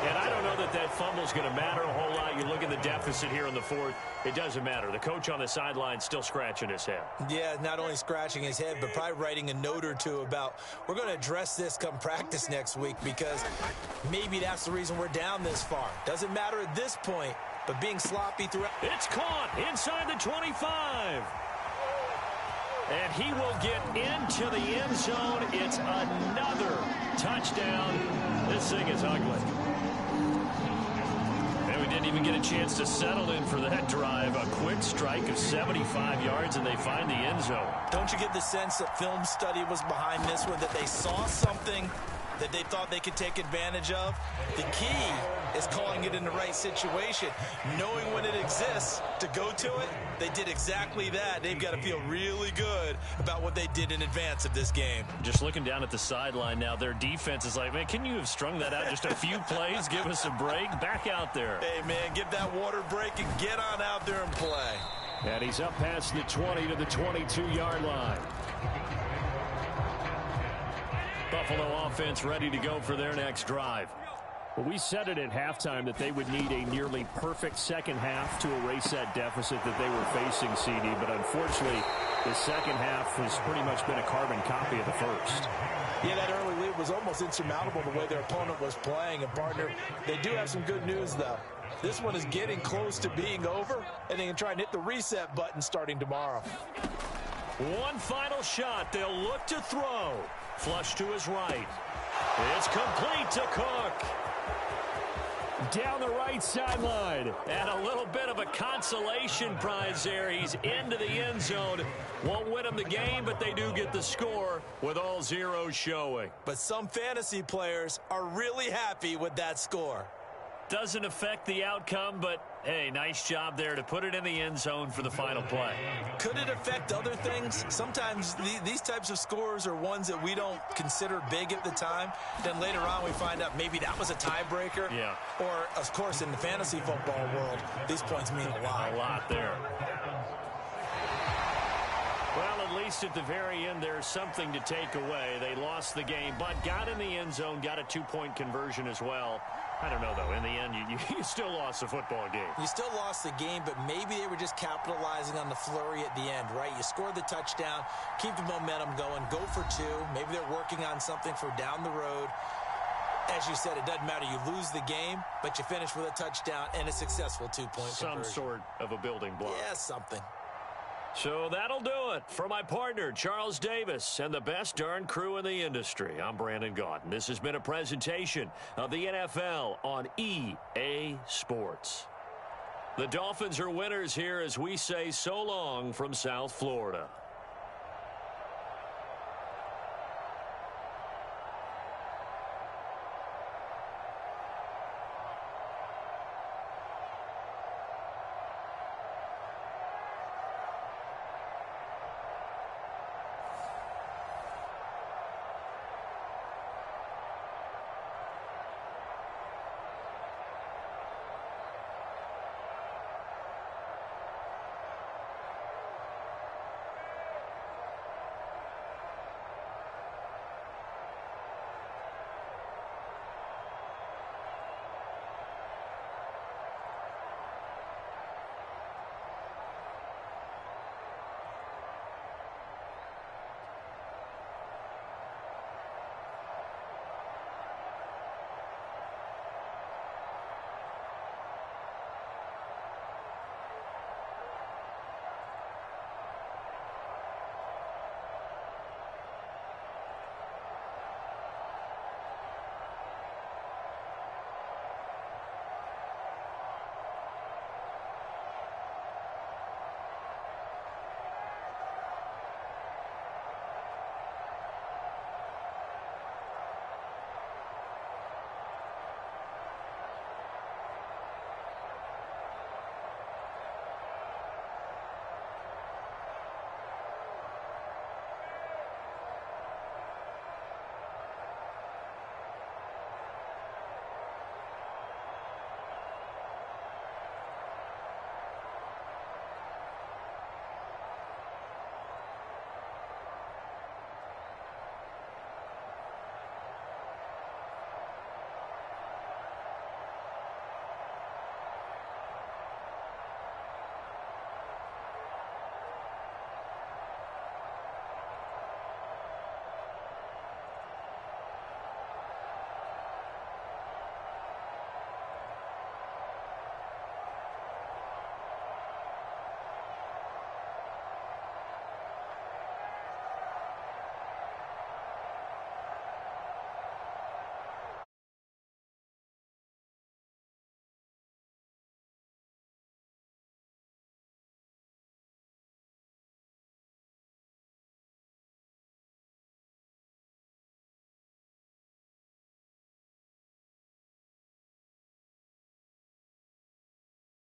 And I don't know that that fumble's going to matter a whole lot. You look at the deficit here in the fourth, it doesn't matter. The coach on the sideline still scratching his head. Yeah, not only scratching his head, but probably writing a note or two about, we're going to address this come practice next week, because maybe that's the reason we're down this far. Doesn't matter at this point, but being sloppy throughout. It's caught inside the 25. And he will get into the end zone. It's another touchdown. This thing is ugly. And we didn't even get a chance to settle in for that drive. A quick strike of 75 yards, and they find the end zone. Don't you get the sense that film study was behind this one, that they saw something that they thought they could take advantage of? The key is calling it in the right situation, knowing when it exists to go to it. They did exactly that. They've got to feel really good about what they did in advance of this game. Just looking down at the sideline now, their defense is like, man, can you have strung that out just a few plays? Give us a break. Back out there. Hey, man, give that water break and get on out there and play. And he's up past the 20 to the 22-yard line. Buffalo offense ready to go for their next drive. Well, we said it at halftime that they would need a nearly perfect second half to erase that deficit that they were facing, CD. But unfortunately, the second half has pretty much been a carbon copy of the first. Yeah, that early lead was almost insurmountable the way their opponent was playing. And, partner, they do have some good news, though. This one is getting close to being over, and they can try and hit the reset button starting tomorrow. One final shot. They'll look to throw. Flush to his right. It's complete to Cook. Down the right sideline. And a little bit of a consolation prize there. He's into the end zone. Won't win them the game, but they do get the score with all zeros showing. But some fantasy players are really happy with that score. Doesn't affect the outcome, but, hey, nice job there to put it in the end zone for the final play. Could it affect other things? Sometimes these types of scores are ones that we don't consider big at the time. Then later on we find out maybe that was a tiebreaker. Yeah. Or, of course, in the fantasy football world, these points mean a lot. A lot there. Well, at least at the very end, there's something to take away. They lost the game, but got in the end zone, got a two-point conversion as well. I don't know, though. In the end, you still lost the football game. You still lost the game, but maybe they were just capitalizing on the flurry at the end, right? You scored the touchdown, keep the momentum going, go for two. Maybe they're working on something for down the road. As you said, it doesn't matter. You lose the game, but you finish with a touchdown and a successful two-point conversion. Some sort of a building block. Yeah, something. So that'll do it for my partner, Charles Davis, and the best darn crew in the industry. I'm Brandon Gaudin. This has been a presentation of the NFL on EA Sports. The Dolphins are winners here as we say so long from South Florida.